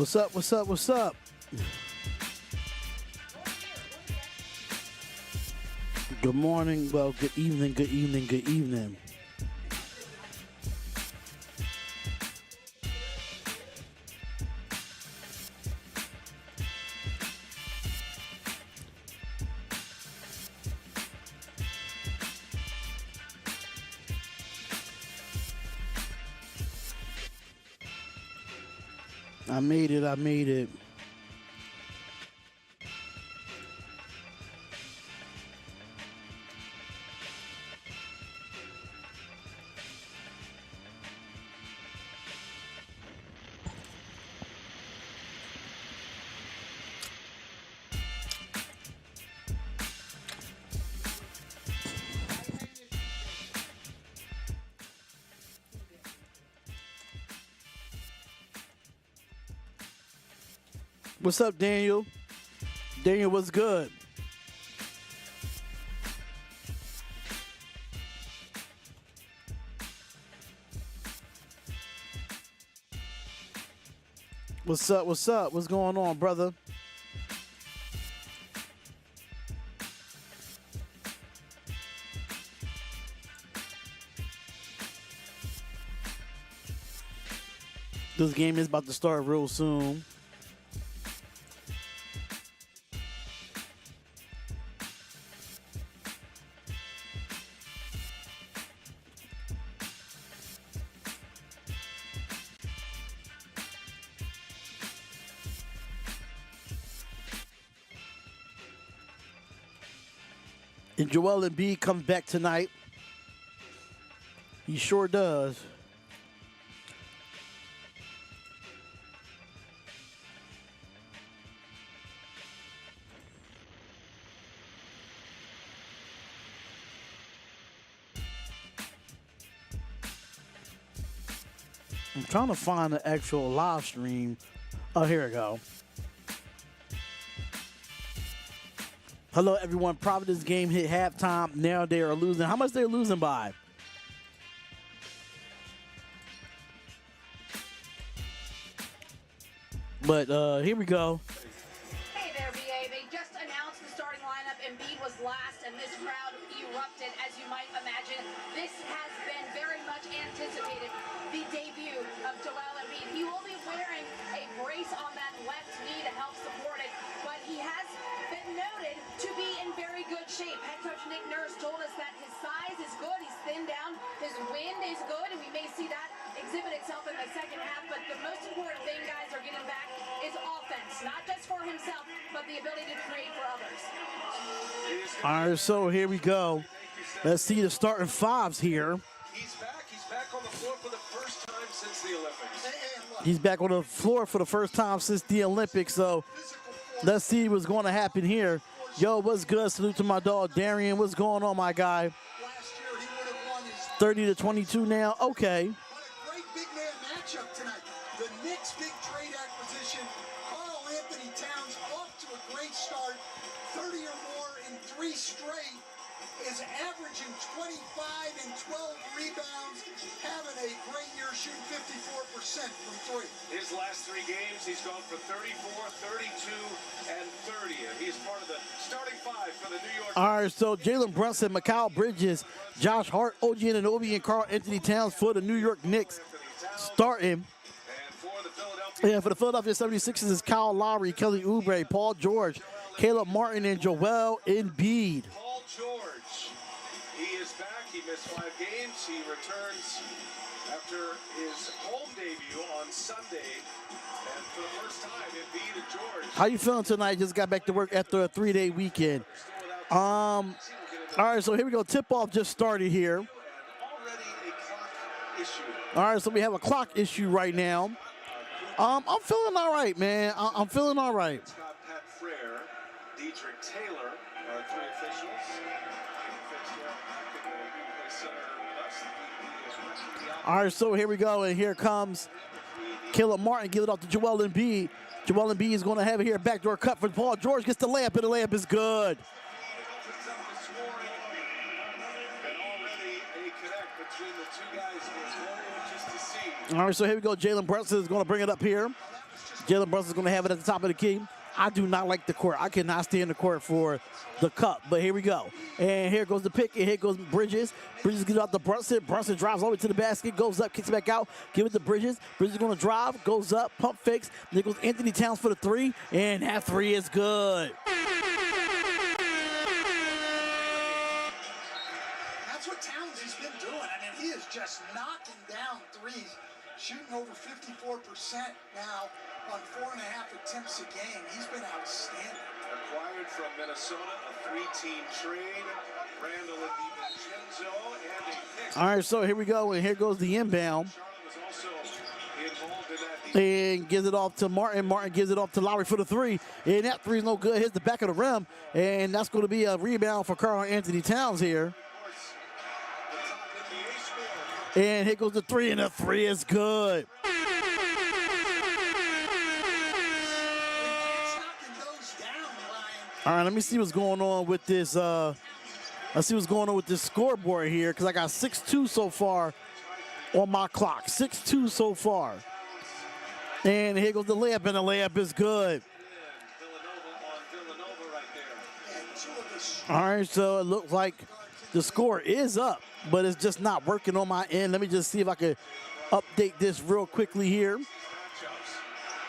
What's up? What's up? What's up? Good morning. Well, good evening. Good evening. Good evening. I made it. I made it. What's up, Daniel? Daniel, what's good? What's up? What's up? What's going on, brother? This game is about to start real soon. And Joel Embiid comes back tonight. He sure does. I'm trying to find the actual live stream. Oh, here we go. Hello, everyone. Providence game hit halftime. Now they are losing. How much they're losing by? But here we go. Hey there, BA. They just announced the starting lineup. Embiid was last, and this crowd erupted, as you might imagine. This has been very much anticipated, the debut of Joel Embiid. He will be wearing a brace on that left knee to help support it, but he has been noted to be in very good shape. Head coach Nick Nurse told us that his size is good, he's thinned down, his wind is good, and we may see that exhibit itself in the second half. But the most important thing, guys, are getting back is offense, not just for himself, but the ability to create for others. All right, so here we go. Let's see the starting fives here. He's back. He's back on the floor for the first time since the Olympics. He's back on the floor for the first time since the Olympics, so let's see what's going to happen here. Yo, what's good? Salute to my dog, Darian. What's going on, my guy? 30-22 now. Okay. What a great big man matchup tonight. The Knicks' big trade acquisition. Karl Anthony Towns off to a great start. 30 or more in 3 straight. Is averaging 25 and 12 rebounds. Having a great year, shooting 54% from 3. His last 3 games, he's gone for 34, 32, and 30. And he's part of the starting 5 for the New York. All right, so Jalen Brunson, Mikal Bridges, Josh Hart, OG Anunoby, and Karl Anthony Towns for the New York Knicks. Starting. And for the Philadelphia. Yeah, for the Philadelphia 76ers is Kyle Lowry, Kelly Oubre, Paul George, Caleb Martin, and Joel Embiid. Paul George. He is back. He missed 5 games. He returns after his home debut on Sunday. And for the first time, Embiid and George. How you feeling tonight? Just got back to work after a 3-day weekend. All right, so here we go. Tip-off just started here. Already a clock issue. All right, so we have a clock issue right now. I'm feeling all right, man. I'm feeling all right. Scott Pat Frere, Dietrich Taylor, our 3 officials. All right, so here we go, and here comes Caleb Martin. Give it off to Joel Embiid. Joel Embiid is going to have it here. Backdoor cut for Paul George. Gets the layup, and the layup is good. All right, so here we go. Jalen Brunson is going to bring it up here. Jalen Brunson's going to have it at the top of the key. I do not like the court. I cannot stay in the court for the cup, but here we go. And here goes the pick, and here goes Bridges. Bridges gets out the Brunson. Brunson drives all the way to the basket, goes up, kicks it back out, give it to Bridges. Bridges is going to drive, goes up, pump fakes. Then goes Anthony Towns for the three, and that three is good. That's what Towns has been doing. I mean, he is just knocking down threes, shooting over 54% now on 4.5 attempts a game. He's been outstanding. Acquired from Minnesota, a 3-team trade. Randall DiVincenzo and a Knicks. All right, so here we go, and here goes the inbound. Charlotte was also involved in that. And gives it off to Martin. Martin gives it off to Lowry for the three. And that three is no good. Hits the back of the rim. And that's going to be a rebound for Karl Anthony Towns here. And here goes the three, and the three is good. All right, let me see what's going on with this. Let's see what's going on with this scoreboard here, because I got 6-2 so far on my clock. 6-2 so far. And here goes the layup, and the layup is good. All right, so it looks like the score is up, but it's just not working on my end. Let me just see if I can update this real quickly here.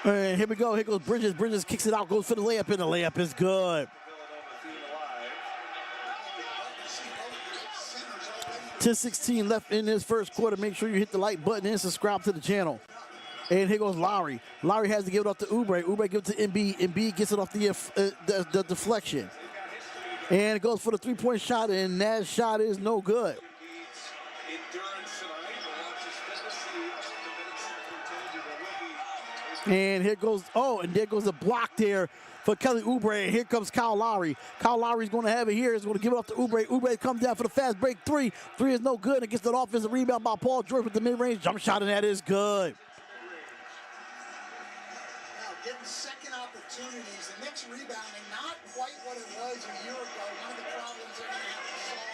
And here we go. Here goes Bridges. Bridges kicks it out, goes for the layup, and the layup is good. 10:16 left in this first quarter. Make sure you hit the like button and subscribe to the channel. And here goes Lowry. Lowry has to give it off to Oubre. Oubre gives it to Embiid. Embiid gets it off the deflection. And it goes for the three-point shot, and that shot is no good. And here goes, and there goes a block there for Kelly Oubre. And here comes Kyle Lowry. Kyle Lowry's going to have it here. He's going to give it off to Oubre. Oubre comes down for the fast break three. Three is no good. It gets an offensive rebound by Paul George with the mid-range jump shot, and that is good. Now getting second opportunities. The Knicks rebounding, not quite what it was a year ago. One of the problems they're going to have to solve.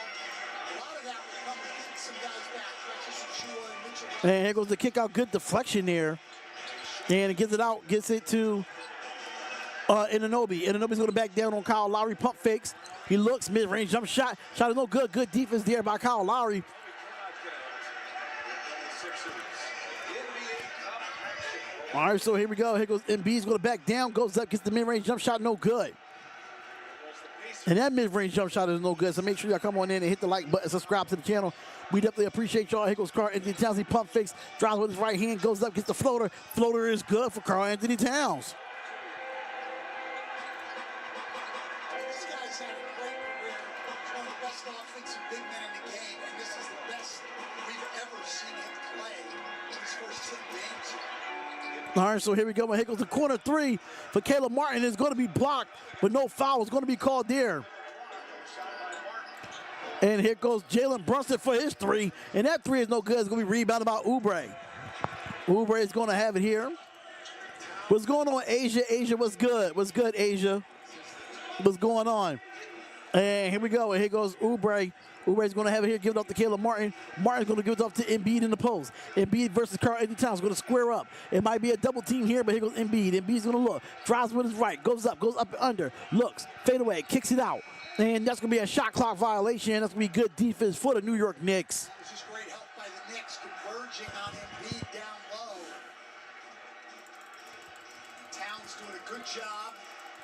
A lot of that will come to get some guys back. Precious Achiuwa and Mitchell. And here goes the kick out. Good deflection there. And it gets it out, gets it to Anunoby. Anunoby's going to back down on Kyle Lowry. Pump fakes. He looks, mid-range jump shot. Shot is no good. Good defense there by Kyle Lowry. All right, so here we go. Here goes Embiid's going to back down, goes up, gets the mid-range jump shot, no good. And that mid-range jump shot is no good, so make sure y'all come on in and hit the like button, subscribe to the channel. We definitely appreciate y'all. Here goes Karl Anthony Towns. He pump fakes, drives with his right hand, goes up, gets the floater. Floater is good for Karl Anthony Towns. This guy's had a great career. He's one of the best offensive big men in the game, and this is the best we've ever seen him play in his first 10 games here. All right, so here we go. Here goes the corner three for Caleb Martin. It's going to be blocked, but no foul is going to be called there. And here goes Jalen Brunson for his three. And that three is no good. It's going to be rebounded by Oubre. Oubre is going to have it here. What's going on, Asia? Asia, what's good? What's good, Asia? What's going on? And here we go. And here goes Oubre. Oubre's going to have it here. Give it up to Caleb Martin. Martin's going to give it up to Embiid in the post. Embiid versus Karl Anthony Towns. Going to square up. It might be a double team here, but here goes Embiid. Embiid's going to look. Drives with his right. Goes up and under. Looks. Fade away. Kicks it out. And that's going to be a shot clock violation. That's going to be good defense for the New York Knicks. This is great help by the Knicks, converging on Embiid down low. Towns doing a good job.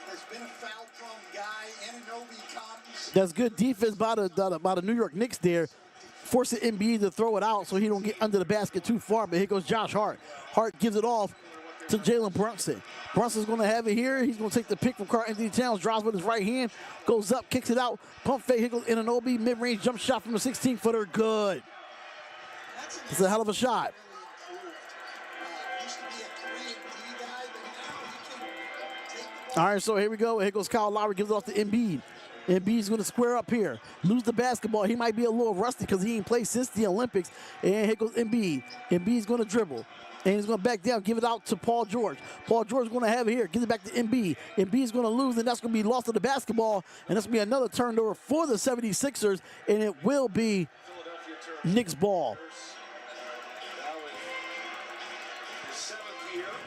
Has been a foul-prone guy. Anunoby comes. That's good defense by the New York Knicks there. Forcing Embiid to throw it out so he don't get under the basket too far. But here goes Josh Hart. Hart gives it off to Jalen Brunson. Brunson's going to have it here. He's going to take the pick from Karl Anthony Towns. Drives with his right hand. Goes up, kicks it out. Pump fake. Here goes Anunoby. Mid-range jump shot from the 16-footer. Good. It's a hell of a shot. All right, so here we go. Here goes Kyle Lowry. Gives it off to Embiid. Embiid's going to square up here. Lose the basketball. He might be a little rusty because he ain't played since the Olympics. And here goes Embiid. Embiid's going to dribble. And he's going to back down, give it out to Paul George. Paul George is going to have it here. Give it back to Embiid. Embiid's going to lose, and that's going to be lost to the basketball. And that's going to be another turnover for the 76ers. And it will be Knicks ball.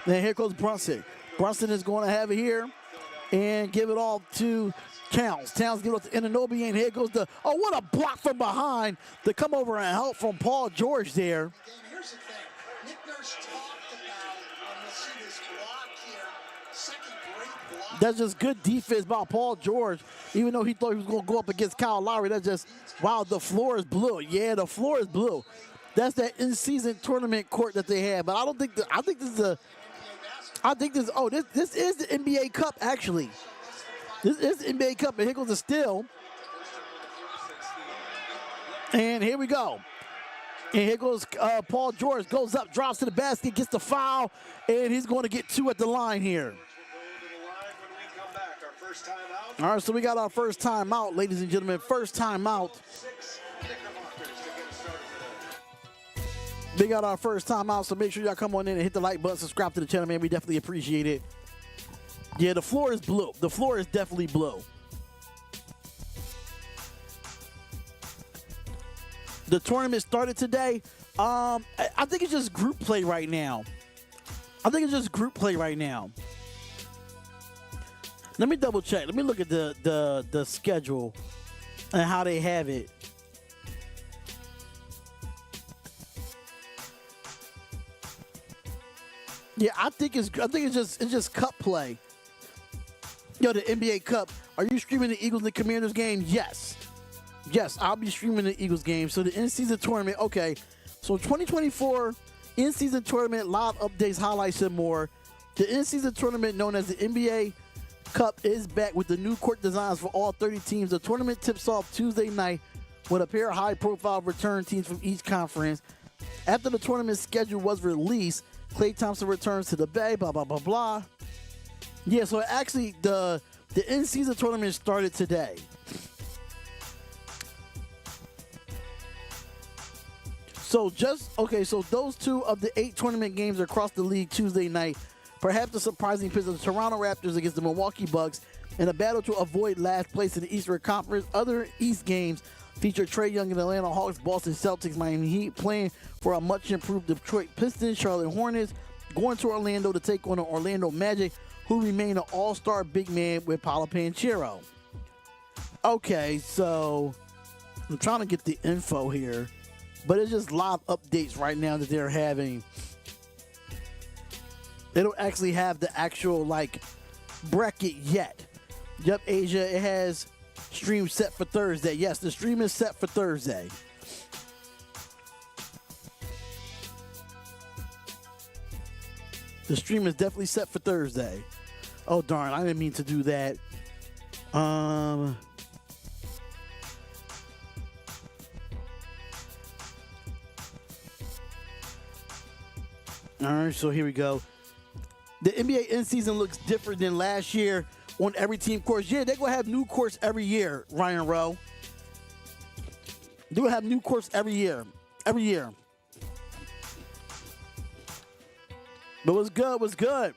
And here goes Brunson. Brunson is going to have it here and give it all to Towns. Towns give it to Anunoby, and here goes the, oh, what a block from behind to come over and help from Paul George there. Here's the thing. Nick Nurse talked about, we'll see this block here, second great block. That's just good defense by Paul George. Even though he thought he was going to go up against Kyle Lowry, that's just, wow, the floor is blue. Yeah, the floor is blue. That's that in-season tournament court that they have. But I don't think, I think this is this is the NBA Cup, actually. This is the NBA Cup, and here goes the steal. And here we go. And here goes Paul George, goes up, drops to the basket, gets the foul, and he's going to get 2 at the line here. All right, so we got our first time out, ladies and gentlemen. First time out. We got our first time out, so make sure y'all come on in and hit the like button, subscribe to the channel, man. We definitely appreciate it. Yeah, the floor is blue. The floor is definitely blue. The tournament started today. I think it's just group play right now. Let me double check. Let me look at the schedule and how they have it. Yeah, I think it's just cup play. Yo, the NBA Cup. Are you streaming the Eagles and the Commanders game? Yes. Yes, I'll be streaming the Eagles game. So the in-season tournament, okay. So 2024 in-season tournament, live updates, highlights, and more. The in-season tournament known as the NBA Cup is back with the new court designs for all 30 teams. The tournament tips off Tuesday night with a pair of high-profile return teams from each conference. After the tournament schedule was released, Klay Thompson returns to the Bay, blah, blah, blah, blah. Yeah, so actually the in-season tournament started today. So so those 2 of the 8 tournament games across the league Tuesday night. Perhaps the surprising pitch of the Toronto Raptors against the Milwaukee Bucks in a battle to avoid last place in the Eastern Conference. Other East games feature Trae Young and Atlanta Hawks, Boston Celtics, Miami Heat playing for a much-improved Detroit Pistons, Charlotte Hornets going to Orlando to take on the Orlando Magic, who remain an all-star big man with Paolo Banchero. Okay, so I'm trying to get the info here, but it's just live updates right now that they're having. They don't actually have the actual, bracket yet. Yep, Asia, it has stream set for Thursday. Yes, the stream is set for Thursday. The stream is definitely set for Thursday. Oh, darn, I didn't mean to do that. All right, so here we go. The NBA in-season looks different than last year on every team course. Yeah, they're going to have new course every year, Ryan Rowe. They're going to have new course every year. Every year. But what's good? What's good?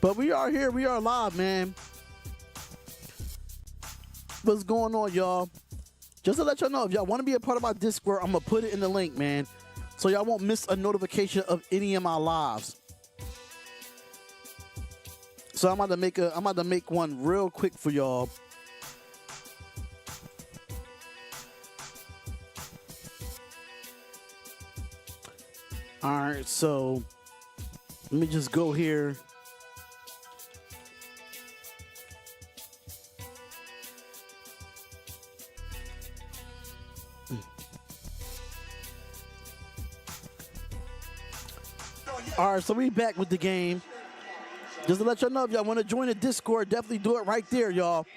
But we are here. We are live, man. What's going on, y'all? Just to let y'all know, if y'all want to be a part of my Discord, I'm going to put it in the link, man. So y'all won't miss a notification of any of my lives. So I'm about to make one real quick for y'all. All right, so let me just go here. All right, so we back with the game. Just to let y'all know, if y'all want to join the Discord, definitely do it right there, y'all.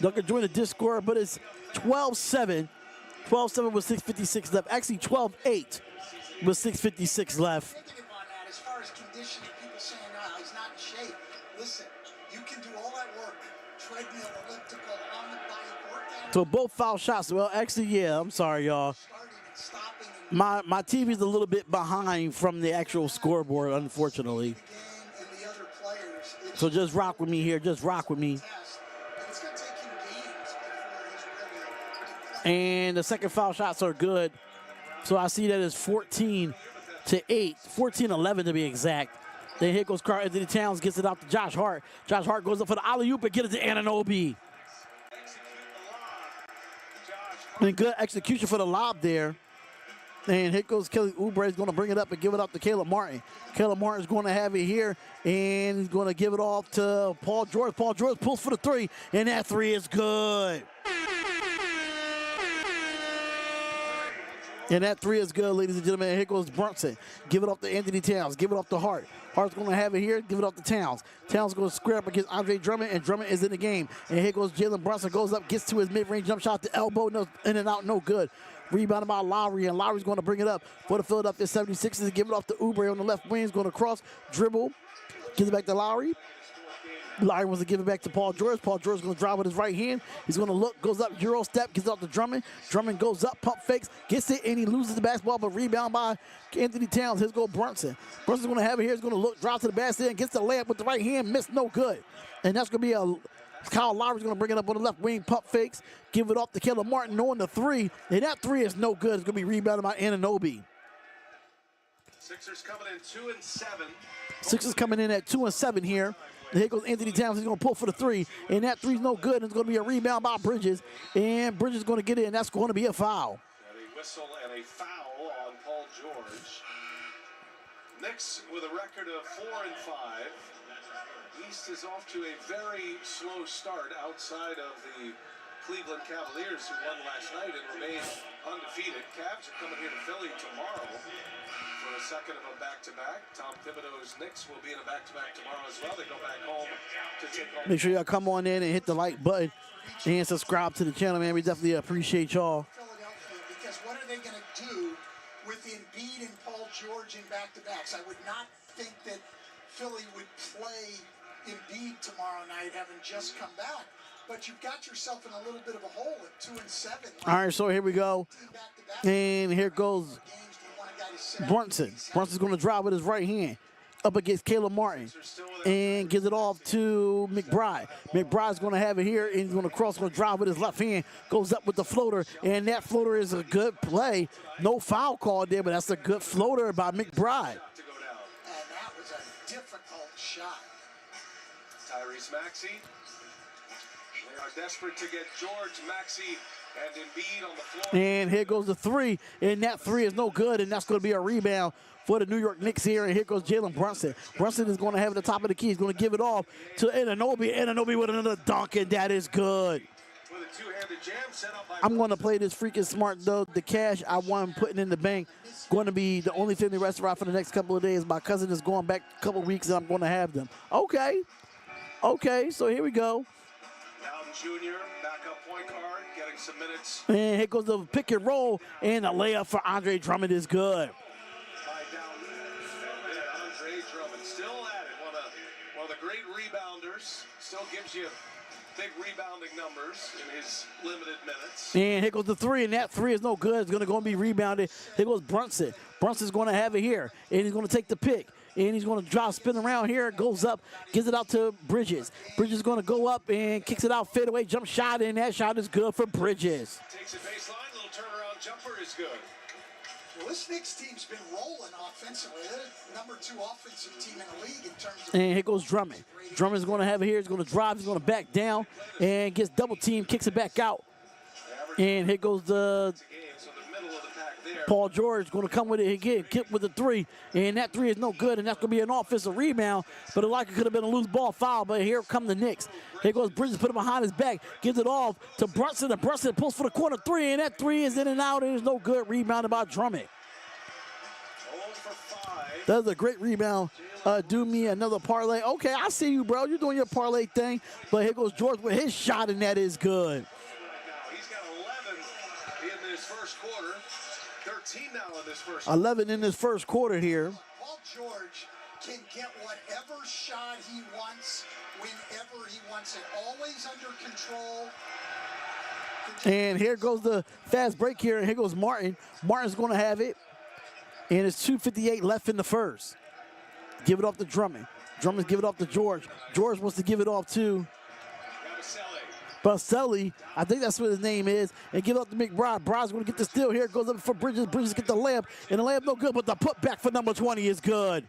Y'all can join the Discord, but it's 12-7. 12-7 with 6:56 left. Actually, 12-8 with 6:56 left. Thinking about that, as far as conditioning, people saying, he's not in shape. Listen, you can do all that work. Treadmill, elliptical, on the bike, workout. So both foul shots. Well, actually, yeah, I'm sorry, y'all. Starting and stopping and My TV's a little bit behind from the actual scoreboard, unfortunately. So just rock with me here. Just rock with me. And the second foul shots are good. So I see that it's 14-8, 14-11 to be exact. Then here goes Karl Anthony Towns, gets it out to Josh Hart. Josh Hart goes up for the alley-oop and gets it to Anunoby. And good execution for the lob there. And here goes Kelly Oubre is going to bring it up and give it up to Caleb Martin. Caleb Martin is going to have it here, and he's going to give it off to Paul George. Paul George pulls for the three, and that three is good. And that three is good, ladies and gentlemen. And here goes Brunson. Give it off to Anthony Towns. Give it off to Hart. Hart's going to have it here. Give it off to Towns. Towns going to square up against Andre Drummond, and Drummond is in the game. And here goes Jalen Brunson. Goes up, gets to his mid-range jump shot. The elbow, no, in and out, no good. Rebounded by Lowry, and Lowry's going to bring it up for the Philadelphia 76ers. Give it off to Oubre on the left wing. He's going to cross, dribble, give it back to Lowry. Lowry wants to give it back to Paul George. Paul George is going to drive with his right hand. He's going to look, goes up, Euro step, gives it off to Drummond. Drummond goes up, pump fakes, gets it, and he loses the basketball, but rebound by Anthony Towns. Here's go Brunson. Brunson's going to have it here. He's going to look, drive to the basket, and gets the layup with the right hand, missed, no good. And that's going to be Kyle Lowry's going to bring it up on the left wing, pump fakes, give it off to Caleb Martin, knowing the three, and that three is no good. It's going to be rebounded by Anunoby. Sixers coming in 2-7. Sixers coming in at 2-7 here. And here goes Anthony Towns. He's going to pull for the three, and that three's no good. It's going to be a rebound by Bridges, and Bridges is going to get it, and that's going to be a foul. And a whistle and a foul on Paul George. Knicks with a record of 4-5. East is off to a very slow start outside of the Cleveland Cavaliers, who won last night and remain undefeated. Cavs are coming here to Philly tomorrow for a second of a back-to-back. Tom Thibodeau's Knicks will be in a back-to-back tomorrow as well. They go back home to take on. Make sure y'all come on in and hit the like button and subscribe to the channel, man. We definitely appreciate y'all. Philadelphia, because what are they going to do with Embiid and Paul George in back-to-backs? I would not think that Philly would play Embiid tomorrow night, having just come back. But you've got yourself in a little bit of a hole at 2-7. All right, so here we go. And here goes Brunson. Brunson's going to drive with his right hand up against Caleb Martin and gives it off to McBride. McBride's going to have it here, and he's going to cross, going to drive with his left hand, goes up with the floater, and that floater is a good play. No foul call there, but that's a good floater by McBride. And that was a difficult shot. Tyrese Maxey. They are desperate to get George, Maxey, and Embiid on the floor. And here goes the three, and that three is no good, and that's going to be a rebound for the New York Knicks here. And here goes Jalen Brunson. Brunson is going to have it at the top of the key. He's going to give it off to Anunoby. Anunoby with another dunk, and that is good. With a two-handed jam set up by I'm going to play this freaking smart, though. The cash I won putting in the bank going to be the only family restaurant for the next couple of days. My cousin is going back a couple of weeks, and I'm going to have them. Okay, so here we go. Dowden Jr., backup point guard, getting some minutes. And here goes the pick and roll, and the layup for Andre Drummond is good. By Dowden. Andre Drummond still at it. One of the great rebounders. Still gives you big rebounding numbers in his limited minutes. And here goes the three, and that three is no good. It's going to be rebounded. Here goes Brunson. Brunson's going to have it here, and he's going to take the pick. And he's going to drop, spin around here, goes up, gives it out to Bridges. Bridges is going to go up and kicks it out, fadeaway jump shot, and that shot is good for Bridges. Takes a baseline, little turnaround jumper is good. Well, this Knicks team's been rolling offensively. They're the number 2 offensive team in the league in terms of. And here goes Drummond. Drummond's going to have it here. He's going to drive. He's going to back down and gets double team, kicks it back out. And here goes the Paul George going to come with it again, kick with the three, and that three is no good, and that's going to be an offensive rebound, but it likely could have been a loose ball foul, but here come the Knicks. Here goes Bridges, put it behind his back, gives it off to Brunson, and Brunson pulls for the corner three, and that three is in and out, and it's no good, rebounded by Drummond. That's a great rebound. Do me another parlay. Okay, I see you, bro. You're doing your parlay thing, but here goes George with his shot, and that is good. He's got 11 in this first quarter. 13 now in this first 11 in this first quarter here. Paul George can get whatever shot he wants, whenever he wants it. Always under control. And here goes the fast break here, and here goes Martin. Martin's going to have it, and it's 2:58 left in the first. Give it off to Drummond. Drummond's give it off to George. George wants to give it off to Baselli. I think that's what his name is. And give it up to McBride. Bride's going to get the steal here. Goes up for Bridges. Bridges get the layup, and the layup no good, but the putback for number 20 is good.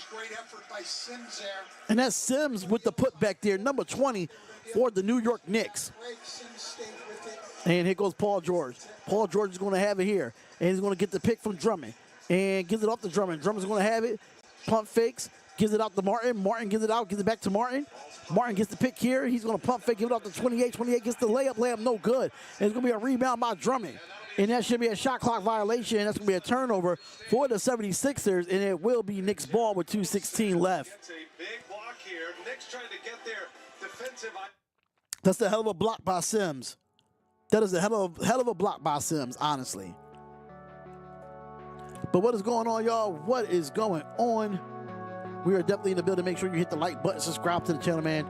Great effort by Sims there. And that's Sims with the putback there, number 20 for the New York Knicks. Sims stayed with it. And here goes Paul George. Paul George is going to have it here, and he's going to get the pick from Drummond. And gives it off to Drummond. Drummond's going to have it. Pump fakes. Gives it out to Martin. Martin gives it out. Gives it back to Martin. Martin gets the pick here. He's going to pump fake. Give it off to 28. 28 gets the layup. Layup no good. And it's going to be a rebound by Drummond. And that should be a shot clock violation. That's going to be a turnover for the 76ers. And it will be Knicks ball with 2:16 left. It's a big block here. Knicks trying to get their defensive. That's a hell of a block by Sims. That is a hell of a block by Sims, honestly. But what is going on, y'all? What is going on? We are definitely in the building. Make sure you hit the like button, subscribe to the channel, man.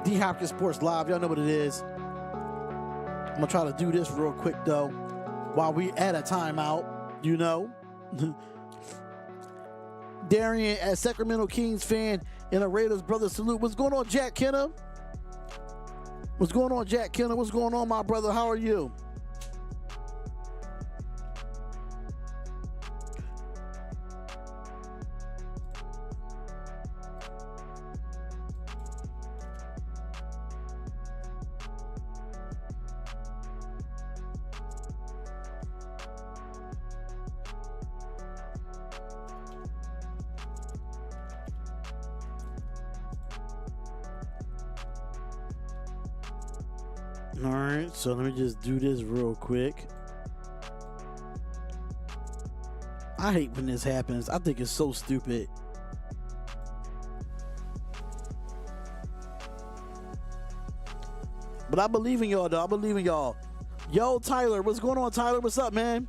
D Hopkins Sports Live. Y'all know what it is. I'm going to try to do this real quick, though, while we at a timeout, you know. Darian, as Sacramento Kings fan and a Raiders brother salute. What's going on, Jack Kenner? What's going on, Jack Kenner? What's going on, my brother? How are you? All right, so let me just do this real quick. I hate when this happens. I think it's so stupid. But I believe in y'all, though. I believe in y'all. Yo, Tyler, what's going on, Tyler? What's up, man?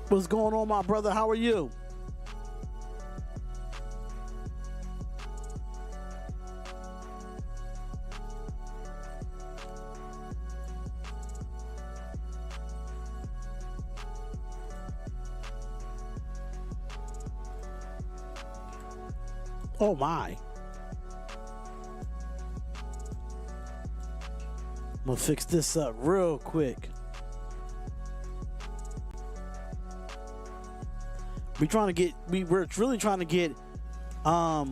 What's going on, my brother? How are you? Oh my. I'm gonna fix this up real quick. We're really trying to get how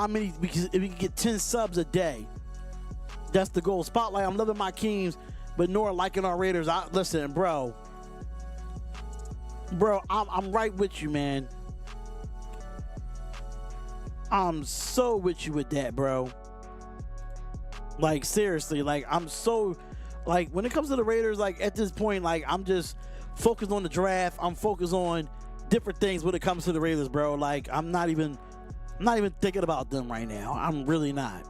many, because if we can get 10 subs a day. That's the goal. Spotlight, I'm loving my Kings, but Nora liking our Raiders. Listen, bro. Bro, I'm right with you, man. I'm so with you with that, bro. Like, seriously, like, I'm so, like, when it comes to the Raiders, like, at this point, like, I'm just focused on the draft. I'm focused on different things when it comes to the Raiders, bro. Like, I'm not even thinking about them right now. I'm really not.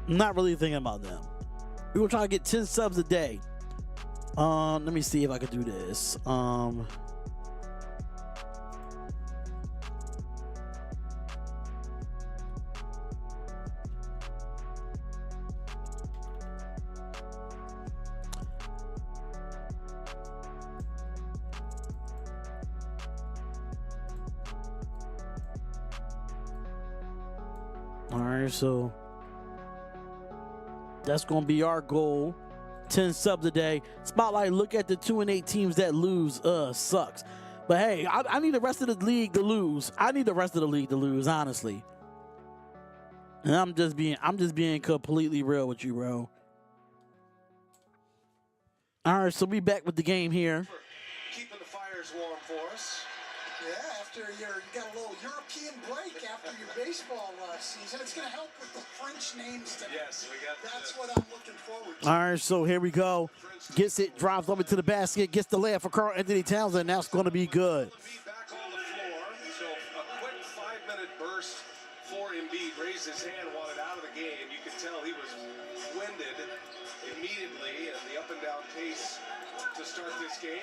I'm not really thinking about them. We're gonna try to get 10 subs a day. Let me see if I can do this. All right, so that's going to be our goal. 10 subs a day. Spotlight, look at the 2-8 teams that lose. Sucks. But hey, I need the rest of the league to lose. I need the rest of the league to lose, honestly. And I'm just being completely real with you, bro. All right, so we back with the game here. Keeping the fires warm for us. Yeah, after you got a little European break after your baseball season. It's going to help with the French names today. Yes, we got That's what I'm looking forward to. All right, so here we go. Gets it, drives over to the basket, gets the layup for Carl Anthony Towns, and that's going to be good. Back on the floor. So a quick 5-minute burst for Embiid. Raises raised his hand, wanted out of the game. You could tell he was winded immediately, and the up and down pace to start this game.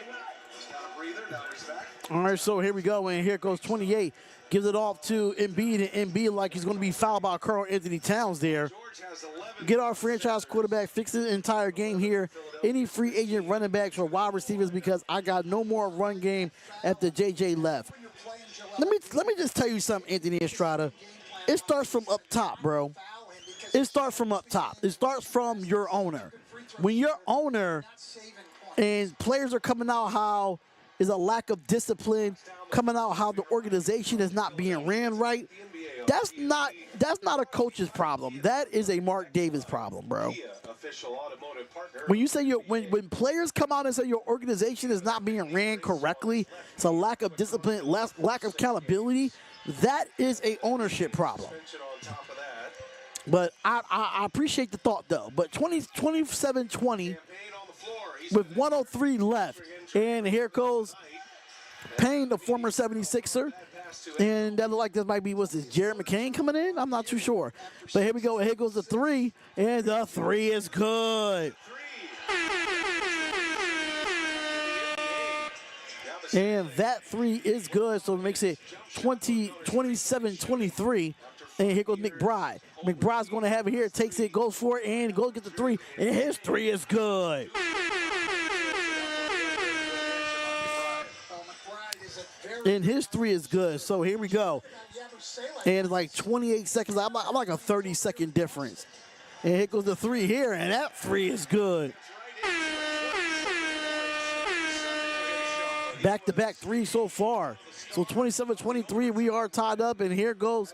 Now a breather, now he's back. All right, so here we go, and here goes 28. Gives it off to Embiid, and Embiid like he's going to be fouled by Karl Anthony Towns there. George has 11. Get our franchise quarterback, fix the entire game here. Any free agent running backs or wide receivers, because I got no more run game after JJ left. Let me just tell you something, Anthony Estrada. It starts from up top, bro. It starts from up top. It starts from your owner. When your owner and players are coming out how is a lack of discipline, coming out how the organization is not being ran right, that's not a coach's problem. That is a Mark Davis problem, bro. When you say when players come out and say your organization is not being ran correctly, it's a lack of discipline, lack of accountability, that is a ownership problem. But I appreciate the thought, though. But 27-20 with 103 left. And here goes Payne, the former 76er. And that look like that might be, what's this, Jared McCain coming in? I'm not too sure. But here we go. Here goes the three. And the three is good. And that three is good. So it makes it 27-23. And here goes McBride. McBride's going to have it here. Takes it, goes for it, and goes get the three. And his three is good. And his three is good. So here we go. And like 28 seconds. I'm like a 30-second difference. And here goes the three here. And that three is good. Back-to-back three so far. So 27-23, we are tied up. And here goes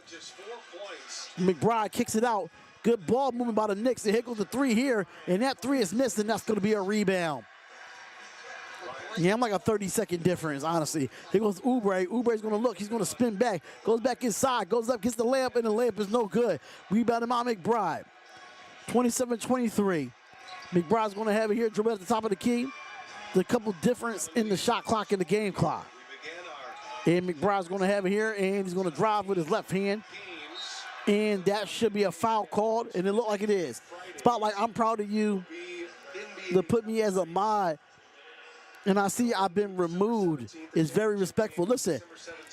McBride, kicks it out. Good ball movement by the Knicks. And here goes the three here. And that three is missed, and that's going to be a rebound. Yeah, I'm like a 30-second difference, honestly. Here goes Oubre. Oubre's going to look. He's going to spin back. Goes back inside. Goes up, gets the layup, and the layup is no good. Rebounded by McBride. 27-23. McBride's going to have it here. Dribble at the top of the key. The couple difference in the shot clock and the game clock. And McBride's going to have it here, and he's going to drive with his left hand. And that should be a foul called, and it looked like it is. Spotlight, I'm proud of you to put me as a mod. And I see I've been removed. It's very respectful. Listen,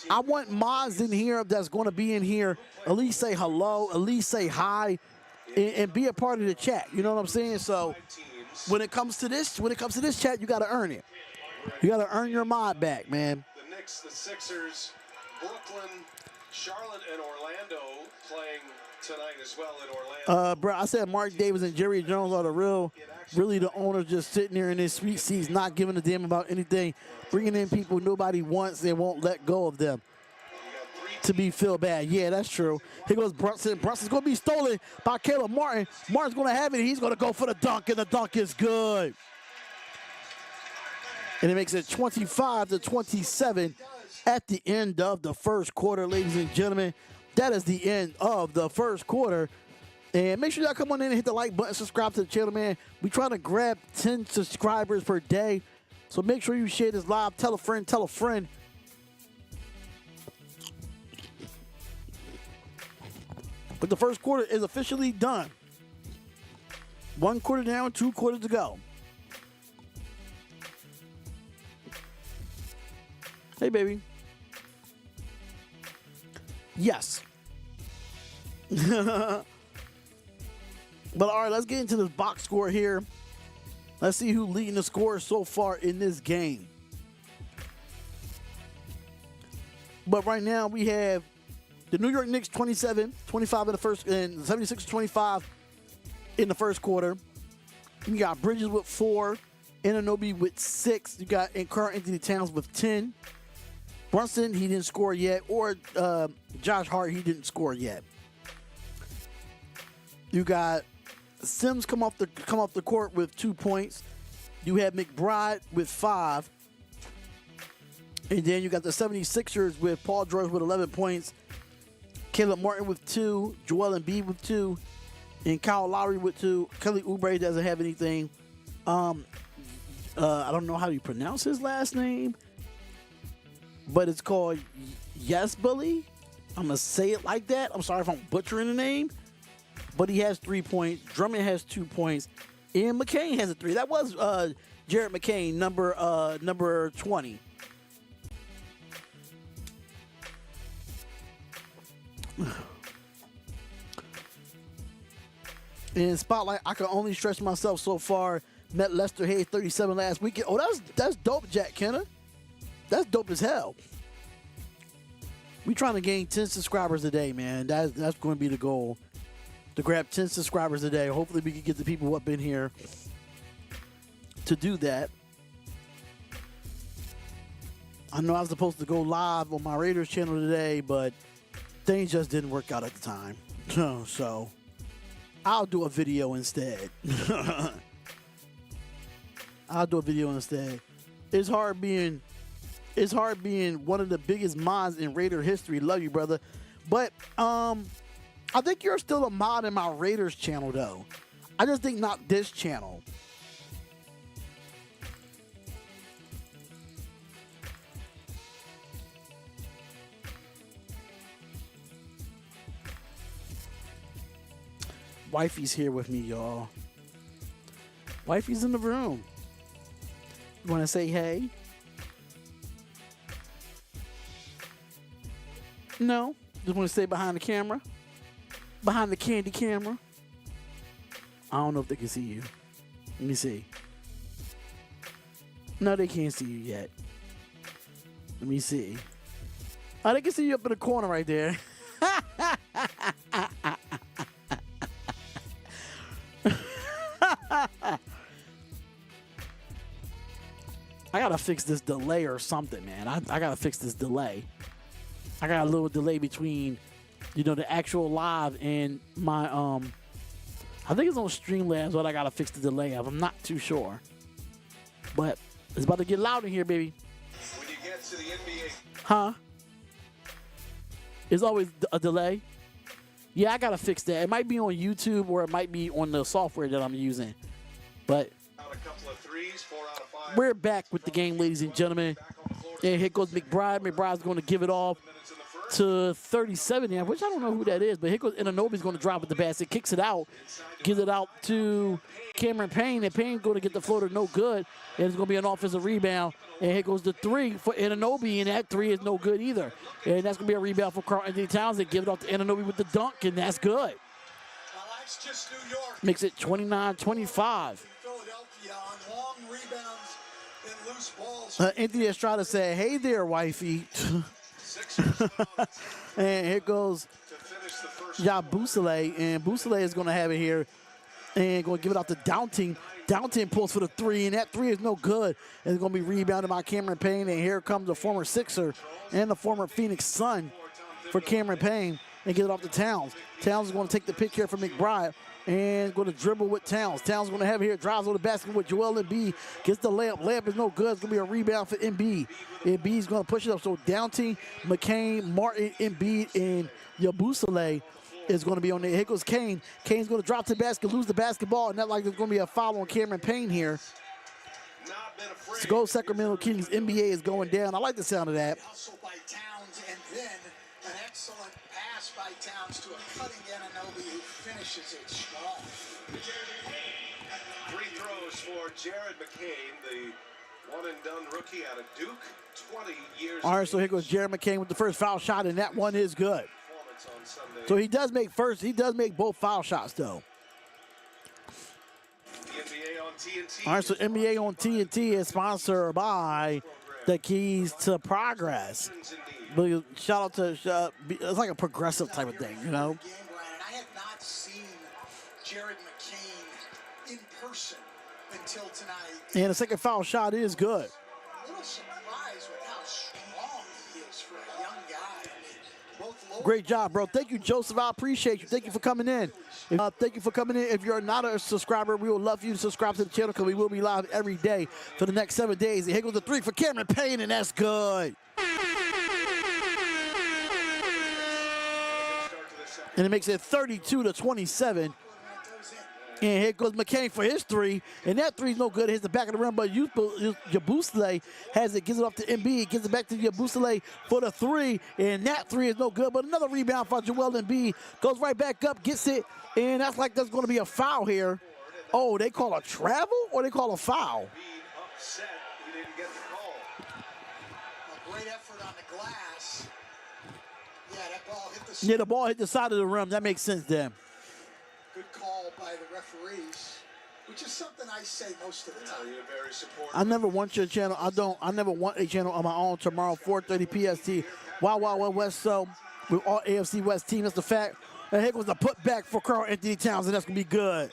I want mods in here that's going to be in here. At least say hello. At least say hi, and be a part of the chat. You know what I'm saying? So when it comes to this chat, you got to earn it. You got to earn your mod back, man. The Knicks, the Sixers, Brooklyn, Charlotte, and Orlando playing tonight as well in Orlando. Bro, I said Mark Davis and Jerry Jones are really the owners just sitting there in their sweet seats, not giving a damn about anything, bringing in people nobody wants and won't let go of them to be feel bad. Yeah, that's true. Here goes Brunson. Brunson's going to be stolen by Caleb Martin. Martin's going to have it. He's going to go for the dunk, and the dunk is good. And it makes it 25-27 at the end of the first quarter, ladies and gentlemen. That is the end of the first quarter. And make sure y'all come on in and hit the like button, subscribe to the channel, man. We trying to grab 10 subscribers per day. So make sure you share this live. Tell a friend, tell a friend. But the first quarter is officially done. 1 quarter down, 2 quarters to go. Hey, baby. Yes. But all right, let's get into this box score here. Let's see who's leading the score so far in this game. But right now we have the New York Knicks 27-25 in the first, and 76-25 in the first quarter. You got Bridges with 4, Anunoby with 6. You got Karl Anthony Towns with 10. Brunson, he didn't score yet, or Josh Hart, he didn't score yet. You got Sims come off the court with 2 points. You have McBride with 5. And then you got the 76ers with Paul George with 11 points. Caleb Martin with 2. Joel Embiid with 2. And Kyle Lowry with 2. Kelly Oubre doesn't have anything. I don't know how you pronounce his last name, but it's called Yes Bully. I'm going to say it like that. I'm sorry if I'm butchering the name. But he has 3 points. Drummond has 2 points. Ian McCain has a 3. That was Jared McCain, number 20. In Spotlight, I can only stretch myself so far. Met Lester Hayes 37 last weekend. Oh, that's dope, Jack Kenner. That's dope as hell. We trying to gain 10 subscribers a day, man. That's going to be the goal. To grab 10 subscribers a day. Hopefully we can get the people up in here to do that. I know I was supposed to go live on my Raiders channel today, but things just didn't work out at the time. So I'll do a video instead. I'll do a video instead. It's hard being one of the biggest minds in Raider history. Love you, brother. But I think you're still a mod in my Raiders channel, though. I just think not this channel. Wifey's here with me, y'all. Wifey's in the room. You want to say hey? No? Just want to stay behind the camera? Behind the candy camera? I don't know if they can see you. Let me see. No, they can't see you yet. Let me see. Oh, they can see you up in the corner right there. I gotta fix this delay or something, man. I gotta fix this delay. I got a little delay between, you know, the actual live and my, I think it's on Streamlabs, but I gotta fix the delay of. I'm not too sure. But it's about to get loud in here, baby. When you get to the NBA. Huh? It's always a delay. Yeah, I gotta fix that. It might be on YouTube or it might be on the software that I'm using. But A couple of threes, 4 out of 5. we're back with the game, ladies and gentlemen. And here goes McBride. McBride's going to give it off to 37, yeah, which I don't know who that is, but here goes Anunoby's going to drop with the basket, kicks it out, gives it out to Cameron Payne, and Payne's going to get the floater no good, and it's going to be an offensive rebound, and here goes the 3 for Anunoby, and that 3 is no good either, and that's going to be a rebound for Karl Anthony Towns. They give it off to Anunoby with the dunk, and that's good. Well, that's just New York. Makes it 29-25. Philadelphia on long rebounds and loose balls. Anthony Estrada said, hey there, wifey. And here goes Ja Boussalet, and Boussalet is going to have it here and going to give it out to Downton. Downton pulls for the 3, and that 3 is no good. And it's going to be rebounded by Cameron Payne, and here comes the former Sixer and the former Phoenix Sun for Cameron Payne and get it off to Towns. Towns is going to take the pick here from McBride and going to dribble with Towns. Towns is going to have it here, drives on the basket with Joel Embiid, gets the layup. Layup is no good. It's going to be a rebound for Embiid. Embiid's going to push it up. So Downton, McCain, Martin, Embiid, and Yabusele is going to be on there. Here goes Kane. Kane's going to drop to the basket, lose the basketball, and that like there's going to be a foul on Cameron Payne here. So go Sacramento Kings. NBA is going down. I like the sound of that. Hustle by Towns, and then an excellent pass by Towns to a cutting Anunoby who finishes it strong. 3 throws for Jared McCain, the one-and-done rookie out of Duke, 20 years. All right, so here goes Jared McCain with the first foul shot, and that one is good. So he does make both foul shots, though. The NBA on TNT. All right, so NBA on TNT is sponsored by the Keys to Progress. But shout out to, it's like a progressive type of thing, you know? Game, Brian, and I had not seen Jared McCain in person until tonight. And the second foul shot is good. A little surprised with how strong he is for a young guy. Both local Great job, bro. Thank you, Joseph. I appreciate you. Thank you for coming in. Thank you for coming in. If you're not a subscriber, we would love for you to subscribe to the channel because we will be live every day for the next 7 days. And here goes the 3 for Cameron Payne, and that's good. And it makes it 32-27. And here goes McCain for his three. And that three's no good. It hits the back of the rim, but Yabusele has it, gives it off to Embiid, gives it back to Yabusele for the three. And that three is no good, but another rebound for Joel Embiid. Goes right back up, gets it, and that's like there's going to be a foul here. Oh, they call a travel or they call a foul? Embiid upset. He didn't get the call. A great effort on the glass. Yeah, that ball hit the... Yeah, the ball hit the side of the rim. That makes sense then. Good call by the referees, which is something I say most of the time. You're very supportive. I never want your channel. I never want a channel on my own tomorrow, 4:30 PST. Wild Wild West. So with all AFC West team, that's the fact. And here goes the putback for Karl Anthony Towns, and that's gonna be good.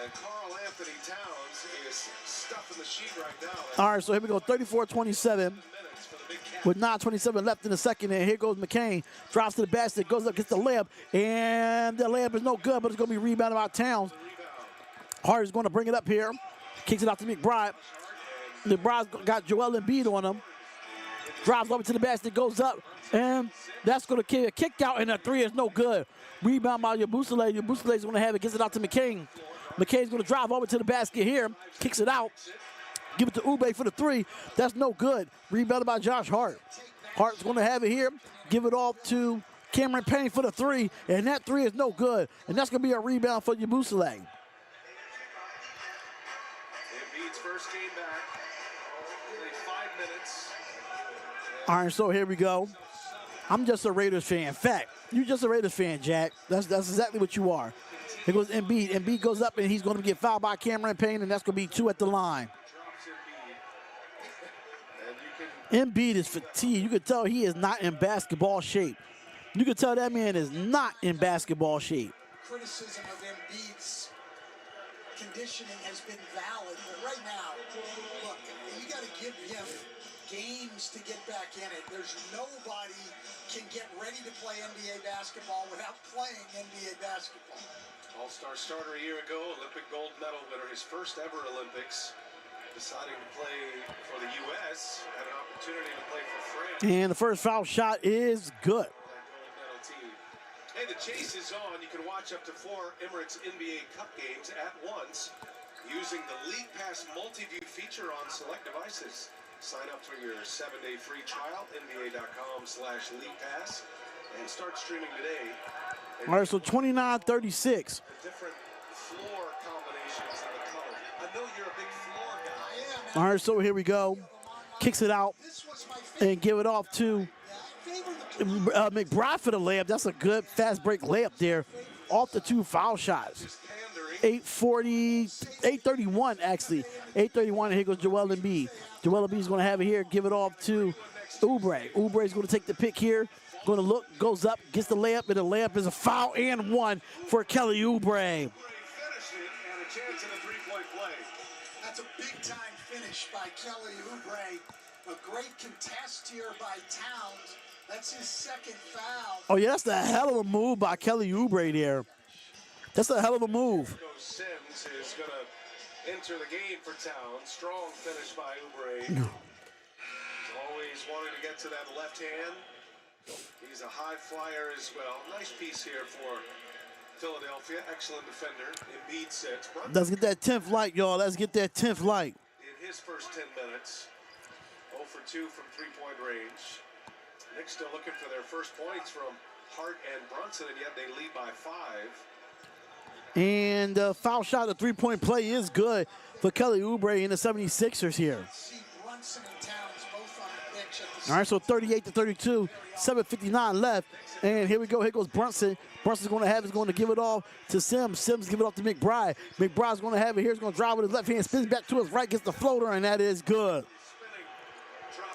And Karl Anthony Towns is stuffing the sheet right now. All right, so here we go, 34-27. With 9:27 left in the second, and here goes McCain. Drops to the basket, goes up, gets the layup, and the layup is no good, but it's going to be rebounded by Towns. Hart is going to bring it up here. Kicks it out to McBride. McBride's got Joel Embiid on him. Drives over to the basket, goes up, and that's going to kick a kick out, and the three is no good. Rebound by Yabusele. Yabusele is going to have it, gets it out to McCain. McCain's going to drive over to the basket here, kicks it out. Give it to Ube for the three. That's no good. Rebounded by Josh Hart. Hart's going to have it here. Give it off to Cameron Payne for the three. And that three is no good. And that's going to be a rebound for Yabusele. Embiid's first game back. Only 5 minutes. All right, so here we go. I'm just a Raiders fan. Fact, you're just a Raiders fan, Jack. That's exactly what you are. Here goes Embiid. Embiid goes up, and he's going to get fouled by Cameron Payne, and that's going to be 2 at the line. Embiid is fatigued. You can tell he is not in basketball shape. You can tell that man is not in basketball shape. Criticism of Embiid's conditioning has been valid, but right now, look, you got to give him games to get back in it. There's nobody can get ready to play NBA basketball without playing NBA basketball. All-star starter a year ago, Olympic gold medal winner, his first ever Olympics. Deciding to play for the U.S., had an opportunity to play for France. And the first foul shot is good. That gold medal team. Hey, the chase is on. You can watch up to 4 Emirates NBA Cup games at once using the League Pass multi-view feature on select devices. Sign up for your 7-day free trial, nba.com/League Pass, and start streaming today. All right, so 29-36. Different floor combinations in the color. I know you're a big floor guy. All right, so here we go. Kicks it out and give it off to McBride for the layup. That's a good fast break layup there. Off the 2 foul shots. 8:31 actually. 8:31, and here goes Joel Embiid. Joel Embiid's going to have it here, give it off to Oubre. Oubre's going to take the pick here. Going to look, goes up, gets the layup, and the layup is a foul and 1 for Kelly Oubre. That's a big-time finish by Kelly Oubre. A great contest here by Towns. That's his second foul. Oh, yeah, that's a hell of a move by Kelly Oubre there. That's a hell of a move. Sims is going to enter the game for Towns. Strong finish by Oubre. Always wanting to get to that left hand. He's a high flyer as well. Nice piece here for Philadelphia. Excellent defender. Embiid sits. Let's get that 10th light, y'all. Let's get that 10th light. In his first 10 minutes, 0 for 2 from three-point range. Knicks still looking for their first points from Hart and Brunson, and yet they lead by 5. And the foul shot, the three-point play is good for Kelly Oubre and the 76ers here. All right, so 38-32, 7:59 left. And here we go. Here goes Brunson. Brunson's going to have it. He's going to give it off to Sims. Sims give it off to McBride. McBride's going to have it here. He's going to drive with his left hand, spins back to his right, gets the floater, and that is good.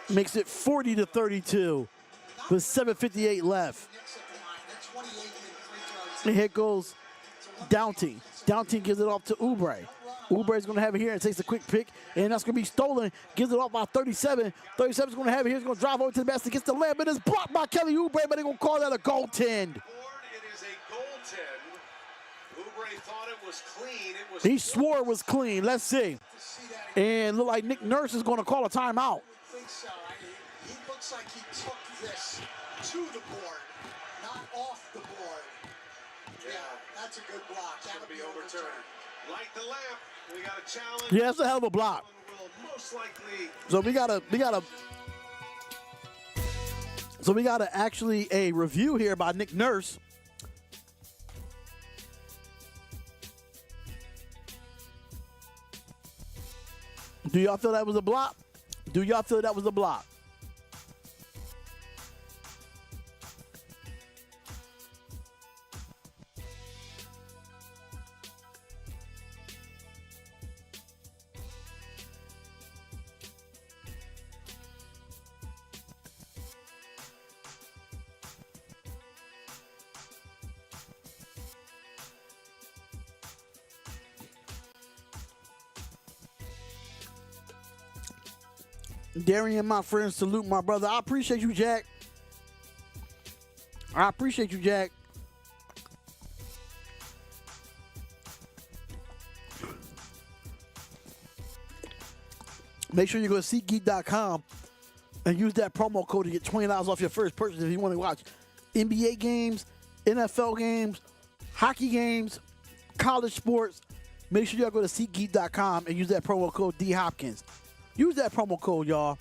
Makes it 40-32 with 7:58 left. And here goes Downton. Downton gives it off to Oubre. Oubre's going to have it here and takes a quick pick, and that's going to be stolen. Gives it off by 37. 37's going to have it here. He's going to drive over to the basket, gets the layup, but it's blocked by Kelly Oubre, but they're going to call that a goaltend. It is a goaltend. Oubre thought it was clean. It was He swore it was clean. Let's see. And look like Nick Nurse is going to call a timeout. I think so. He looks like he took this to the board, not off the board. Yeah, that's a good block. That'll be overturned. Light the lamp. We got a challenge. Yeah, that's a hell of a block. Will most likely. So we got actually a review here by Nick Nurse. Do y'all feel that was a block? Do y'all feel that was a block? Darian, my friend, salute my brother. I appreciate you, Jack. I appreciate you, Jack. Make sure you go to SeatGeek.com and use that promo code to get $20 off your first purchase if you want to watch NBA games, NFL games, hockey games, college sports. Make sure y'all go to SeatGeek.com and use that promo code DHopkins. Use that promo code, y'all.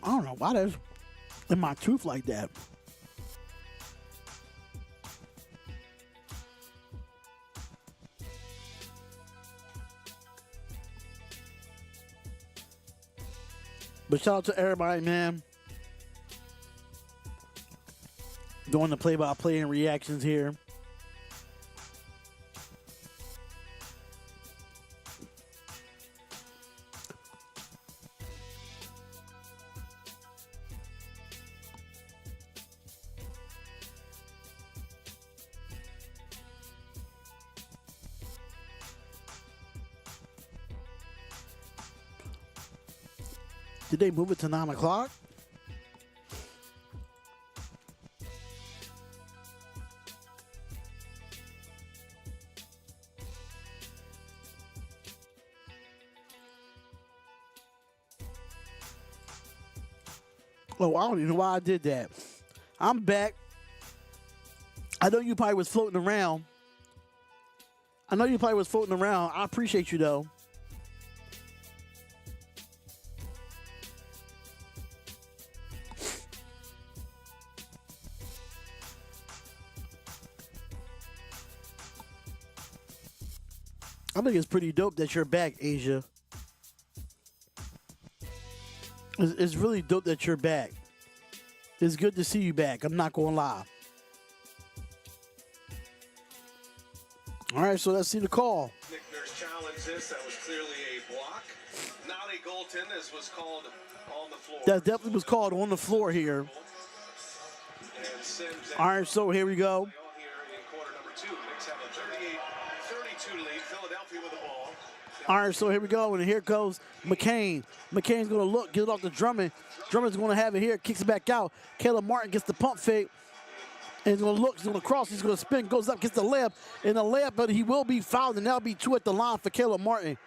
I don't know why there's in my tooth like that. But shout out to everybody, man. Doing the play-by-play and reactions here. Did they move it to 9 o'clock? Oh, I don't even know why I did that. I'm back. I know you probably was floating around. I appreciate you, though. I think it's pretty dope that you're back, Asia. It's really dope that you're back. It's good to see you back. I'm not going to lie. All right, so let's see the call. Nick Nurse challenged this. That was clearly a block. Not a goaltend, as was called on the floor. That definitely was called on the floor here. All right, so here we go. All right, so here we go, and here goes McCain. McCain's going to look, get it off to Drummond. Drummond's going to have it here, kicks it back out. Caleb Martin gets the pump fake, and he's going to look, he's going to cross, he's going to spin, goes up, gets the layup, and the layup, but he will be fouled, and that'll be 2 at the line for Caleb Martin.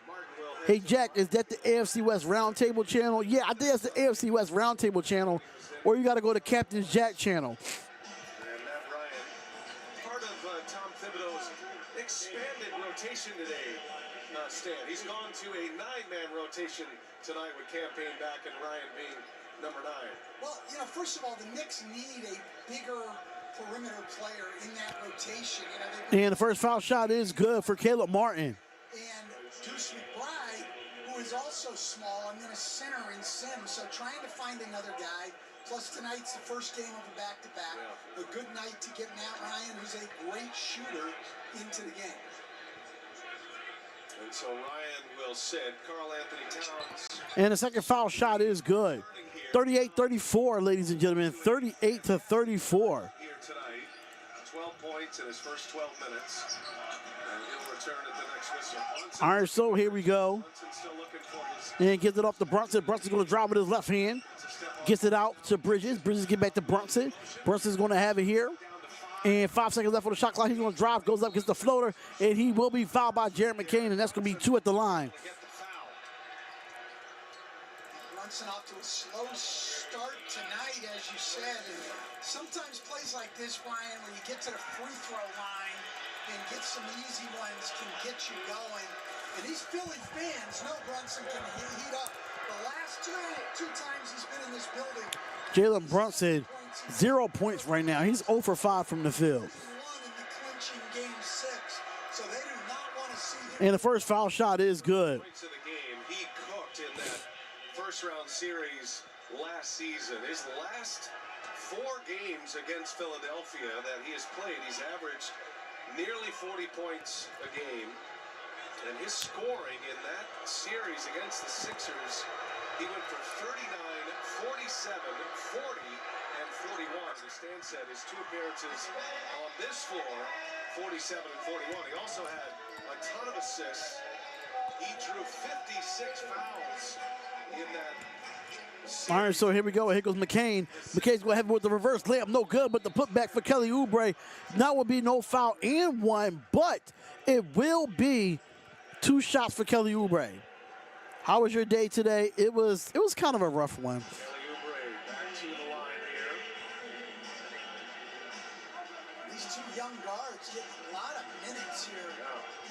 Hey, Jack, is that the AFC West Roundtable channel? Yeah, I think that's the AFC West Roundtable channel, or you got to go to Captain's Jack channel. And Matt Ryan, part of Tom Thibodeau's expanded rotation today. Stan. He's gone to a 9-man rotation tonight with campaign back and Ryan being number 9. Well, you know, first of all, the Knicks need a bigger perimeter player in that rotation. You know, and the first foul shot is good for Caleb Martin. And Deuce McBride, who is also small, I'm going to center in Sims. So trying to find another guy. Plus tonight's the first game of a back-to-back. Yeah. A good night to get Matt Ryan, who's a great shooter, into the game. And so Ryan will sit. Karl Anthony Towns. And the second foul shot is good. 38-34, ladies and gentlemen. 38-34. Here tonight. 12 points in his first 12 minutes. And he'll return at the next whistle. All right, so here we go. Brunson's still looking for his And gets it off to Brunson. Brunson's going to drive with his left hand. Gets it out to Bridges. Bridges get back to Brunson. Brunson's going to have it here. And 5 seconds left on the shot clock. He's going to drive, goes up, gets the floater, and he will be fouled by Jared McCain, and that's going to be 2 at the line. Brunson off to a slow start tonight, as you said. And sometimes plays like this, Brian, where you get to the free throw line and get some easy ones, can get you going. And these Philly fans know Brunson can heat up. The last two times he's been in this building, Jalen Brunson, 0 points right now. He's 0 for 5 from the field. in the clinching game 6, so they do not want to see him. And the first foul shot is good. points of the game. He cooked in that first round series last season. His last 4 games against Philadelphia that he has played, he's averaged nearly 40 points a game. And his scoring in that series against the Sixers, he went for 39, 47, 40, and 41. As Stan said, his 2 appearances on this floor, 47 and 41. He also had a ton of assists. He drew 56 fouls in that series. All right, so here we go. Here goes McCain. McCain's going to have it with the reverse layup. No good, but the putback for Kelly Oubre. Now will be no foul and 1, but it will be 2 shots for Kelly Oubre. How was your day today? It was kind of a rough one. Kelly Oubre back to the line here. These 2 young guards getting a lot of minutes here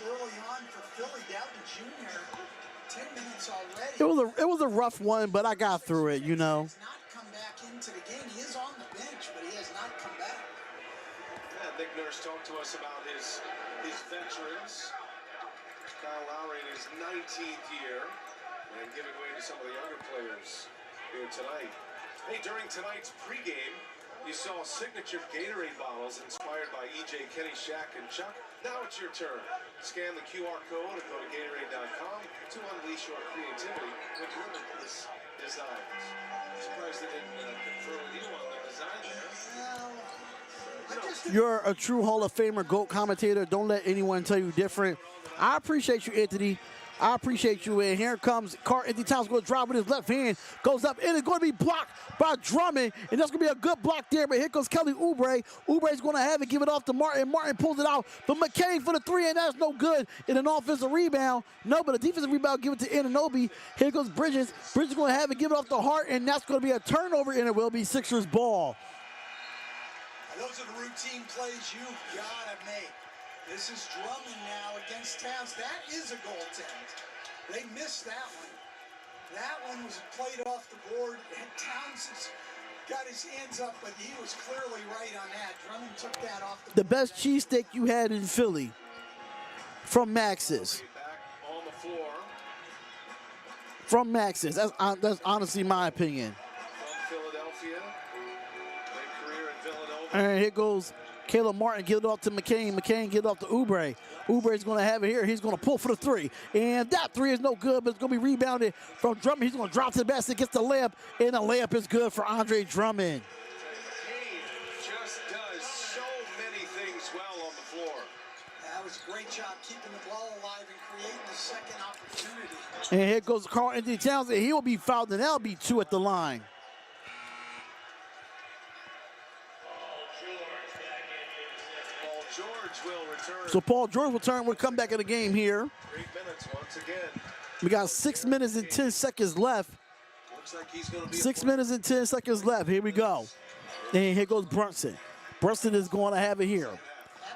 early on for Philly. Dalton Jr., 10 minutes already. It was a rough one, but I got through it, you know. He has not come back into the game. He is on the bench, but he has not come back. Yeah, Nick Nurse talked to us about his veterans. Kyle Lowry in his 19th year and giving way to some of the younger players here tonight. Hey, during tonight's pregame, you saw signature Gatorade bottles inspired by EJ, Kenny, Shaq, and Chuck. Now it's your turn. Scan the QR code and go to Gatorade.com to unleash your creativity with limitless designs. I'm surprised they didn't confer with you on the design there. You're a true Hall of Famer, GOAT commentator. Don't let anyone tell you different. I appreciate you, Anthony. I appreciate you. And here comes Karl-Anthony Towns, going to drive with his left hand. Goes up, and it's going to be blocked by Drummond. And that's going to be a good block there. But here goes Kelly Oubre. Oubre's going to have it, give it off to Martin. Martin pulls it out. But McCain for the 3, and that's no good. In an offensive rebound. No, but a defensive rebound, give it to Anunoby. Here goes Bridges. Bridges going to have it, give it off to Hart. And that's going to be a turnover, and it will be Sixers ball. Those are the routine plays you've got to make. This is Drummond now against Towns. That is a goaltend. They missed that one. That one was played off the board. And Towns has got his hands up, but he was clearly right on that. Drummond took that off the board. The best cheesesteak you had in Philly from Max's. Back on the floor From Max's. That's honestly my opinion. from Philadelphia. Great career in Philadelphia. And here goes Caleb Martin, give it off to McCain. McCain give it off to Oubre. Oubre's going to have it here. He's going to pull for the 3. And that 3 is no good, but it's going to be rebounded from Drummond. He's going to drop to the basket, gets the layup, and the layup is good for Andre Drummond. McCain just does so many things well on the floor. That was a great job keeping the ball alive and creating a second opportunity. And here goes Karl-Anthony Towns, and he will be fouled, and that'll be 2 at the line. Paul George will return. So Paul George will come back in the game here. 3 minutes once again. We got 6 minutes and 10 seconds left. Looks like he's going to be 6 minutes and 10 seconds left. Here we go. And here goes Brunson. Brunson is going to have it here.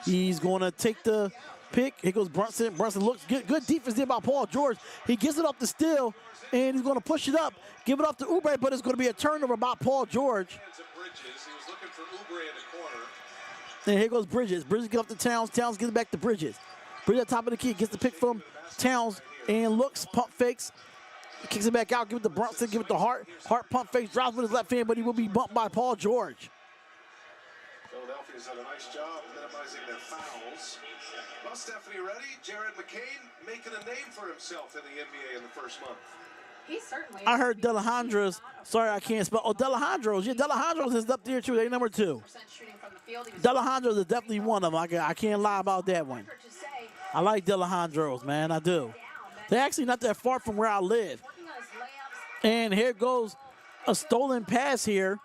He's going to take the pick. Here goes Brunson. Brunson looks good. Good defense there by Paul George. He gets it off the steal, and he's going to push it up, give it off to Oubre, but it's going to be a turnover by Paul George. hands of Bridges. He was looking for Oubre in the corner. And here goes Bridges. Bridges gets off to Towns. Towns gives it back to Bridges. Bridges at top of the key, gets the pick from Towns, and looks, pump fakes, kicks it back out, give it to Brunson, give it to Hart. Hart pump fakes, drives with his left hand, but he will be bumped by Paul George. Philadelphia's done a nice job minimizing their fouls. Well, Stephanie, ready? Jared McCain making a name for himself in the NBA in the first month. He certainly. I heard Delejandro's. Sorry, I can't spell. Oh, Delejandro's. Yeah, Delejandro's is up there too. They number 2. Shooting from the field. He was D'Alejandro's is definitely one of them. I can't lie about that one. to say, I like D'Alejandro's, man. I do. They're actually not that far from where I live. working on his layups. And here goes a stolen pass here.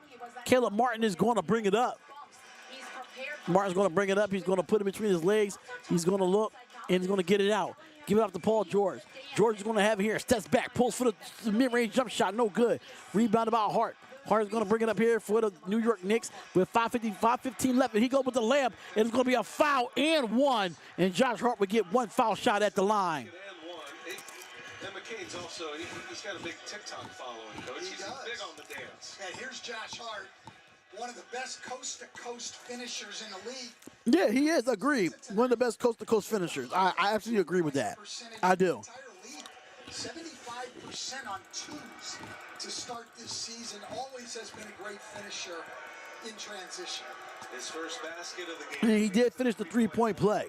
Caleb Martin is going to bring it up. He's prepared. Martin's going to bring it up. He's going to put it between his legs. He's going to look, and he's going to get it out. Give it up to Paul George. George is going to have it here. Steps back, pulls for the mid-range jump shot. No good. Rebounded by Hart. Hart is going to bring it up here for the New York Knicks with 5:15 left. And he goes with the layup. And it's going to be a foul and one. And Josh Hart would get one foul shot at the line. And one. And McCain's also, he's got a big TikTok following, Coach. He's does. big on the dance. And here's Josh Hart, one of the best coast-to-coast finishers in the league. Yeah, he is. Agreed. One of the best coast-to-coast finishers. I absolutely agree with that. I do. Entire league, 75% on twos to start this season. Always has been a great finisher in transition. His first basket of the game. And he did finish the three-point play.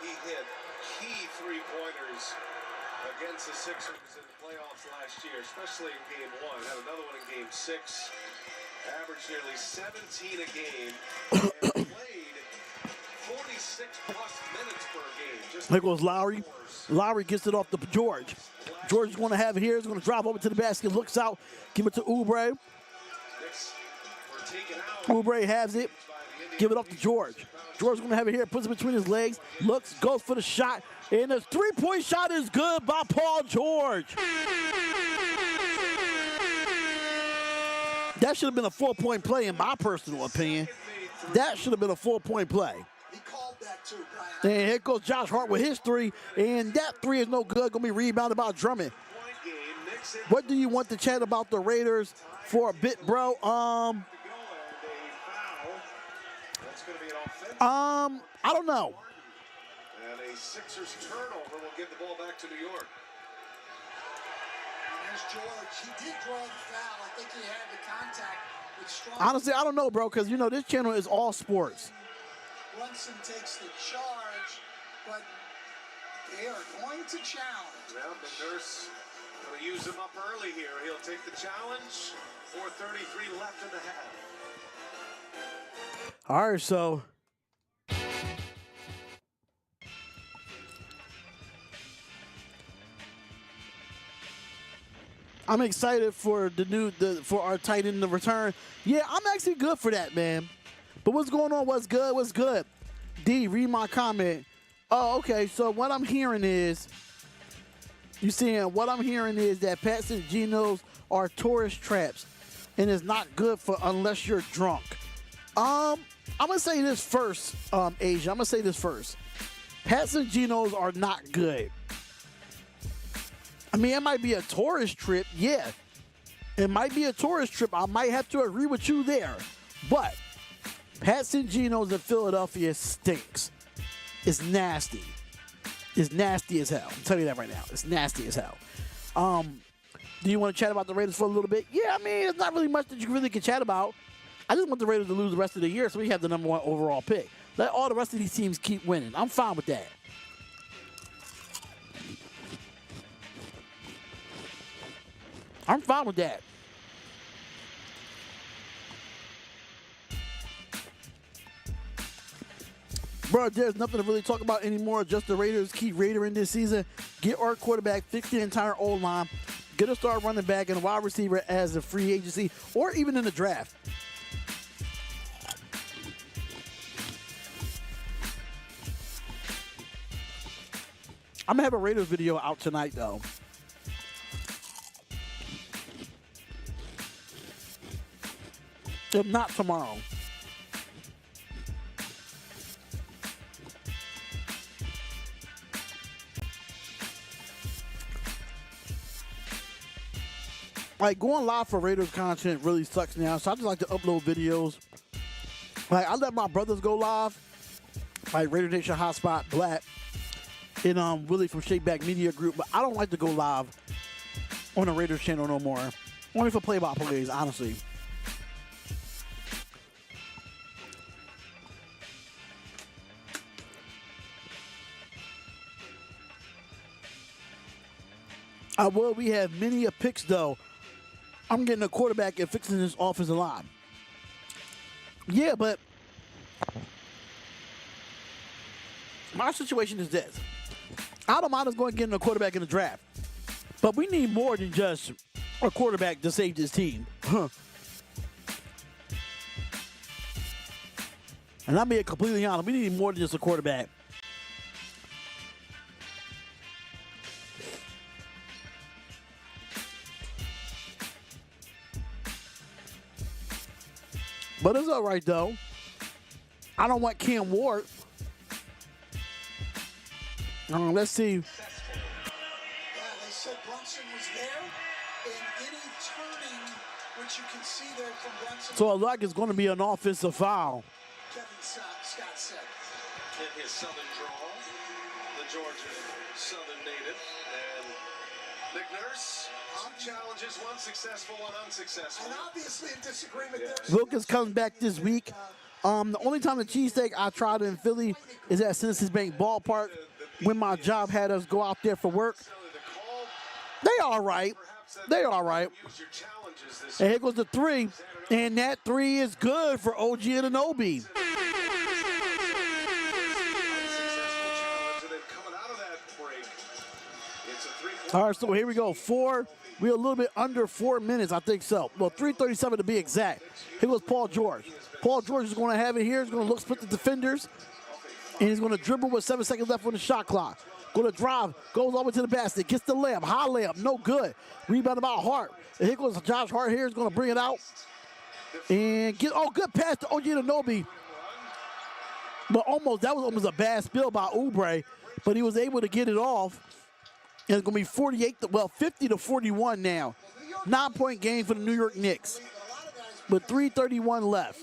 He hit key three-pointers against the Sixers in the playoffs last year, especially in Game 1. Had another one in Game 6. Averaged nearly 17 a game and played 46-plus minutes per game. Just There goes Lowry. Lowry gets it off to George. George is going to have it here. He's going to drive over to the basket, looks out, give it to Oubre. Knicks were taken out. Oubre has it. Give it up to George. George is going to have it here, puts it between his legs, looks, goes for the shot, and the three-point shot is good by Paul George. That should have been a 4-point play in my personal opinion. That should have been a 4-point play. He called that too, Brian. And here goes Josh Hart with his three, and that three is no good. Going to be rebounded by Drummond. What do you want to chat about the Raiders for a bit, bro? I don't know. And a Sixers turnover will give the ball back to New York. And there's George. He did draw the foul. I think he had the contact with Strong. Honestly, I don't know, bro, because, you know, this channel is all sports. Brunson takes the charge, but they are going to challenge. Well, the nurse going to use him up early here. He'll take the challenge. 4:33 left in the half. All right, so I'm excited for for our tight end to return. Yeah, I'm actually good for that, man. But what's going on? What's good? What's good? D, read my comment. Oh, okay. So what I'm hearing is, what I'm hearing is that Pats and Genos are tourist traps, and it's not good for unless you're drunk. I'm gonna say this first, Asia. I'm gonna say this first. Pats and Genos are not good. I mean, it might be a tourist trip, yeah. It might be a tourist trip. I might have to agree with you there. But Pats and Genos in Philadelphia stinks. It's nasty. It's nasty as hell. I'm telling you that right now. It's nasty as hell. Do you want to chat about the Raiders for a little bit? Yeah, I mean, it's not really much that you really can chat about. I just want the Raiders to lose the rest of the year so we have the #1 overall pick. Let all the rest of these teams keep winning. I'm fine with that. I'm fine with that. Bro, there's nothing to really talk about anymore. Just the Raiders keep Raidering this season. Get our quarterback, fix the entire O-line, get a star running back and a wide receiver as a free agency or even in the draft. I'm going to have a Raiders video out tonight, though. If not tomorrow. Like, going live for Raiders content really sucks now, so I just like to upload videos. Like, I let my brothers go live, like Raider Nation Hotspot, Black, and Willie from Shakeback Media Group, but I don't like to go live on the Raiders channel no more. Only for play-by-plays, honestly. We have many a picks, though. I'm getting a quarterback and fixing this offensive line. Yeah, but My situation is this. I don't mind us going and getting a quarterback in the draft. But we need more than just a quarterback to save this team. And I'm being completely honest. We need more than just a quarterback. But it's all right, though. I don't want Cam Ward. Let's see. Yeah, they said Brunson was there, and any turning, which you can see there from Brunson. So it looks like it's going to be an offensive foul. Kevin Scott said. In his southern drawl, the Georgia southern native, and Nick Nurse. Two challenges, one successful, one unsuccessful. And obviously in disagreement there. Wilkins comes back this week. The only time the cheesesteak I tried in Philly is at Citizens Bank Ballpark when my job had us go out there for work. They all right. They all right. And here goes the three. And that three is good for OG Anunoby. All right, so here we go. We're a little bit under 4 minutes, I think so. Well, 3:37 to be exact. Here goes Paul George. Paul George is going to have it here. He's going to look, split the defenders. And he's going to dribble with 7 seconds left on the shot clock. Going to drive, goes over to the basket, gets the layup, high layup, no good. Rebound by Hart. And here goes Josh Hart here. He's going to bring it out. And good pass to OG Anunoby. But that was almost a bad spill by Oubre. But he was able to get it off. And it's going to be 50 to 41 now. 9-point game for the New York Knicks. With 3:31 left.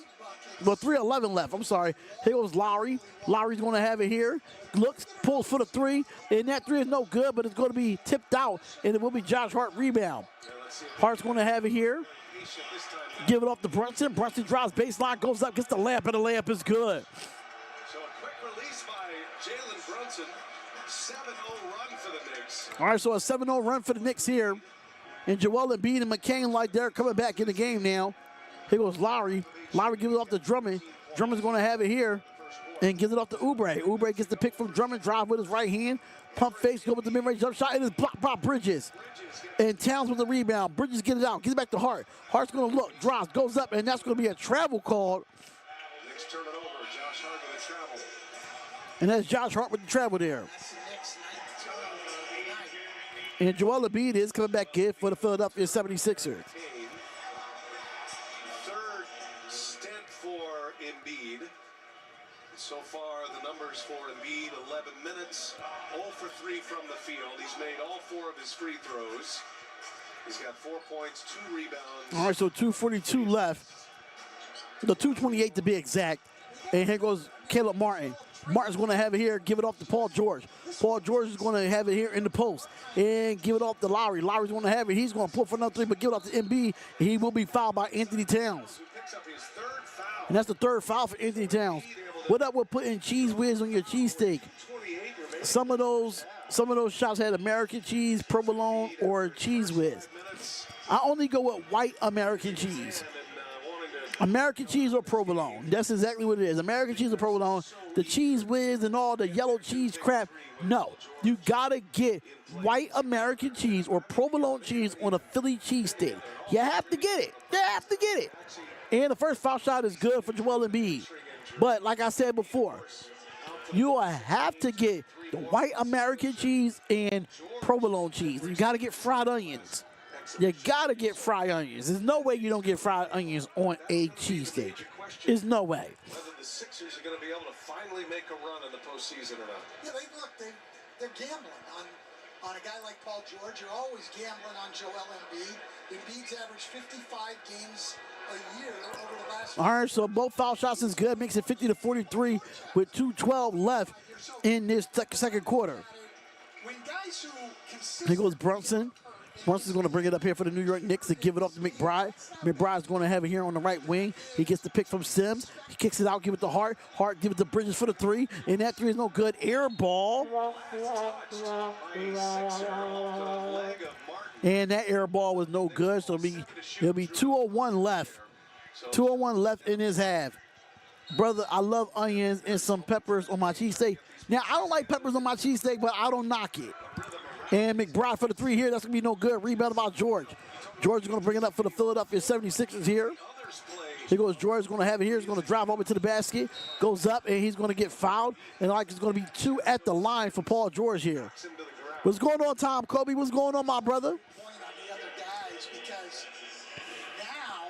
Well, 3:11 left. I'm sorry. Here goes Lowry. Lowry's going to have it here. Looks, pulls for the three. And that three is no good, but it's going to be tipped out. And it will be Josh Hart rebound. Hart's going to have it here. Give it off to Brunson. Brunson drives baseline, goes up, gets the layup, and the layup is good. So a quick release by Jalen Brunson. 7-0 run for the Knicks. All right, so a 7-0 run for the Knicks here. And Joel Embiid and McCain like they're coming back in the game now. Here goes Lowry. Lowry gives it off to Drummond. Drummond's going to have it here and gives it off to Oubre. Oubre gets the pick from Drummond, drive with his right hand. Pump face, go with the mid-range jump shot. It is blocked by Bridges. And Towns with the rebound. Bridges gets it out, gives it back to Hart. Hart's going to look, drops, goes up, and that's going to be a travel call. Knicks turn it over. Josh Hart with a travel. And that's Josh Hart with the travel there. And Joel Embiid is coming back in for the Philadelphia 76ers. Third stint for Embiid. So far, the numbers for Embiid, 11 minutes, 0 for 3 from the field. He's made all 4 of his free throws. He's got 4 points, 2 rebounds. All right, so 2:42 left. The 2:28 to be exact. And here goes Caleb Martin. Martin's going to have it here, give it off to Paul George. Paul George is going to have it here in the post and give it off to Lowry. Lowry's going to have it. He's going to pull for another three, but give it off to Embiid. He will be fouled by Anthony Towns. And that's the third foul for Anthony Towns. What up with putting cheese whiz on your cheesesteak? Some of those shops had American cheese, provolone, or cheese whiz. I only go with white American cheese. American cheese or provolone. That's exactly what it is. American cheese or provolone. The cheese whiz and all the yellow cheese crap. No. You got to get white American cheese or provolone cheese on a Philly cheesesteak. You have to get it. You have to get it. And the first foul shot is good for Joel Embiid. But like I said before, you have to get the white American cheese and provolone cheese. You got to get fried onions. You got to get fried onions. There's no way you don't get fried onions on a cheesesteak. There's no way. Whether the Sixers are going to be able to finally make a run in the postseason or not. Yeah, they're gambling on a guy like Paul George. You're always gambling on Joel Embiid. Embiid's averaged 55 games a year over the last. All right, so both foul shots is good. Makes it 50 to 43 with 2:12 left in this second quarter. When guys who Here goes Brunson. Brunson's going to bring it up here for the New York Knicks to give it off to McBride. McBride's going to have it here on the right wing. He gets the pick from Sims. He kicks it out, give it to Hart. Hart give it to Bridges for the three. And that three is no good. Air ball. And that air ball was no good. So it'll be 2:01 left. 2:01 left in his half. Brother, I love onions and some peppers on my cheesesteak. Now, I don't like peppers on my cheesesteak, but I don't knock it. And McBride for the three here. That's going to be no good. Rebound by George. George is going to bring it up for the Philadelphia 76ers here. Here goes George. Going to have it here. He's going to drive over to the basket. Goes up, and he's going to get fouled. And like it's going to be 2 at the line for Paul George here. What's going on, Tom Kobe? What's going on, my brother? Point on the other guys because now,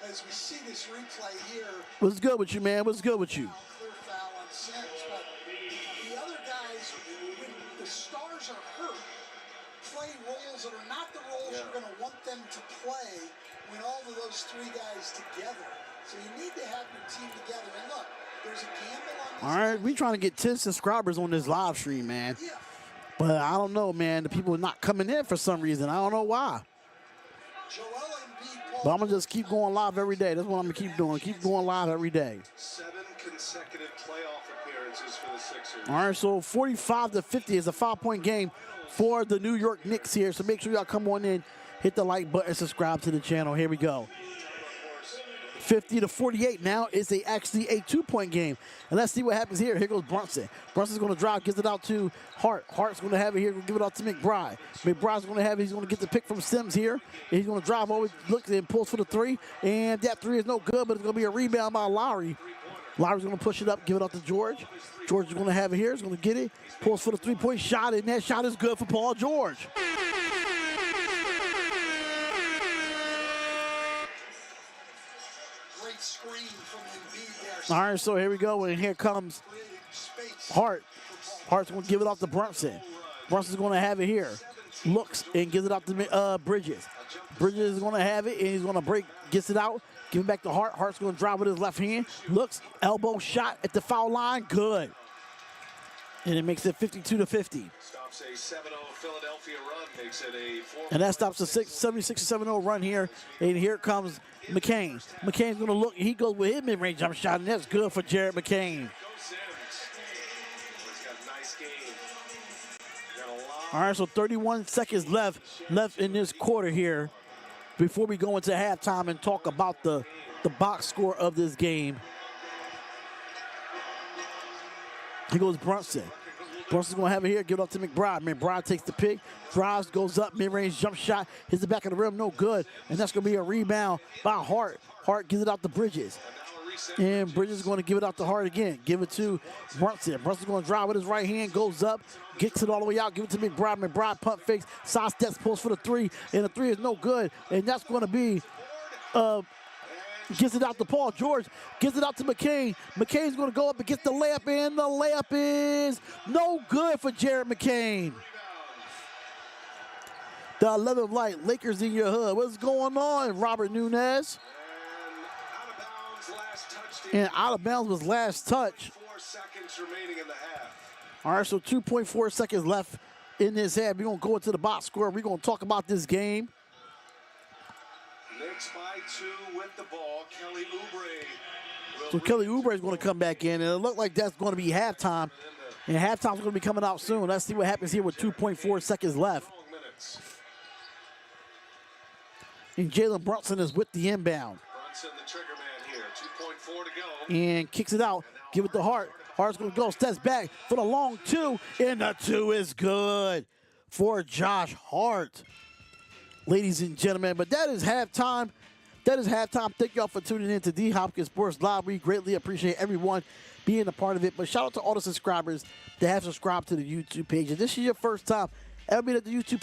as we see this replay here, What's good with you, man? What's good with you? clear foul on Sims, but the other guys, when the stars are hurt, play roles that are not the roles you're going to want them to play when all of those three guys together. So you need to have your team together. And look, there's a gamble on this. All right, we trying to get 10 subscribers on this live stream, man. Yeah. But I don't know, man. The people are not coming in for some reason. I don't know why. Joel Embiid, But I'm going to just keep going live every day. That's what I'm going to keep doing. Keep going live every day. 7 consecutive playoff appearances for the Sixers. All right, so 45-50 is a 5-point game for the New York Knicks here. So make sure y'all come on in, hit the like button, subscribe to the channel. Here we go. 50-48 now. It's actually a 2-point game. And let's see what happens here. Here goes Brunson. Brunson's going to drive, gives it out to Hart. Hart's going to have it here, give it out to McBride. McBride's going to have it. He's going to get the pick from Sims here. And he's going to drive over, looks and pulls for the 3. And that 3 is no good, but it's going to be a rebound by Lowry. Lowry's going to push it up, give it out to George. George is going to have it here. He's going to get it. Pulls for the 3-point shot, and that shot is good for Paul George. great screen from Embiid there. All right, so here we go, and here comes Hart. Hart's going to give it off to Brunson. Brunson's going to have it here. Looks and gives it out to Bridges. Bridges is going to have it, and he's going to break, gets it out, give it back to Hart. Hart's going to drive with his left hand. Looks, elbow shot at the foul line, good. And it makes it 52-50. Stops a 7-0 Philadelphia run, makes it a 4. And that stops a 76-7-0 run here. And here comes McCain. McCain's going to look. He goes with his mid-range jump shot, and that's good for Jared McCain. Go Sims. He's got a nice game. Got a lot. All right, so 31 seconds left in this quarter here before we go into halftime and talk about the box score of this game. Here goes Brunson. Brunson's going to have it here, give it up to McBride. McBride takes the pick, drives, goes up, mid-range jump shot, hits the back of the rim, no good. And that's going to be a rebound by Hart. Hart gives it out to Bridges. And Bridges is going to give it out to Hart again. Give it to Brunson. Brunson's going to drive with his right hand, goes up, gets it all the way out, give it to McBride. McBride pump fakes, side steps, pulls for the 3, and the 3 is no good. And that's going to be gets it out to Paul George, gives it out to McCain. McCain's going to go up and get the layup, and the layup is no good for Jared McCain. The 11th light, Lakers in your hood. What's going on, Robert Nunez? And out of bounds was last touch. 4 seconds remaining in the half. All right, so 2.4 seconds left in this half. We're going to go into the box score. We're going to talk about this game. Knicks by 2 with the ball. Kelly Oubre. So Kelly Oubre is going to come back in, and it looked like that's going to be halftime. And halftime's going to be coming out soon. Let's see what happens here with 2.4 seconds left. And Jalen Brunson is with the inbound. Brunson, the trigger man here. 2.4 to go. And kicks it out. Give it to Hart. Hart's going to go, steps back for the long 2, and the 2 is good for Josh Hart. Ladies and gentlemen, but that is halftime. That is halftime. Thank y'all for tuning in to D Hopkins Sports Live. We greatly appreciate everyone being a part of it. But shout out to all the subscribers that have subscribed to the YouTube page. If this is your first time ever being at the YouTube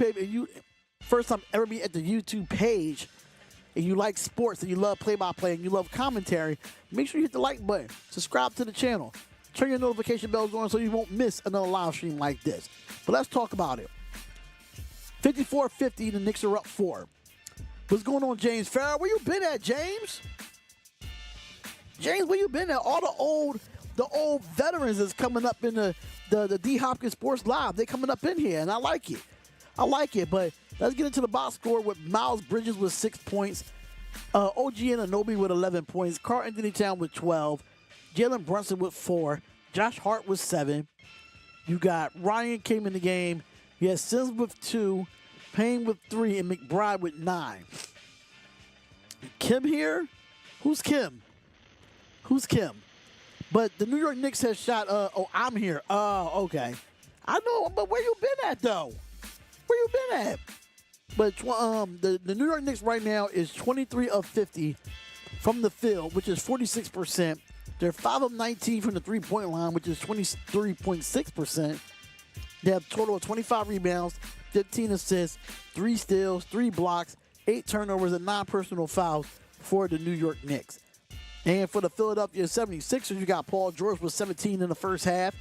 page, and you like sports and you love play-by-play and you love commentary, make sure you hit the like button. Subscribe to the channel. Turn your notification bells on so you won't miss another live stream like this. But let's talk about it. 54-50, the Knicks are up 4. What's going on, James Farrell? Where you been at, James? James, where you been at? All the old veterans is coming up in the D Hopkins Sports Live. They're coming up in here, and I like it. But let's get into the box score with Miles Bridges with 6 points, OG Anunoby with 11 points, Karl Anthony Towns with 12, Jalen Brunson with 4, Josh Hart with 7. You got Ryan came in the game. You had Sims with 2, Payne with 3, and McBride with 9. Kim here? Who's Kim? But the New York Knicks has shot. Oh, I'm here. Oh, okay. I know, but where you been at though? Where you been at? But the New York Knicks right now is 23 of 50 from the field, which is 46%. They're 5 of 19 from the three-point line, which is 23.6%. They have a total of 25 rebounds, 15 assists, 3 steals, 3 blocks, 8 turnovers, and 9 personal fouls for the New York Knicks. And for the Philadelphia 76ers, you got Paul George with 17 in the first half.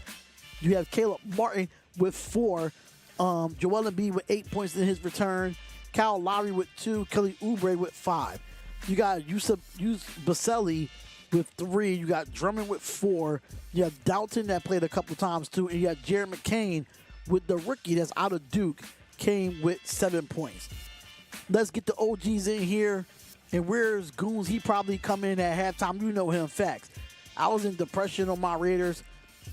You have Caleb Martin with 4. Joel Embiid with 8 points in his return. Kyle Lowry with 2. Kelly Oubre with 5. You got Yusuf Baselli with 3. You got Drummond with 4. You have Dalton that played a couple times too. And you got Jared McCain with the rookie that's out of Duke, came with 7 points. Let's get the OGs in here. And where's Goons? He probably come in at halftime. You know him. Facts. I was in depression on my Raiders.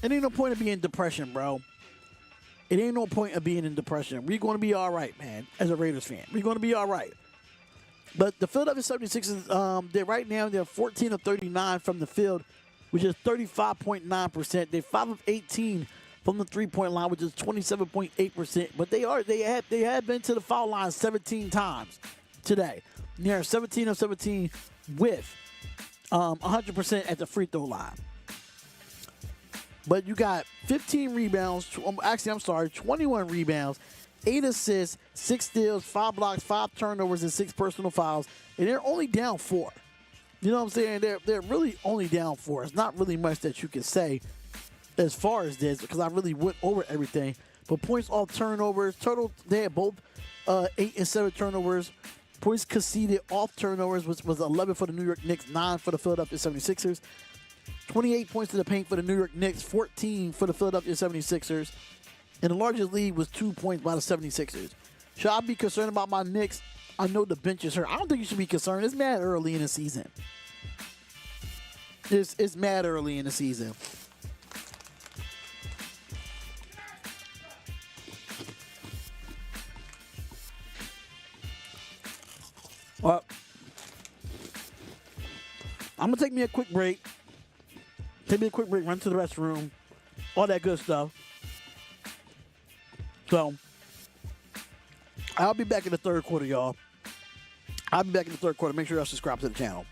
It ain't no point of being in depression, bro. It ain't no point of being in depression. We're going to be all right, man, as a Raiders fan. We're going to be all right. But the Philadelphia 76ers, they're right now, they're 14 of 39 from the field, which is 35.9%. They're 5 of 18 from the three-point line, which is 27.8%. But they have been to the foul line 17 times today. They're 17 of 17 with 100% at the free throw line. But you got 15 rebounds. Actually, I'm sorry, 21 rebounds, 8 assists, 6 steals, 5 blocks, 5 turnovers, and 6 personal fouls. And they're only down 4. You know what I'm saying? They're really only down 4. It's not really much that you can say as far as this because I really went over everything. But points off turnovers, total, they had both 8 and 7 turnovers. Points conceded off turnovers was 11 for the New York Knicks, 9 for the Philadelphia 76ers. 28 points to the paint for the New York Knicks, 14 for the Philadelphia 76ers. And the largest lead was 2 points by the 76ers. Should I be concerned about my Knicks? I know the bench is hurt. I don't think you should be concerned. It's mad early in the season. It's mad early in the season. Well, I'm going to take me a quick break. Take me a quick break, run to the restroom, all that good stuff. So, I'll be back in the third quarter, y'all. I'll be back in the third quarter. Make sure y'all subscribe to the channel.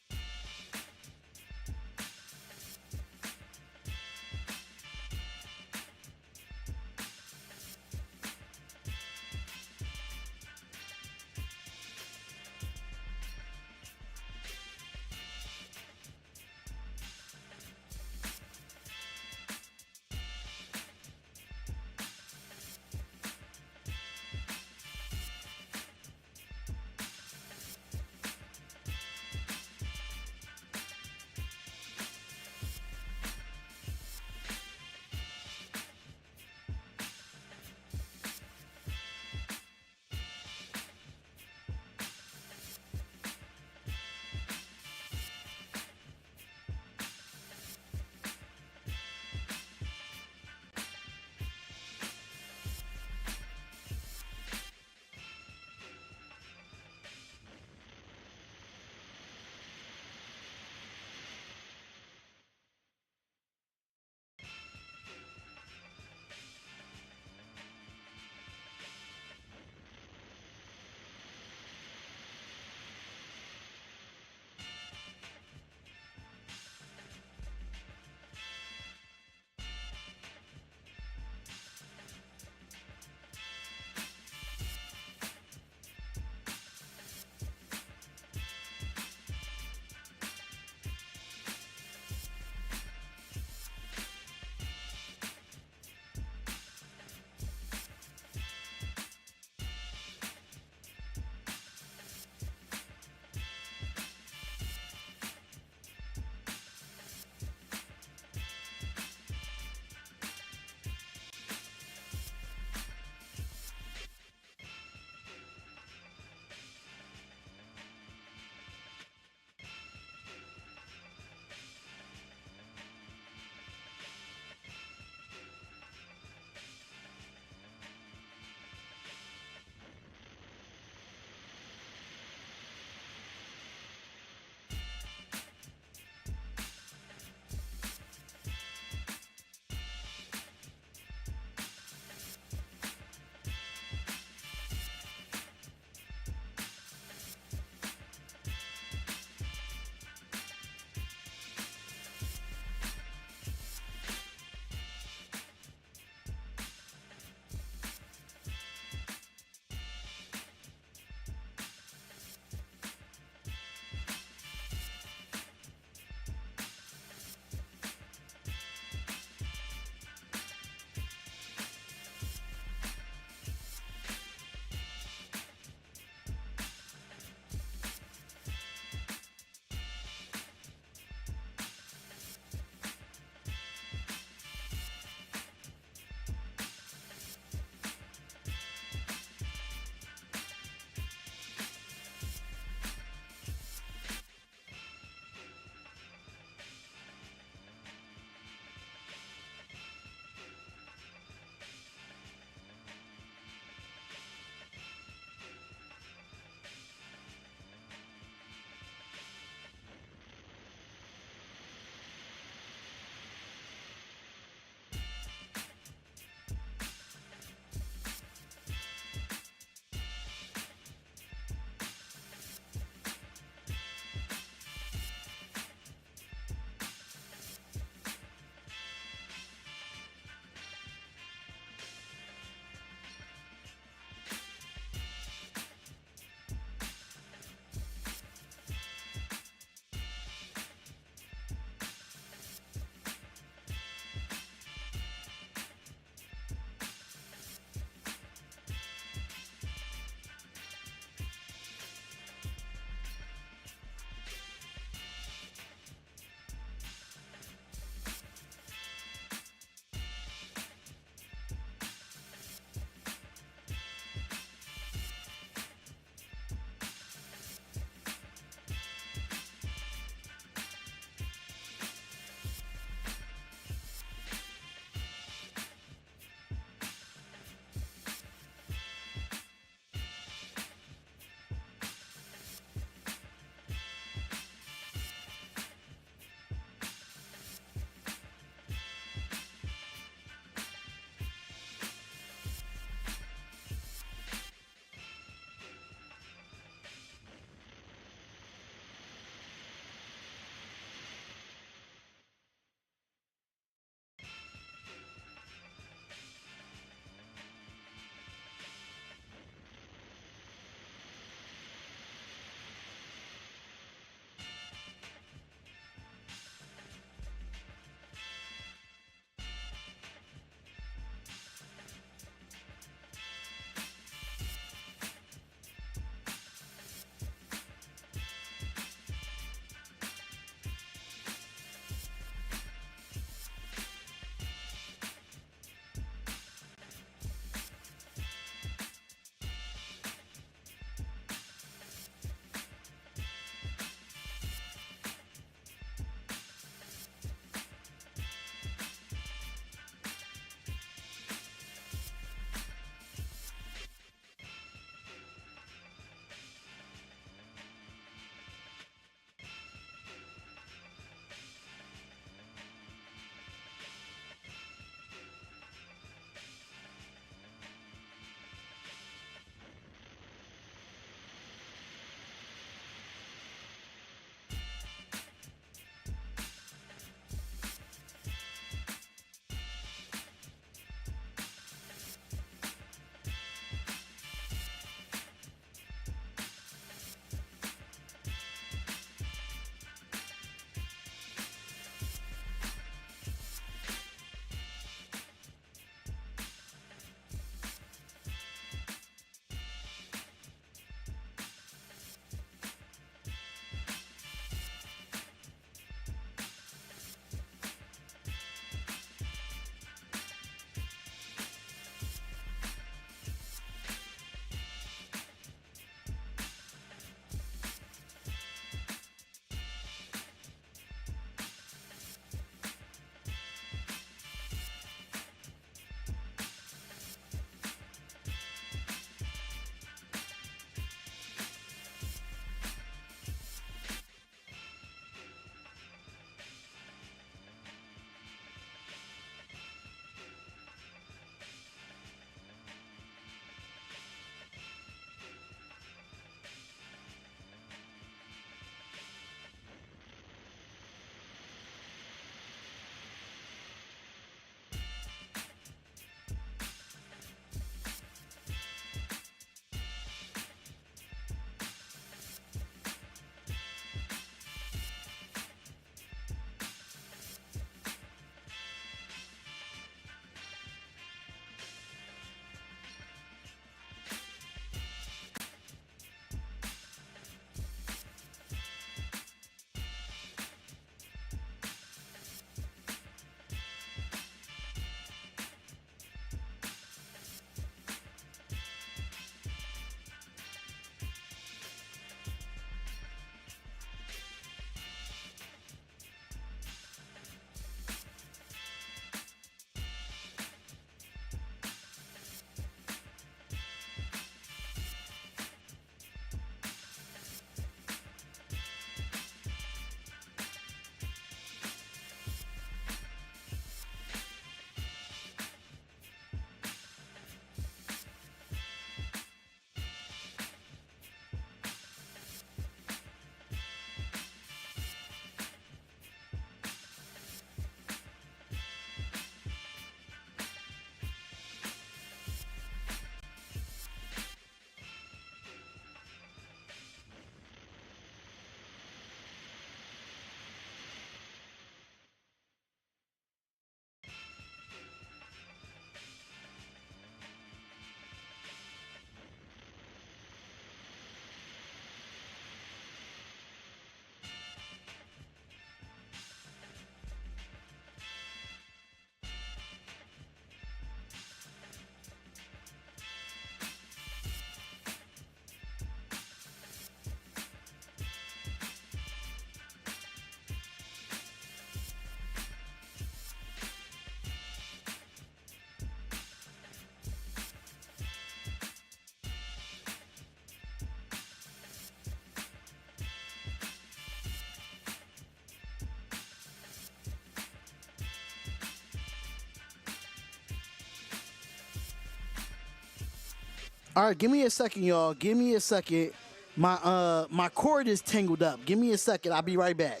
All right, give me a second, y'all. Give me a second. My cord is tangled up. Give me a second. I'll be right back.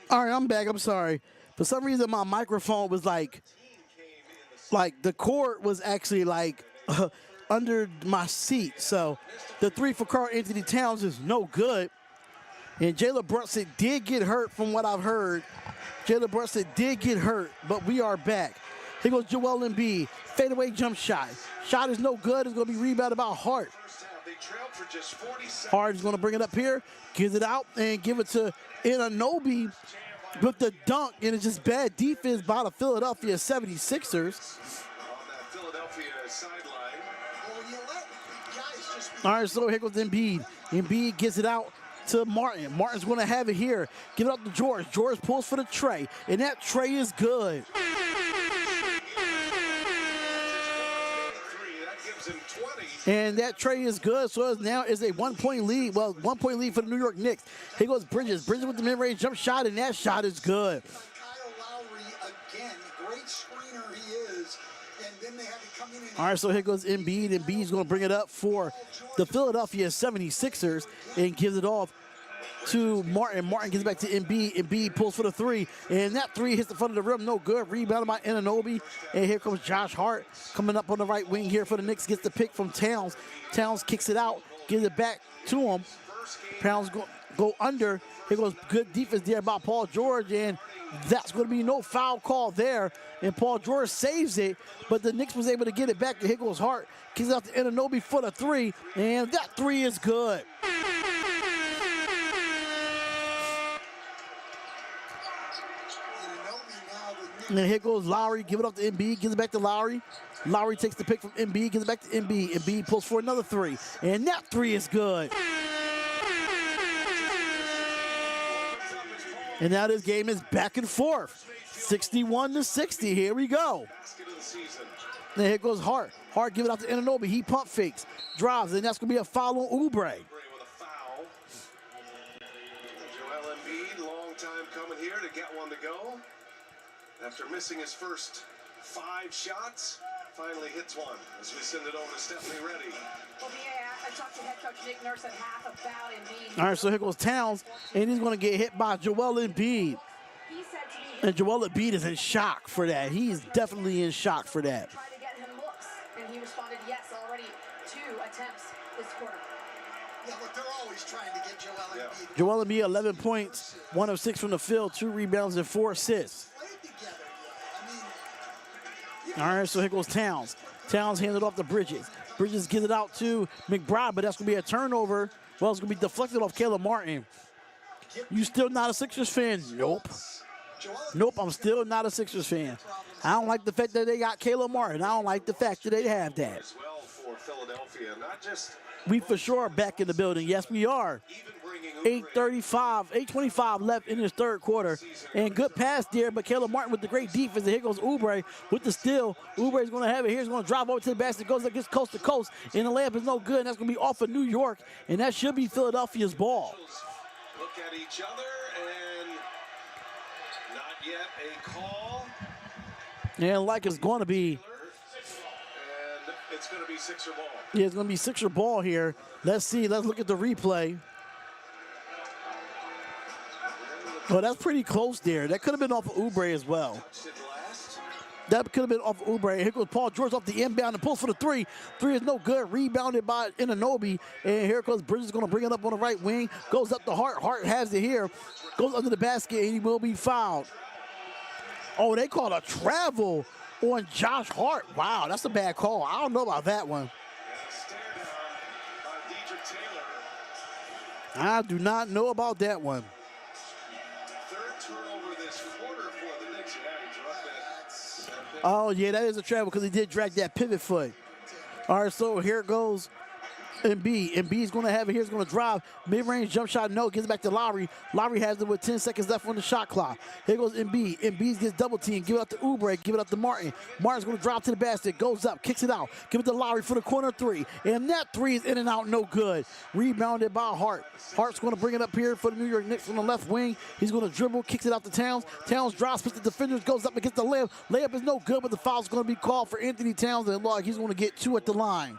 All right, I'm back. I'm sorry. For some reason, my microphone was like the cord was actually like under my seat. So the three for Karl Anthony Towns is no good. And Jalen Brunson did get hurt from what I've heard. Jalen Brunson did get hurt, but we are back. Here goes Joel Embiid. Fadeaway jump shot. Shot is no good. It's going to be rebounded by Hart. Hart is going to bring it up here, gives it out, and give it to Anunoby with the dunk. And it's just bad defense by the Philadelphia 76ers. All right, so here goes Embiid. Embiid gets it out to Martin. Martin's going to have it here. Give it up to George. George pulls for the tray, and that tray is good. And that tray is good, so it now is a 1-point lead. Well, 1-point lead for the New York Knicks. Here goes Bridges. Bridges with the mid-range jump shot, and that shot is good. Kyle Lowry again, great screener he is, and then they had to come in and all right, so here goes Embiid. Embiid's going to bring it up for the Philadelphia 76ers and gives it off to Martin. Martin gets back to Embiid. Embiid pulls for the three, and that three hits the front of the rim. No good. Rebounded by Anunoby. And here comes Josh Hart coming up on the right wing here for the Knicks. Gets the pick from Towns. Towns kicks it out, gives it back to him. Towns go under. Here goes good defense there by Paul George, and that's going to be no foul call there. And Paul George saves it, but the Knicks was able to get it back. Here goes Hart. Kicks out to Anunoby for the three, and that three is good. And then here goes Lowry, give it up to Embiid, gives it back to Lowry. Lowry takes the pick from Embiid, gives it back to Embiid. Embiid pulls for another three, and that three is good. And now this game is back and forth, 61-60. Here we go. And here goes Hart. Hart give it out to Anunoby. He pump fakes, drives, and that's going to be a foul on Oubre. Joel Embiid, long time coming here to get one to go. After missing his first 5 shots, finally hits one as we send it over to Stephanie Reddy. Well, yeah, I talked to head coach Nick Nurse at half about Embiid. All right, so here goes Towns, and he's going to get hit by Joel Embiid. He said to me, And Joel Embiid is in shock for that. He is definitely in shock for that. try to get him looks, and he responded yes, already 2 attempts this quarter. yeah, look, they're always trying to get Joel Embiid. Joel Embiid, 11 points, 1 of 6 from the field, 2 rebounds and 4 assists. Played together. I mean, All right, so here goes Towns. Towns handed off to Bridges. Bridges gives it out to McBride, but that's going to be a turnover. Well, it's going to be deflected off Caleb Martin. You still not a Sixers fan? Nope. Nope, I'm still not a Sixers fan. I don't like the fact that they got Caleb Martin. I don't like the fact that they have that. As well for Philadelphia, not just We for sure are back in the building. Yes, we are. even bringing 8:25 left in this third quarter. And good pass there, but Caleb Martin with the great defense. And here goes Oubre with the steal. Oubre's going to have it here. He's going to drive over to the basket. Goes against coast to coast. And the layup is no good. And that's going to be off of New York. And that should be Philadelphia's ball. look at each other and not yet a call. And like it's going to be, And it's going to be Sixer ball. yeah, it's going to be Sixer ball here. Let's see. Let's look at the replay. Oh, that's pretty close there. That could have been off of Oubre as well. Touched it last. That could have been off of Oubre. Here goes Paul George off the inbound and pulls for the three. Three is no good. Rebounded by Anunoby. And here goes Bridges going to bring it up on the right wing. Goes up to Hart. Hart has it here. Goes under the basket and he will be fouled. Oh, they called a travel on Josh Hart. Wow, that's a bad call. I don't know about that one. And a stare down by Dedrick Taylor. I do not know about that one. Third turnover this quarter for the Knicks. Yeah, he dropped that. Oh, yeah, that is a travel because he did drag that pivot foot. All right, so here goes Embiid is going to have it here. He's going to drive. Mid-range jump shot, no. Gives it back to Lowry. Lowry has it with 10 seconds left on the shot clock. Here goes Embiid. Embiid gets double team. Give it up to Oubre. Give it up to Martin. Martin's going to drop to the basket. Goes up. Kicks it out. Give it to Lowry for the corner three. And that three is in and out. No good. Rebounded by Hart. Hart's going to bring it up here for the New York Knicks on the left wing. He's going to dribble. Kicks it out to Towns. Towns drops. Puts the defenders. Goes up against the layup. Layup is no good, but the foul's going to be called for Anthony Towns. And look, he's going to get 2 at the line.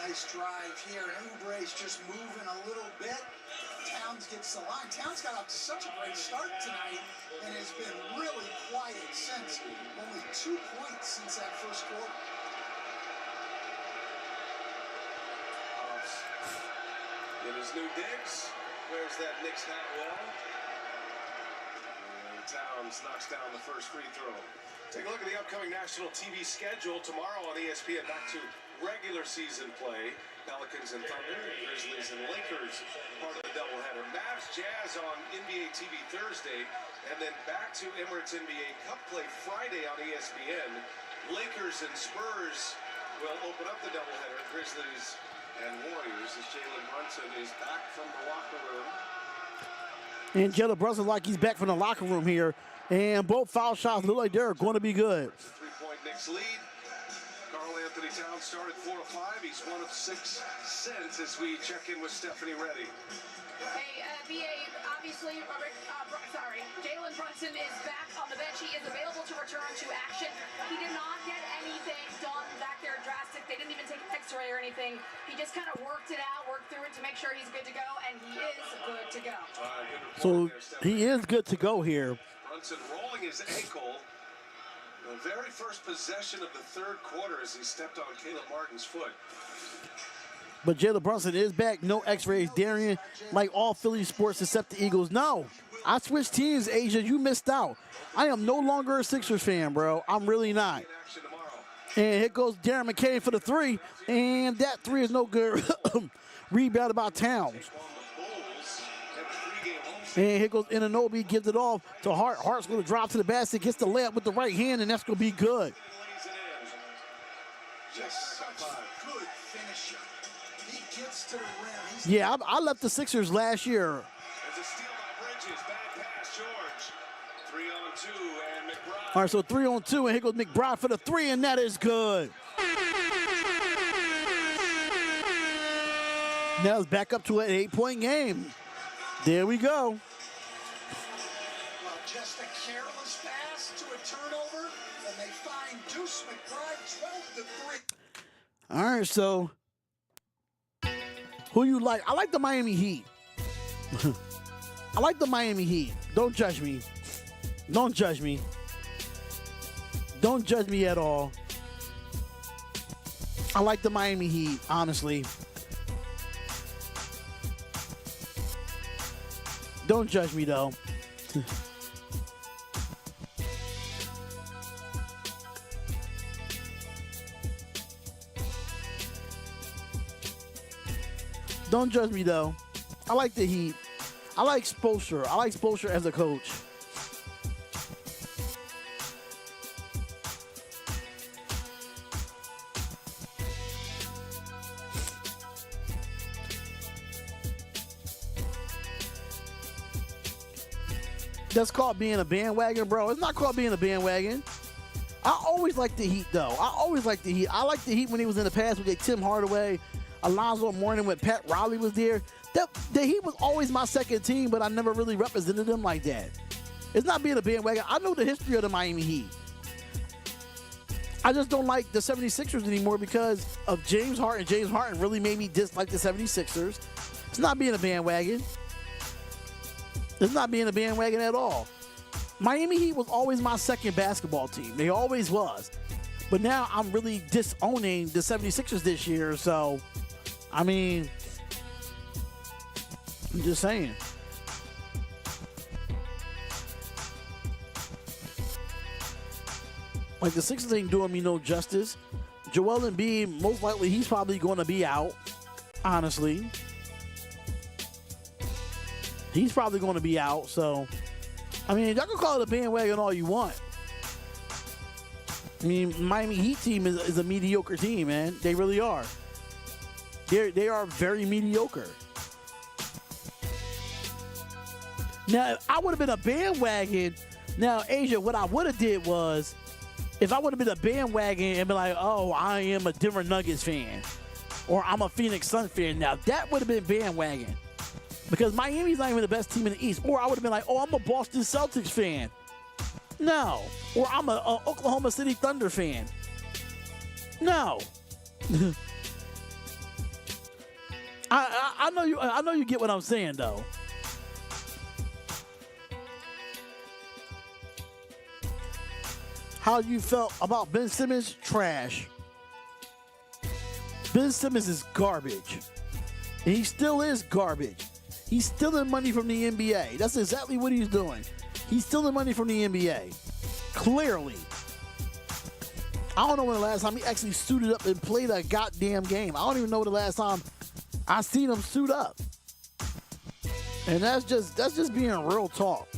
Nice drive here, and Oubre's just moving a little bit. Towns gets the line. Towns got off to such a great start tonight and has been really quiet since. Only 2 points since that first quarter. In his new digs, wears that Knicks hat well. And Towns knocks down the first free throw. Take a look at the upcoming national TV schedule. Tomorrow on ESPN, back to regular season play. Pelicans and Thunder, Grizzlies and Lakers, part of the doubleheader. Mavs Jazz on NBA TV Thursday, and then back to Emirates NBA Cup play Friday on ESPN. Lakers and Spurs will open up the doubleheader. Grizzlies and Warriors as Jalen Brunson is back from the locker room. And Jalen Brunson like he's back from the locker room here. And both foul shots look like they're going to be good. 3-point Knicks lead. Karl Anthony Towns started 4 of 5. He's 1 of 6 since as we check in with Stephanie Reddy. Hey, BA, obviously, Jalen Brunson is back on the bench. He is available to return to action. He did not get anything done back there drastic. They didn't even take an X-ray or anything. He just kind of worked it out, worked through it to make sure he's good to go, and he is good to go. So he is good to go here. Brunson rolling his ankle. The very first possession of the third quarter as he stepped on Caleb Martin's foot. But Jalen Brunson is back. No X-rays. Darian, like all Philly sports except the Eagles. No, I switched teams, Asia. You missed out. I am no longer a Sixers fan, bro. I'm really not. And here goes Darren McKay for the three. And that three is no good. Rebounded by Towns. And here goes Anunoby, gives it off to Hart. Hart's going to drop to the basket, gets the layup with the right hand, and that's going to be good. Just such a good finisher. He gets to the rim. Yeah, I left the Sixers last year. There's a steal by Bridges. Bad pass, George. 3 on 2, and McBride. All right, so 3 on 2, and here goes McBride for the three, and that is good. Now it's back up to an 8-point game. There we go. Well, just a careless pass to a turnover, and they find Deuce McBride 12-3. All right, so who you like? I like the Miami Heat. I like the Miami Heat. Don't judge me. Don't judge me. Don't judge me at all. I like the Miami Heat, honestly. Don't judge me, though. Don't judge me, though. I like the Heat. I like Spoelstra. I like Spoelstra as a coach. That's called being a bandwagon, bro. It's not called being a bandwagon. I always like the Heat, though. I always like the Heat. I like the Heat when he was in the past with like Tim Hardaway, Alonzo Mourning, when Pat Riley was there. The Heat was always my second team, but I never really represented them like that. It's not being a bandwagon. I know the history of the Miami Heat. I just don't like the 76ers anymore because of James Harden. James Harden really made me dislike the 76ers. It's not being a bandwagon. It's not being a bandwagon at all. Miami Heat was always my second basketball team. They always was. But now I'm really disowning the 76ers this year. So, I mean, I'm just saying. Like, the Sixers ain't doing me no justice. Joel Embiid, most likely he's probably going to be out, honestly. He's probably going to be out, so, I mean, y'all can call it a bandwagon all you want. I mean, Miami Heat team is a mediocre team, man. They really are. They are very mediocre. Now, if I would have been a bandwagon. Now, Asia, what I would have did was, if I would have been a bandwagon and been like, oh, I am a Denver Nuggets fan, or I'm a Phoenix Suns fan, now that would have been bandwagon. Because Miami's not even the best team in the East. Or I would have been like, oh, I'm a Boston Celtics fan. No. Or I'm a Oklahoma City Thunder fan. No. I know you get what I'm saying, though. How you felt about Ben Simmons? Trash. Ben Simmons is garbage. And he still is garbage. He's stealing money from the NBA. That's exactly what he's doing. He's stealing money from the NBA. Clearly. I don't know when the last time he actually suited up and played a goddamn game. I don't even know the last time I seen him suit up. And that's just being real talk.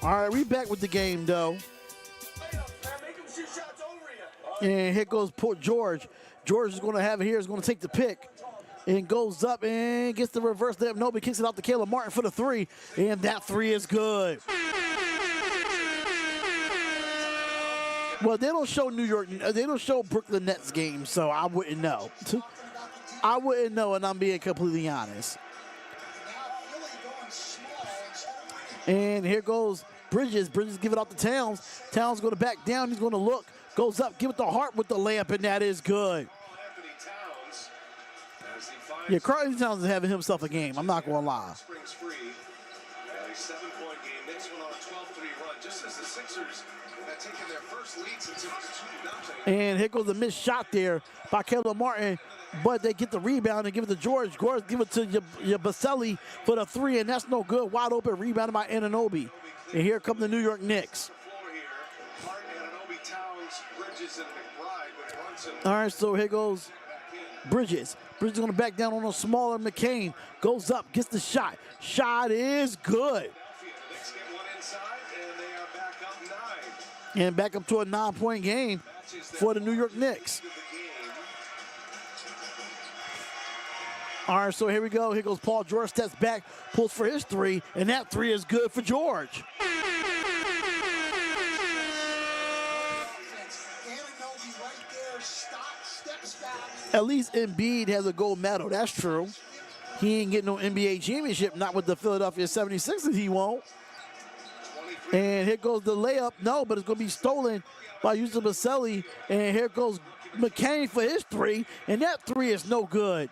All right, we back with the game, though. And here goes Port George. George is going to have it here. He's going to take the pick. And goes up and gets the reverse layup. Nobody kicks it out to Caleb Martin for the three. And that three is good. Well, they don't show New York. They don't show Brooklyn Nets games, so I wouldn't know. I wouldn't know, and I'm being completely honest. And here goes Bridges. Bridges give it out to Towns. Towns going to back down. He's going to look. Goes up. Give it to Hart with the layup, and that is good. Yeah, Carlton Towns is having himself a game. I'm not going to lie. Springs free. A 7-point game. Knicks went on a 12-3 run just as the Sixers had taken their first lead since it was 2-0. And here goes the missed shot there by Caleb Martin. But they get the rebound and give it to George. George give it to Yabusele for the three, and that's no good. Wide open, rebounded by Anunoby. And here come the New York Knicks. All right, so here goes Bridges. Bridges going to back down on a smaller McCain. Goes up, gets the shot. Shot is good. And back up to a 9-point game for the New York Knicks. All right, so here we go. Here goes Paul George, steps back, pulls for his three, and that three is good for George. At least Embiid has a gold medal. That's true. He ain't getting no NBA championship, not with the Philadelphia 76ers, he won't. And here goes the layup. No, but it's going to be stolen by Yabusele. And here goes McCain for his three, and that three is no good.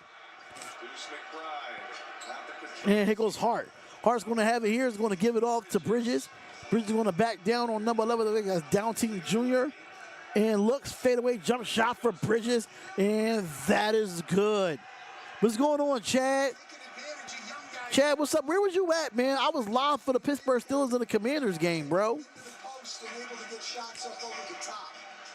And here goes Hart. Hart's going to have it here. He's going to give it off to Bridges. Bridges is going to back down on number 11. That's Down Team Jr. And looks, fadeaway jump shot for Bridges. And that is good. What's going on, Chad? Chad, what's up? Where was you at, man? I was live for the Pittsburgh Steelers in the Commanders game, bro.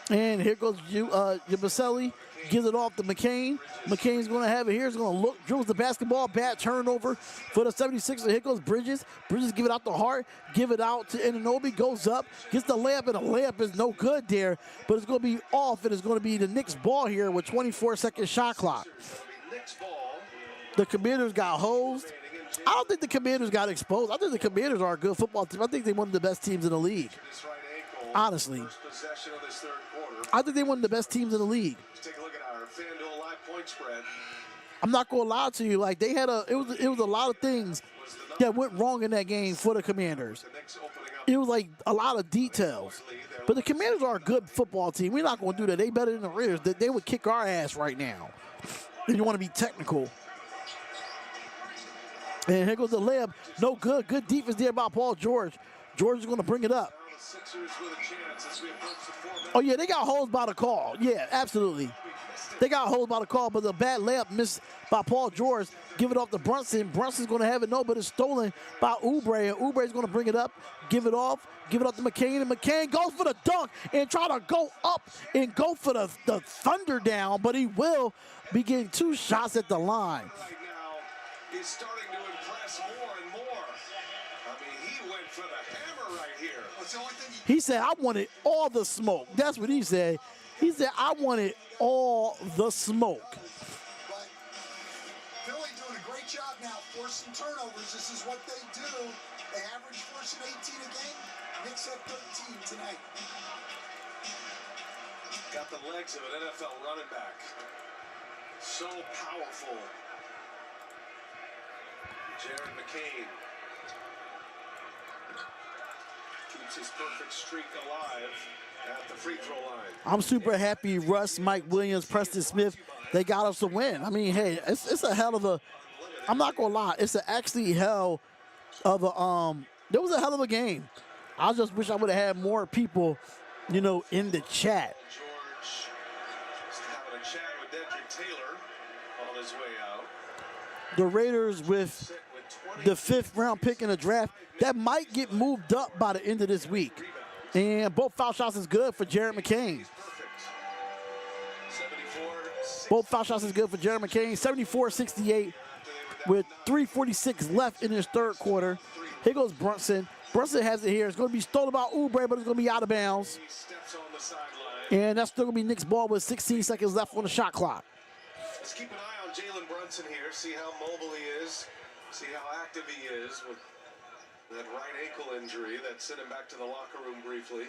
And here goes Yabusele. Gives it off to McCain. McCain's going to have it here. He's going to look, drills the basketball, bad turnover for the 76ers. Here goes Bridges. Bridges give it out to Hart. Give it out to Anunoby. Goes up, gets the layup, and the layup is no good there. But it's going to be off, and it's going to be the Knicks ball here with 24-second shot clock. The Commanders got hosed. I don't think the Commanders got exposed. I think the Commanders are a good football team. I think they're one of the best teams in the league. Honestly. I think they're one of the best teams in the league. Take a look at our FanDuel live point spread. I'm not gonna lie to you. Like, they had it was a lot of things that went wrong in that game for the Commanders. It was like a lot of details. But the Commanders are a good football team. We're not gonna do that. They better than the Raiders. They would kick our ass right now. And you want to be technical. And here goes the layup. No good. Good defense there by Paul George. George is going to bring it up. Sixers with a chance as we approach the 4 minute. Oh, yeah, they got holes by the call. Yeah, absolutely. They got holes by the call, but the bad layup missed by Paul George. Give it off to Brunson. Brunson's going to have it. No, but it's stolen by Oubre. And Oubre's going to bring it up, give it off to McCain. And McCain goes for the dunk and try to go up and go for the thunder down, but he will be getting 2 shots at the line. Right now is starting to impress more and more. I mean, he went for the hammer right here. It's the only thing He said, I wanted all the smoke. That's what he said. He said, I wanted all the smoke. But Philly doing a great job now forcing turnovers. This is what they do. They average forcing 18 a game. Knicks have 13 tonight. Got the legs of an NFL running back. So powerful. Jared McCain keeps his perfect streak alive at the free throw line. I'm super happy Russ, Mike Williams, Preston Smith, they got us to win. I mean, hey, it's a hell of a, I'm not going to lie, it's actually hell of a, there was a hell of a game. I just wish I would have had more people, you know, in the chat. George just having a chat with Dedrick Taylor on his way out. The Raiders with Sit with 20 the 5th round pick in the draft, that might get moved up by the end of this week. And both foul shots is good for Jared McCain. perfect. 74. Both foul shots is good for Jared McCain. 74-68 with 3:46 left in his third quarter. Here goes Brunson. Brunson has it here. It's going to be stolen by Oubre, but it's going to be out of bounds. He steps on the sideline. And that's still going to be Knicks ball with 16 seconds left on the shot clock. Let's keep an eye on Jalen Brunson here. See how mobile he is. See how active he is with that right ankle injury that sent him back to the locker room briefly.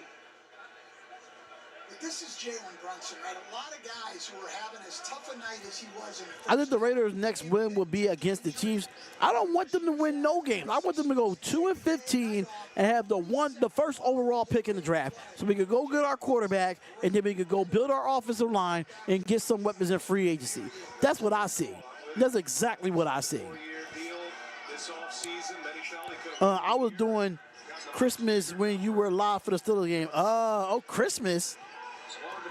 But this is Jalen Brunson, right? A lot of guys who are having as tough a night as he was in the I think the Raiders' next win will be against the Chiefs. I don't want them to win no games. I want them to go 2-15 and have the first overall pick in the draft, so we could go get our quarterback and then we could go build our offensive line and get some weapons in free agency. That's what I see. That's exactly what I see. 4-year deal this offseason. Many felt he could have I was doing Christmas when you were live for the Steelers game. Oh, Christmas.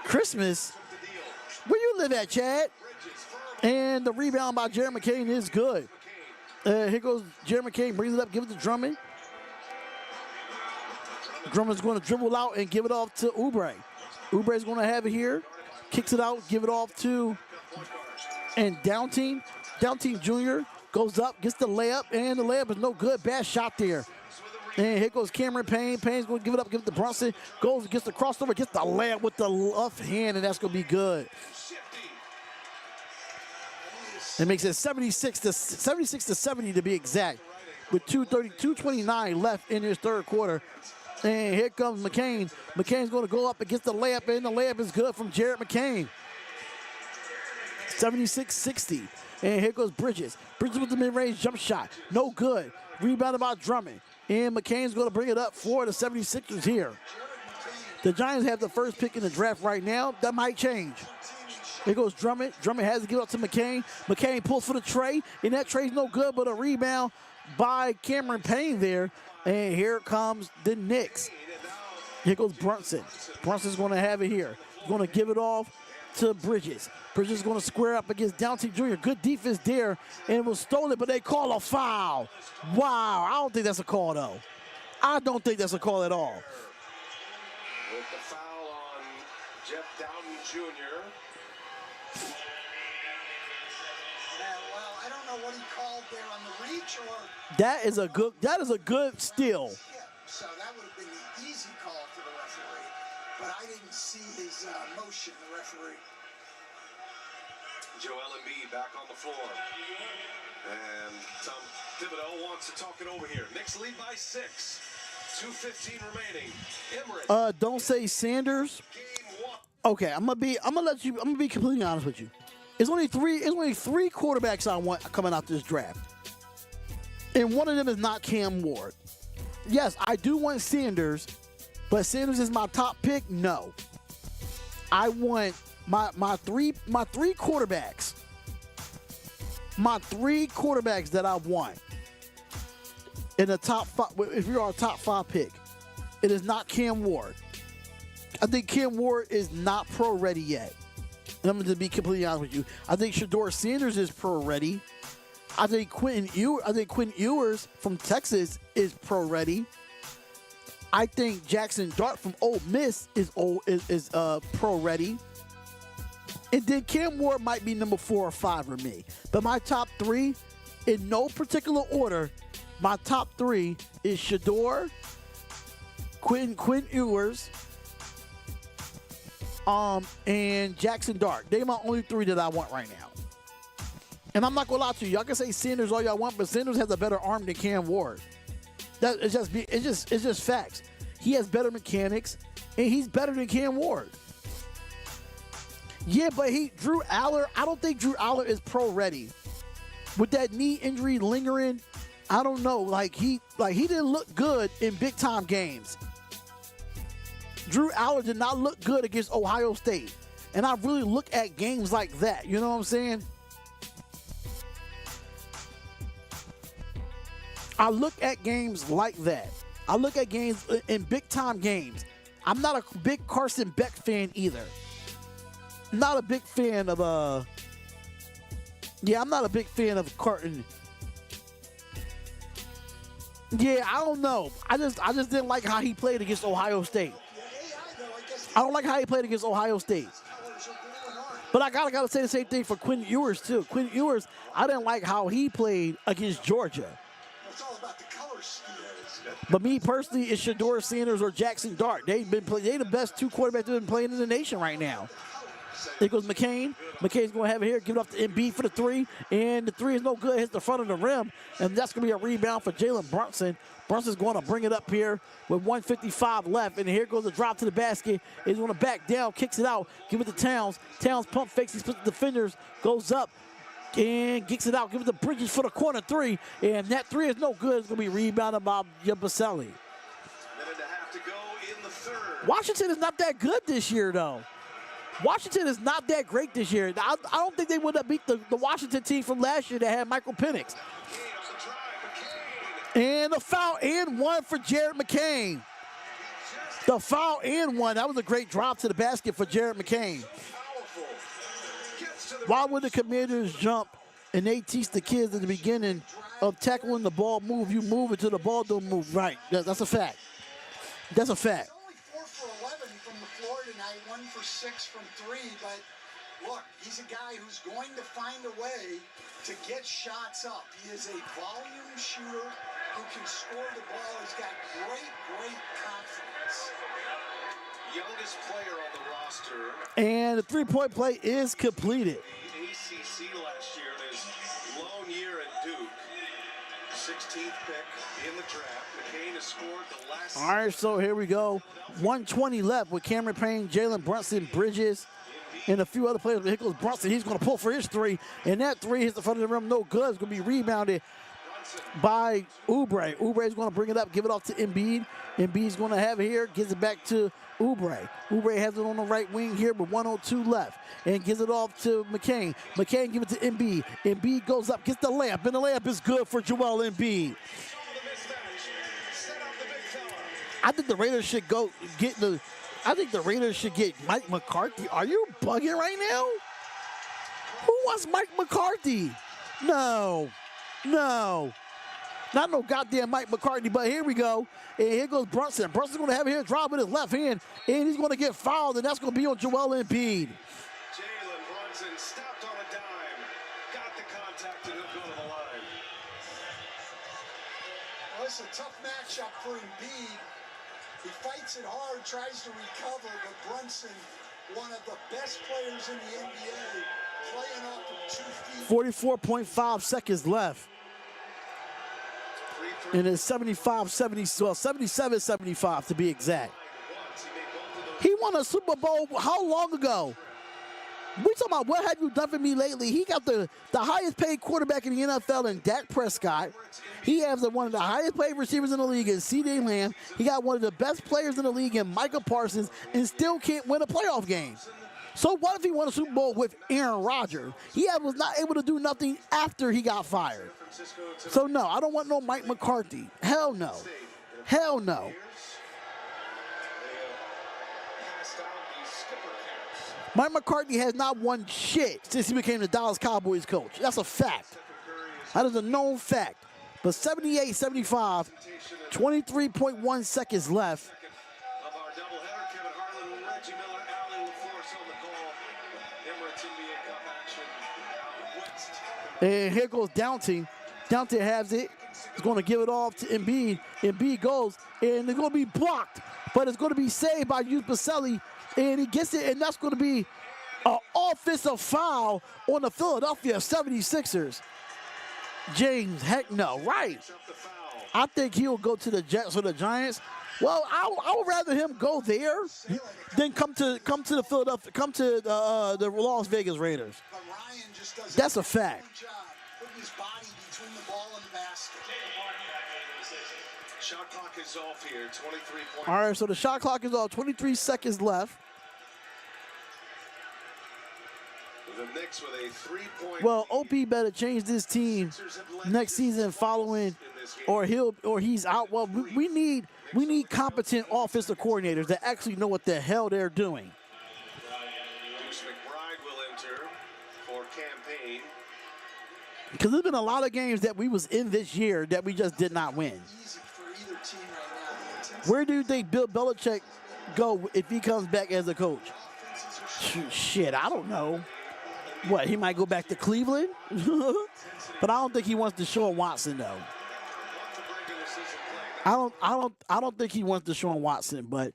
Christmas. the deal. Where you live at, Chad? Bridges firm. And the rebound by Jared McCain is good. Here goes Jared McCain, brings it up, give it to Drummond. Drummond's going to dribble out and give it off to Oubre. Oubre's going to have it here, kicks it out, give it off to, and Downteam Jr. goes up, gets the layup, and the layup is no good. Bad shot there. And here goes Cameron Payne. Payne's going to give it up, give it to Brunson. Goes, gets the crossover, gets the layup with the left hand, and that's going to be good. It makes it 76 to 70 to be exact, with 2:29 left in his third quarter. And here comes McCain. McCain's going to go up and get the layup, and the layup is good from Jared McCain. 76-60. And here goes Bridges. Bridges with the mid-range jump shot. No good. Rebounded by Drummond. And McCain's going to bring it up for the 76ers here. The Giants have the first pick in the draft right now. That might change. Here goes Drummond. Drummond has to give up to McCain. McCain pulls for the tray, and that tray's no good, but a rebound by Cameron Payne there. And here comes the Knicks. Here goes Brunson. Brunson's going to have it here. He's going to give it off to Bridges. Bridges is going to square up against Downteam Jr. Good defense there, and it was stolen, but they call a foul. Wow, I don't think that's a call, though. I don't think that's a call at all. With the foul on Jeff Dowden Jr. well, I don't know what he called there on the reach or. That is a good steal. Yeah, so that would have been the easy call for the referee, but I didn't see his motion, the referee. Joel Embiid back on the floor. And Tom Thibodeau wants to talk it over here. Knicks lead by 6. 2:15 remaining. Emirates. Don't say Sanders. Game 1. Okay, I'm gonna be completely honest with you. It's only three quarterbacks I want coming out this draft. And one of them is not Cam Ward. Yes, I do want Sanders, but Sanders is my top pick. No. I want my three quarterbacks. My 3 quarterbacks that I want in the top 5, if you're our top 5 pick, It is not Cam Ward. I think Cam Ward is not pro ready yet. And I'm going to be completely honest with you. I think Shedeur Sanders is pro ready. I think Quentin Ewers from Texas is pro ready. I think Jackson Dart from Ole Miss is pro ready. And then Cam Ward might be number 4 or 5 for me. But my top 3, in no particular order, my top 3 is Shedeur, Quentin Ewers, and Jackson Dart. They're my only 3 that I want right now. And I'm not gonna lie to you. Y'all can say Sanders all y'all want, but Sanders has a better arm than Cam Ward. It's just facts. He has better mechanics, and he's better than Cam Ward. Yeah, but Drew Aller, I don't think Drew Aller is pro ready. With that knee injury lingering, I don't know. He didn't look good in big time games. Drew Aller did not look good against Ohio State. And I really look at games like that. You know what I'm saying? I look at games like that. I look at games in big time games. I'm not a big Carson Beck fan either. Not a big fan of I'm not a big fan of Carton. Yeah, I don't know. I just didn't like how he played against Ohio State. I don't like how he played against Ohio State. But I gotta say the same thing for Quentin Ewers too. Quentin Ewers, I didn't like how he played against Georgia. It's all about the color scheme. But me personally, it's Shedeur Sanders or Jackson Dart. They're the best 2 quarterbacks that have been playing in the nation right now. There goes McCain. McCain's going to have it here. Give it off to Embiid for the 3. And the 3 is no good. Hits the front of the rim. And that's going to be a rebound for Jalen Brunson. Brunson's going to bring it up here with 1:55 left. And here goes the drop to the basket. He's going to back down. Kicks it out. Give it to Towns. Towns pump fakes. He splits the defenders. Goes up. And kicks it out. Give it to Bridges for the corner 3. And that 3 is no good. It's going to be rebounded by Yabusele. Minute and a half to go in the third. Washington is not that good this year, though. Washington is not that great this year. I don't think they would have beat the Washington team from last year that had Michael Penix. And the foul and 1 for Jared McCain. The foul and 1. That was a great drop to the basket for Jared McCain. Why would the Commanders jump and they teach the kids at the beginning of tackling the ball move? You move it till the ball don't move. Right. That's a fact. That's a fact. 4 for 11 from the floor tonight, 1 for 6 from 3, but look, he's a guy who's going to find a way to get shots up. He is a volume shooter who can score the ball. He's got great confidence. Youngest player on the roster. And the 3-point play is completed. ACC last year in his lone year at Duke. 16th pick in the draft. McCain has scored the last. All right, so here we go. 1:20 left with Cameron Payne, Jalen Brunson, Bridges, and a few other players. Here goes Brunson. He's going to pull for his 3. And that 3 hits the front of the rim. No good. It's going to be rebounded by Oubre. Oubre's going to bring it up, give it off to Embiid. Embiid's going to have it here, gives it back to Oubre. Oubre has it on the right wing here with 1:02 left and gives it off to McCain. McCain gives it to Embiid. Embiid goes up, gets the layup, and the layup is good for Joel Embiid. I think the Raiders should get Mike McCarthy. Are you bugging right now? Who wants Mike McCarthy? No. Not no goddamn Mike McCarthy, but here we go. And here goes Brunson. Brunson's going to have it here, drive with his left hand, and he's going to get fouled, and that's going to be on Joel Embiid. Jalen Brunson stopped on a dime, got the contact, and he'll go to the line. Well, it's a tough matchup for Embiid. He fights it hard, tries to recover, but Brunson, one of the best players in the NBA, playing off of 2 feet. 44.5 seconds left. And it's 77-75 to be exact. He won a Super Bowl how long ago? We talking about what have you done for me lately? He got the highest paid quarterback in the NFL in Dak Prescott. He has one of the highest paid receivers in the league in C.D. Lamb. He got one of the best players in the league in Micah Parsons and still can't win a playoff game. So what if he won a Super Bowl with Aaron Rodgers? He was not able to do nothing after he got fired. So no, I don't want no Mike McCarthy. Hell no. Hell no. Mike McCarthy has not won shit since he became the Dallas Cowboys coach. That's a fact. That is a known fact. But 78-75, 23.1 seconds left. Of our doubleheader, Kevin Harlan and Reggie Miller. Allen will force on the call. Emirates NBA Cup action out west. And here goes Downton. Downton has it. He's going to give it off to Embiid. Embiid goes, and it's going to be blocked. But it's going to be saved by Yus Baselli. And he gets it, and that's going to be an offensive foul on the Philadelphia 76ers. James, heck no, right. I think he'll go to the Jets or the Giants. Well, I would rather him go there than come to the Philadelphia, come to the Las Vegas Raiders. But Ryan just does That's a fact. good job putting his body between the ball and the basket. Shot clock is off here. 23 points. All right, so the shot clock is off. 23 seconds left. The Knicks with a 3-point. Well, OP better change this team next season following, or he's out. Well, we need competent offensive coordinators that actually know what the hell they're doing. Deuce McBride will enter for campaign. Because there's been a lot of games that we was in this year that we just did not win. Easy for either team right now. The intensity Where do you think Bill Belichick go if he comes back as a coach? offenses are Shit, I don't know. What, he might go back to Cleveland? But I don't think he wants Deshaun Watson though. I don't think he wants Deshaun Watson, but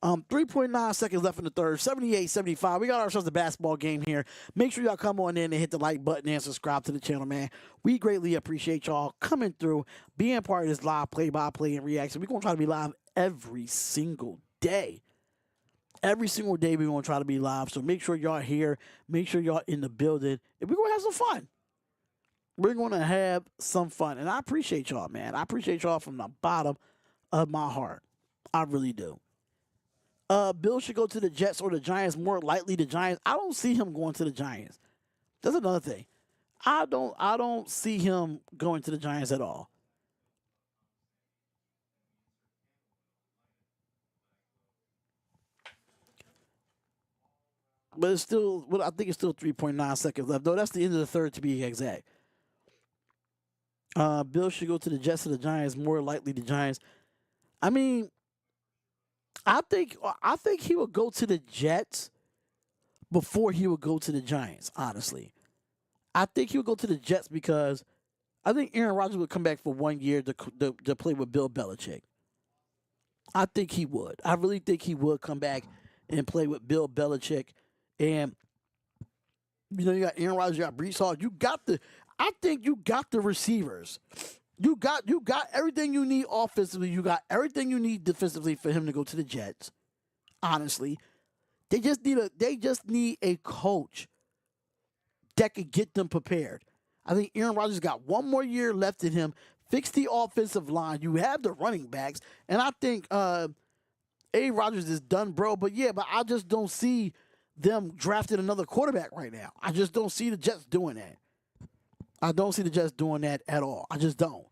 3.9 seconds left in the third, 78-75. We got ourselves a basketball game here. Make sure y'all come on in and hit the like button and subscribe to the channel, man. We greatly appreciate y'all coming through, being part of this live play-by-play and reaction. We're going to try to be live every single day. Every single day we're going to try to be live, so make sure y'all here. Make sure y'all in the building, and we're going to have some fun. We're going to have some fun, and I appreciate y'all, man. I appreciate y'all from the bottom of my heart. I really do. Bill should go to the Jets or the Giants. More likely the Giants. I don't see him going to the Giants. That's another thing. I don't see him going to the Giants at all. But it's still, I think it's still 3.9 seconds left. Though that's the end of the third to be exact. Bill should go to the Jets or the Giants. More likely the Giants. I mean, I think he would go to the Jets before he would go to the Giants, honestly. I think he would go to the Jets because I think Aaron Rodgers would come back for 1 year to play with Bill Belichick. I think he would. I really think he would come back and play with Bill Belichick. And, you know, you got Aaron Rodgers, you got Brees Hall. I think you got the receivers. You got everything you need offensively. You got everything you need defensively for him to go to the Jets. Honestly, they just need a coach that could get them prepared. I think Aaron Rodgers got 1 more year left in him. Fix the offensive line. You have the running backs, and I think A. Rodgers is done, bro. But I just don't see them drafting another quarterback right now. I just don't see the Jets doing that. I don't see the Jets doing that at all. I just don't.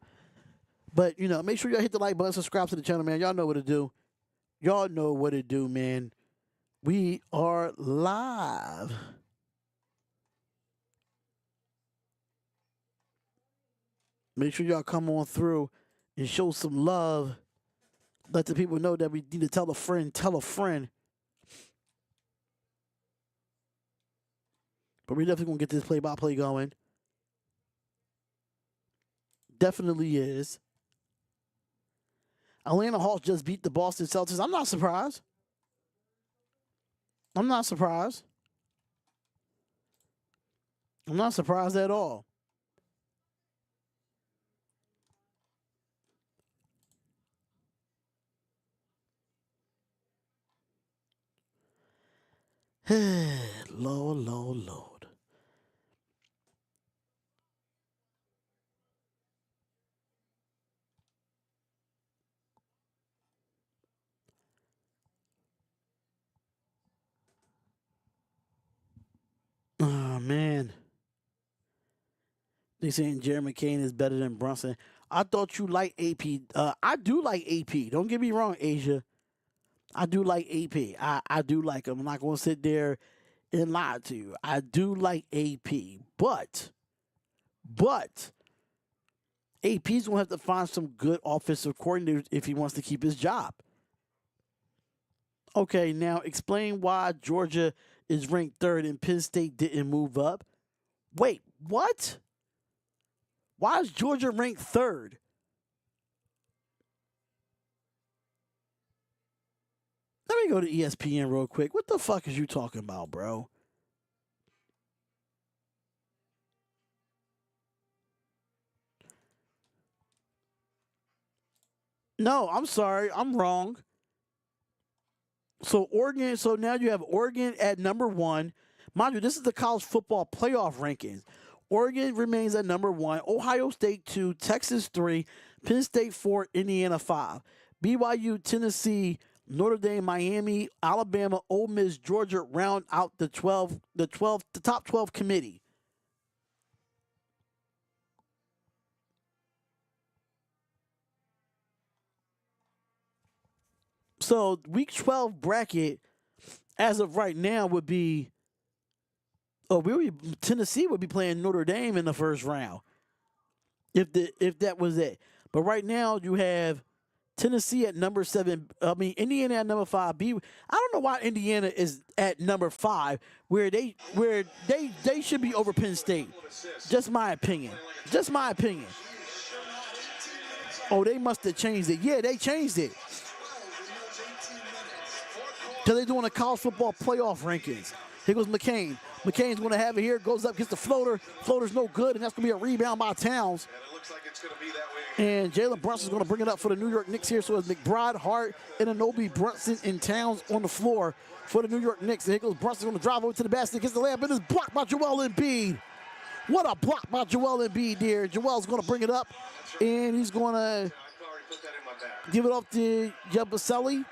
But, you know, make sure y'all hit the like button, subscribe to the channel, man. Y'all know what to do. Y'all know what to do, man. We are live. Make sure y'all come on through and show some love. Let the people know that we need to tell a friend, tell a friend. But we're definitely going to get this play-by-play going. Definitely is. Atlanta Hawks just beat the Boston Celtics. I'm not surprised. I'm not surprised. I'm not surprised at all. Lord, Lord, Lord. Oh, man. They saying Jerry McCain is better than Brunson. I thought you liked AP. I do like AP. Don't get me wrong, Asia. I do like AP. I do like him. I'm not going to sit there and lie to you. I do like AP, but AP's going to have to find some good offensive coordinators if he wants to keep his job. Okay, now explain why Georgia is ranked third and Penn State didn't move up. Wait, what? Why is Georgia ranked third? Let me go to ESPN real quick. What the fuck is you talking about, bro? No, I'm sorry. I'm wrong. So Oregon, so now you have Oregon at number 1. Mind you, this is the college football playoff rankings. Oregon remains at number 1, Ohio State 2, Texas 3, Penn State 4, Indiana 5. BYU, Tennessee, Notre Dame, Miami, Alabama, Ole Miss, Georgia round out the top 12 committee. So week 12 bracket, as of right now, would be Tennessee would be playing Notre Dame in the first round, if that was it. But right now you have Tennessee at number 7. Indiana at number 5. I don't know why Indiana is at number 5, where they should be over Penn State. Just my opinion. Just my opinion. Oh, they must have changed it. Yeah, they changed it. Because they're doing the college football playoff rankings. Here goes McCain. McCain's going to have it here. Goes up, gets the floater. Floater's no good, and that's going to be a rebound by Towns. And it looks like it's going to be that way. And Jalen Brunson's going to bring it up for the New York Knicks here. So it's McBride, Hart, and Anobi, Brunson, and Towns on the floor for the New York Knicks. And here goes Brunson going to drive over to the basket. Gets the layup, and it's blocked by Joel Embiid. What a block by Joel Embiid there. Joel's going to bring it up, and he's going to give it off to Yabusele.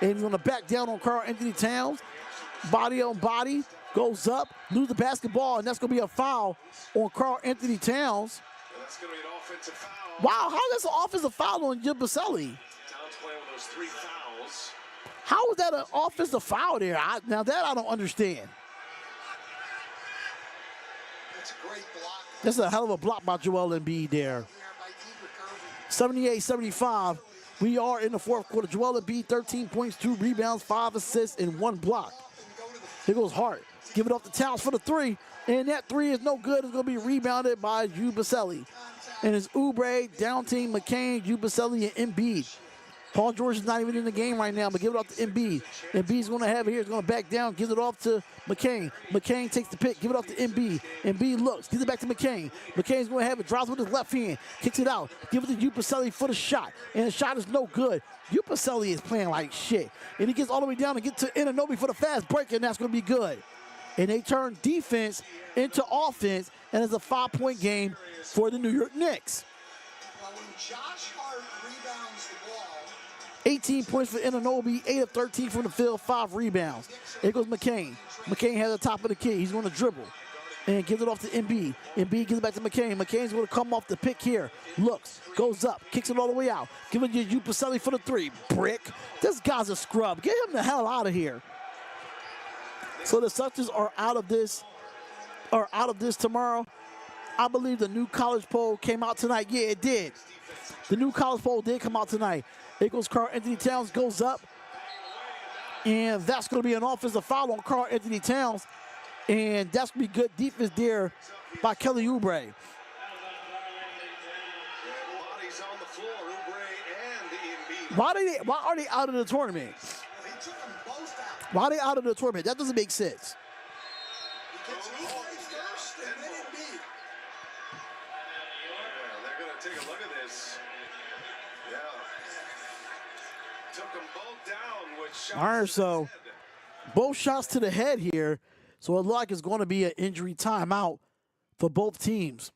And he's going to back down on Karl Anthony Towns. Body on body. Goes up. Lose the basketball. And that's going to be a foul on Karl Anthony Towns. And that's going to be an offensive foul. Wow, how is that an offensive foul on Yabusele? Towns playing with those 3 fouls. How is that an offensive foul there? Now that I don't understand. That's a great block. That's a hell of a block by Joel Embiid there. 78-75. We are in the fourth quarter. Joel Embiid, 13 points, 2 rebounds, 5 assists, and 1 block. Here goes Hart. Give it up to Towns for the 3. And that 3 is no good. It's going to be rebounded by Yabusele. And it's Oubre, down team, McCain, Yabusele, and Embiid. Paul George is not even in the game right now, but give it off to Embiid. Embiid's going to have it here. He's going to back down, gives it off to McCain. McCain takes the pick, give it off to Embiid. Embiid looks, gives it back to McCain. McCain's going to have it, drives with his left hand, kicks it out, give it to Yabusele for the shot. And the shot is no good. Yabusele is playing like shit. And he gets all the way down to get to Anunoby for the fast break, and that's going to be good. And they turn defense into offense, and it's a 5-point game for the New York Knicks. Well, when Josh Hart rebounds the ball, 18 points for Anunoby, 8 of 13 from the field, 5 rebounds. Here goes McCain. McCain has the top of the key. He's going to dribble and gives it off to Embiid. Embiid gives it back to McCain. McCain's going to come off the pick here. Looks, goes up, kicks it all the way out. Give it to Yabusele for the 3. Brick. This guy's a scrub. Get him the hell out of here. So the Celtics are out of this tomorrow. I believe the new college poll came out tonight. Yeah, it did. The new college poll did come out tonight. Here goes Karl Anthony Towns, goes up. And that's going to be an offensive foul on Karl Anthony Towns. And that's going to be good defense there by Kelly Oubre. Bodies on the floor, Oubre and Embiid. Why are they out of the tournament? he took them both out. Why are they out of the tournament? That doesn't make sense. He gets Oubre first and then Embiid. Yeah, they're going to take a look at this. Yeah. Took them both down with shots. All right, so both shots to the head here. So it looks like it's going to be an injury timeout for both teams.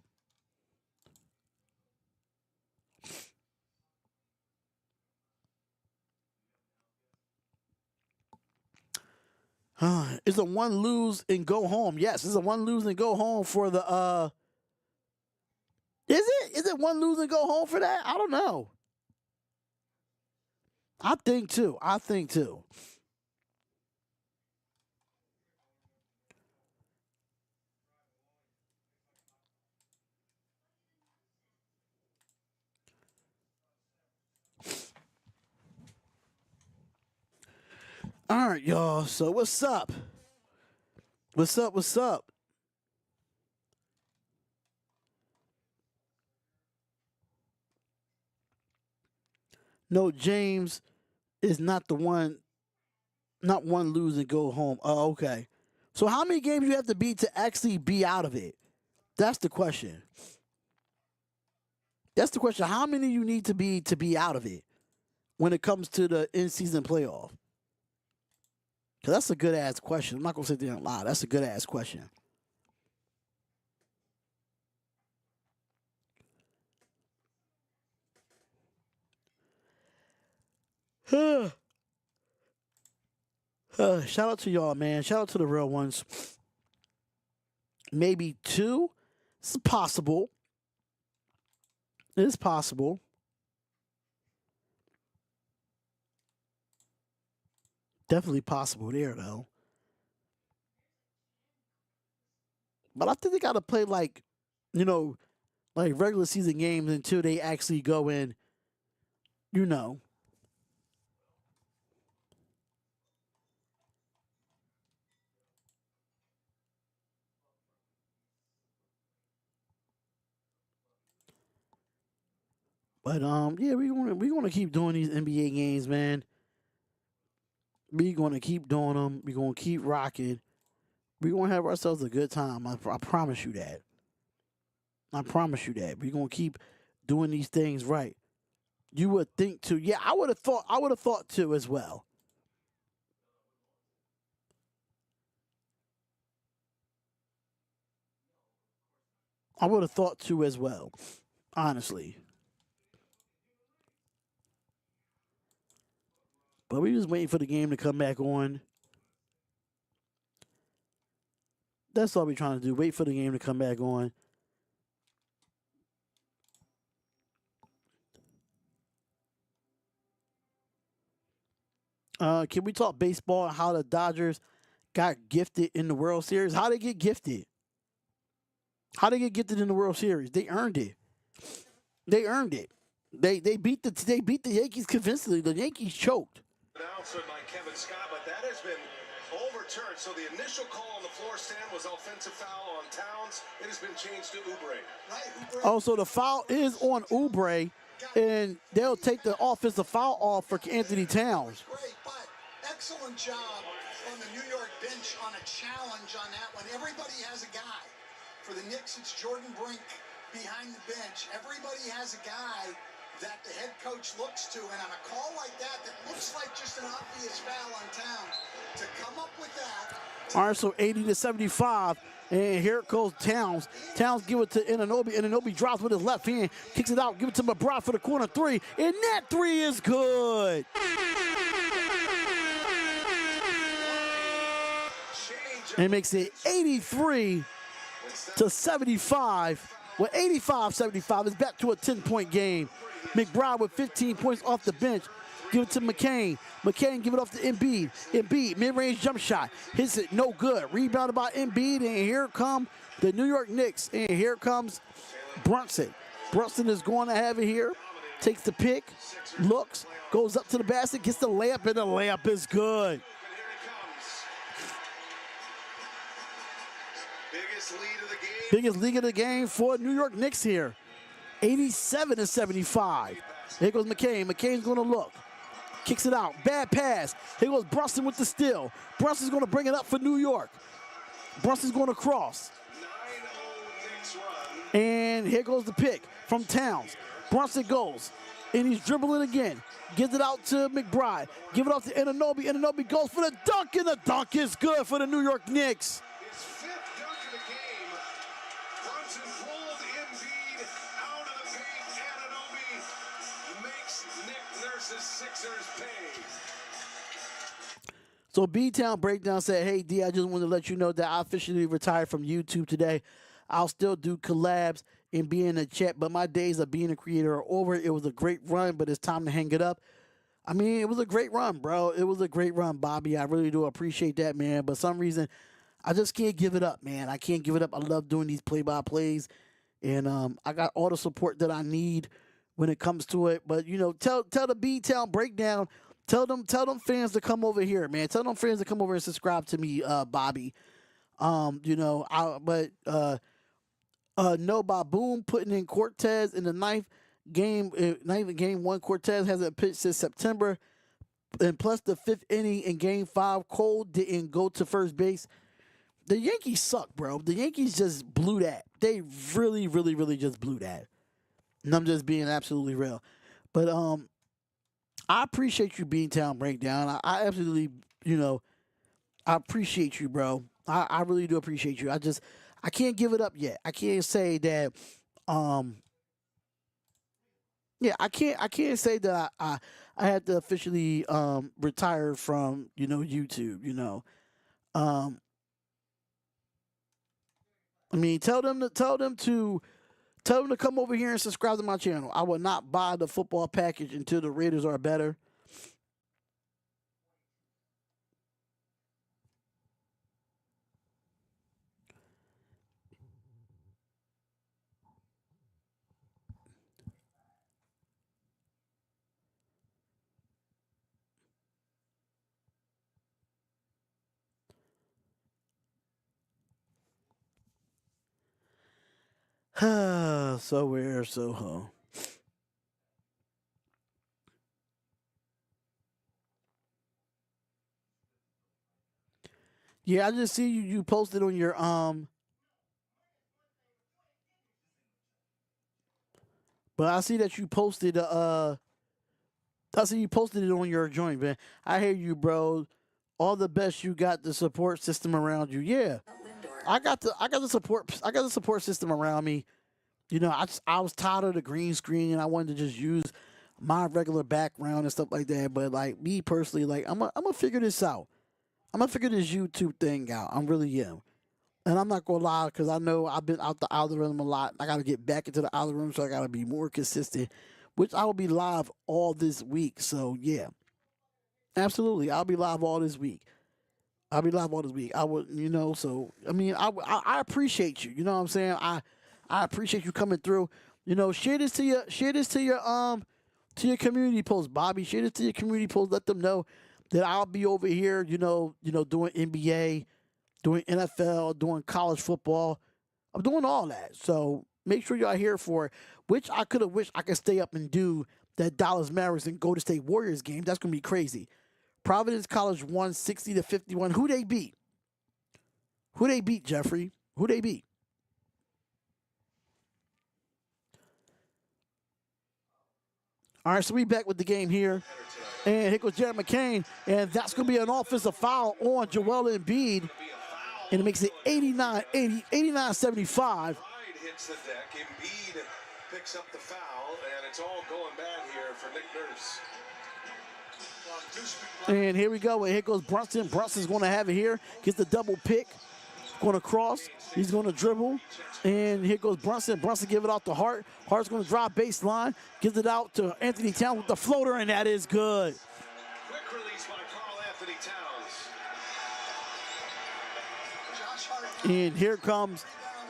It's a 1 lose and go home. Yes, it's a 1 lose and go home for the Is it? Is it 1 lose and go home for that? I don't know. I think too. All right, y'all. So what's up? What's up? What's up? No, James is not the one, not one lose and go home. Oh, okay. So how many games you have to beat to actually be out of it? That's the question. That's the question. How many you need to be out of it when it comes to the in-season playoff? Because that's a good-ass question. I'm not going to sit there and lie. That's a good-ass question. Shout out to y'all, man. Shout out to the real ones. Maybe 2. It's possible. It is possible. Definitely possible there, though. But I think they got to play like regular season games until they actually go in, you know. But yeah, we're gonna keep doing these NBA games, man. We're gonna keep doing them. We're gonna keep rocking. We're gonna have ourselves a good time. I promise you that. I promise you that. We're gonna keep doing these things right. You would think too. Yeah, I would have thought too as well. I would have thought too as well. Honestly. But we just waiting for the game to come back on. That's all we're trying to do. Wait for the game to come back on. Can we talk baseball and how the Dodgers got gifted in the World Series? How they get gifted? How they get gifted in the World Series? They earned it. They earned it. They beat the Yankees convincingly. The Yankees choked. Announcement by Kevin Scott, but that has been overturned. So the initial call on the floor stand was offensive foul on Towns. It has been changed to Oubre. Right, Oh, so the foul is on Oubre, and they'll take the offensive foul off for Anthony Towns. Great, but excellent job on the New York bench on a challenge on that one. Everybody has a guy. For the Knicks, it's Jordan Brink behind the bench. Everybody has a guy that the head coach looks to, and on a call like that looks like just an obvious foul on Towns, to come up with that. All right, so 80-75, and here it goes Towns. Towns give it to Anunoby. Anunoby drops with his left hand, kicks it out, give it to McBride for the corner 3, and that 3 is good. And it makes it 83-75. Well, 85-75 is back to a 10-point game. McBride with 15 points off the bench. Give it to McCain. McCain give it off to Embiid. Embiid, mid-range jump shot. Hits it, no good. Rebounded by Embiid, and here come the New York Knicks. And here comes Brunson. Brunson is going to have it here. Takes the pick, looks, goes up to the basket, gets the layup, and the layup is good. Biggest lead of the game for New York Knicks here. 87-75. Here goes McCain. McCain's going to look. Kicks it out. Bad pass. Here goes Brunson with the steal. Brunson's going to bring it up for New York. Brunson's going to cross. And here goes the pick from Towns. Brunson goes. And he's dribbling again. Gives it out to McBride. Give it off to Anunoby. Anunoby goes for the dunk, and the dunk is good for the New York Knicks. So B-Town Breakdown said, hey, D, I just wanted to let you know that I officially retired from YouTube today. I'll still do collabs and be in the chat, but my days of being a creator are over. It was a great run, but it's time to hang it up. I mean, it was a great run, bro. It was a great run, Bobby. I really do appreciate that, man. But for some reason, I just can't give it up, man. I can't give it up. I love doing these play-by-plays, and I got all the support that I need when it comes to it. But, you know, tell the B-Town Breakdown Tell them fans to come over here, man. Tell them fans to come over and subscribe to me, Bobby. You know, no Baboon putting in Cortez in the ninth game, one. Cortez hasn't pitched since September, and plus the fifth inning in game 5, Cole didn't go to first base. The Yankees suck, bro. The Yankees just blew that. They really, really, really just blew that. And I'm just being absolutely real. But I appreciate you, Beantown Breakdown. I absolutely, you know, I appreciate you, bro. I really do appreciate you. I can't give it up yet. I can't say that yeah, I can't say that I had to officially retire from, you know, YouTube, you know. I mean, tell them to come over here and subscribe to my channel. I will not buy the football package until the Raiders are better. So where, so home. Yeah, I just see you posted on your but I see that you posted I see you posted it on your joint, man. I hear you, bro. All the best. You got the support system around you. Yeah. I got the support system around me. You know, I was tired of the green screen and I wanted to just use my regular background and stuff like that. But like me personally, like I'm gonna figure this out. I'm gonna figure this YouTube thing out. I really am. And I'm not gonna lie, because I know I've been out the algorithm a lot. I gotta get back into the algorithm, so I gotta be more consistent, which I will be live all this week. So yeah. Absolutely. I'll be live all this week. I would, you know, so I mean, I appreciate you. You know what I'm saying? I appreciate you coming through. You know, share this to your community post, Bobby. Share this to your community post. Let them know that I'll be over here, you know, doing NBA, doing NFL, doing college football. I'm doing all that. So make sure y'all here for it, which I could have wished I could stay up and do that Dallas Mavericks and Golden State Warriors game. That's going to be crazy. Providence College won 60-51. Who they beat? Jeffrey? Who they beat? All right, so we back with the game here. And here goes Jared McCain. And that's going to be an offensive foul on Joel Embiid. And it makes it 89-75. Hits the deck. Embiid picks up the foul, and it's all going bad here for Nick Nurse. And here we go. And here goes Brunson. Brunson's going to have it here. Gets the double pick. Going to cross. He's going to dribble. And here goes Brunson. Brunson give it out to Hart. Hart's going to drive baseline. Gives it out to Anthony Towns with the floater, and that is good. Quick release by Karl Anthony Towns. And here comes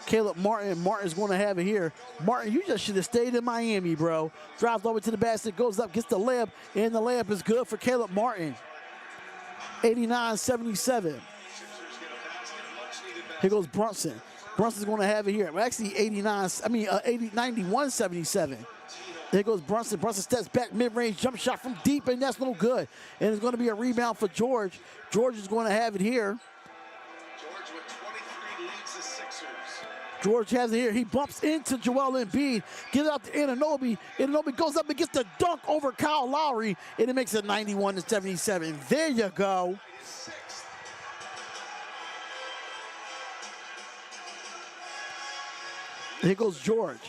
Caleb Martin. Martin's going to have it here. Martin, you just should have stayed in Miami, bro. Drives over to the basket, goes up, gets the layup, and the layup is good for Caleb Martin. 89-77. Here goes Brunson. Brunson's going to have it here. Well, actually, 91-77. There goes Brunson. Brunson steps back, mid-range jump shot from deep, and that's no good. And it's going to be a rebound for George. George is going to have it here. George with 23 leads the Sixers. George has it here. He bumps into Joel Embiid. Gives it out to Anunoby. Anunoby goes up and gets the dunk over Kyle Lowry, and it makes it 91-77. There you go. Here goes George.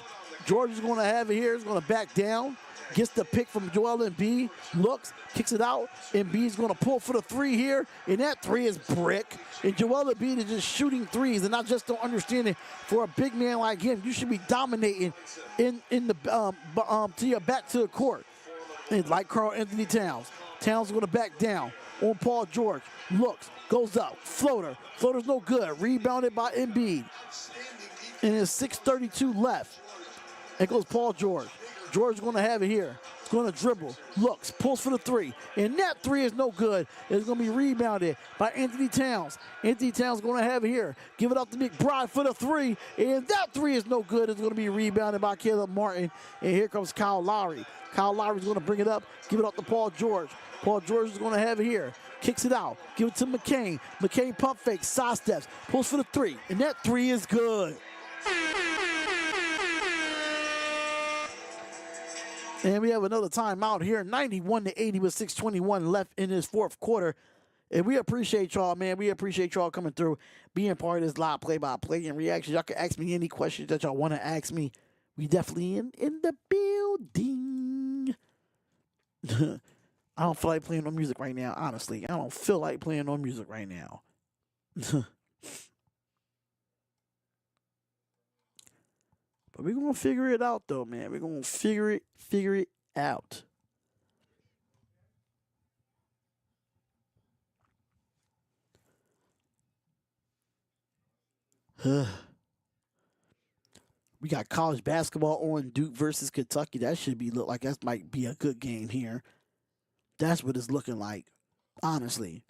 George is going to have it here. He's going to back down. Gets the pick from Joel Embiid. Looks, kicks it out. Embiid's going to pull for the three here. And that three is brick. And Joel Embiid is just shooting threes. And I just don't understand it. For a big man like him, you should be dominating in the to your back to the court. And like Karl Anthony Towns. Towns is going to back down on Paul George. Looks, goes up. Floater. Floater's no good. Rebounded by Embiid. And there's 6:32 left. It goes Paul George. George is going to have it here. going to dribble, looks, pulls for the three, and that three is no good. It's going to be rebounded by Anthony Towns. Anthony Towns going to have it here. Give it up to McBride for the three, and that three is no good. It's going to be rebounded by Caleb Martin, and here comes Kyle Lowry. Kyle Lowry's going to bring it up, give it up to Paul George. Paul George is going to have it here. Kicks it out, give it to McCain. McCain pump fake, side steps, pulls for the three, and that three is good. And we have another timeout here, 91-80 with 6:21 left in this fourth quarter. And we appreciate y'all, man. We appreciate y'all coming through, being part of this live play-by-play and reactions. Y'all can ask me any questions that y'all want to ask me. We definitely in the building. I don't feel like playing no music right now, honestly. I don't feel like playing no music right now. But we're going to figure it out, though, man. We're going to figure it out. We got college basketball on, Duke versus Kentucky. That should look like that might be a good game here. That's what it's looking like, honestly.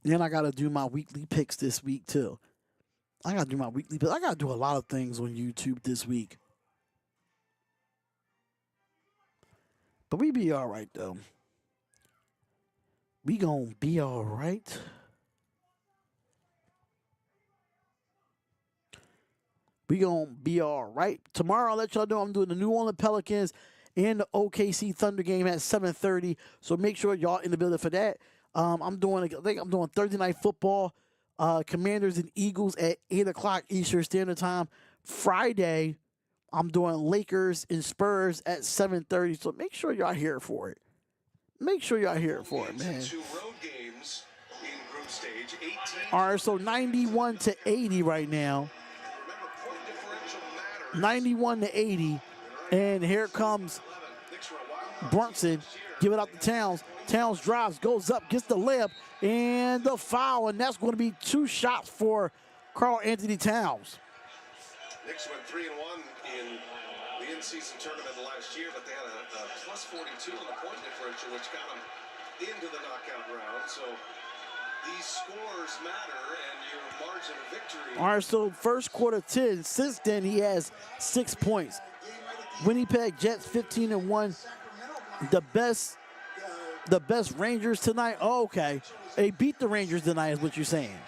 Then I got to do my weekly picks this week, too. I got to do my weekly picks. I got to do a lot of things on YouTube this week. But we be all right, though. We gonna be all right. We gonna be all right. Tomorrow, I'll let y'all know I'm doing the New Orleans Pelicans and the OKC Thunder game at 7:30. So make sure y'all in the building for that. I think I'm doing Thursday Night Football, Commanders and Eagles at 8 o'clock Eastern Standard Time. Friday, I'm doing Lakers and Spurs at 7:30. So make sure y'all here for it. Make sure y'all here for it, man. 2 road games in group stage, 18. All right, so 91-80 right now. Remember, point differential matters. 91-80, and here comes Brunson. Give it up to Towns. Towns drives, goes up, gets the layup, and the foul, and that's going to be 2 shots for Karl Anthony Towns. Knicks went 3-1 in the in-season tournament last year, but they had a plus 42 on the point differential, which got them into the knockout round. So these scores matter, and your margin of victory. All right, so first quarter 10. Since then, he has 6 points. Winnipeg Jets 15-1. The best Rangers tonight. Oh, okay. They beat the Rangers tonight is what you're saying.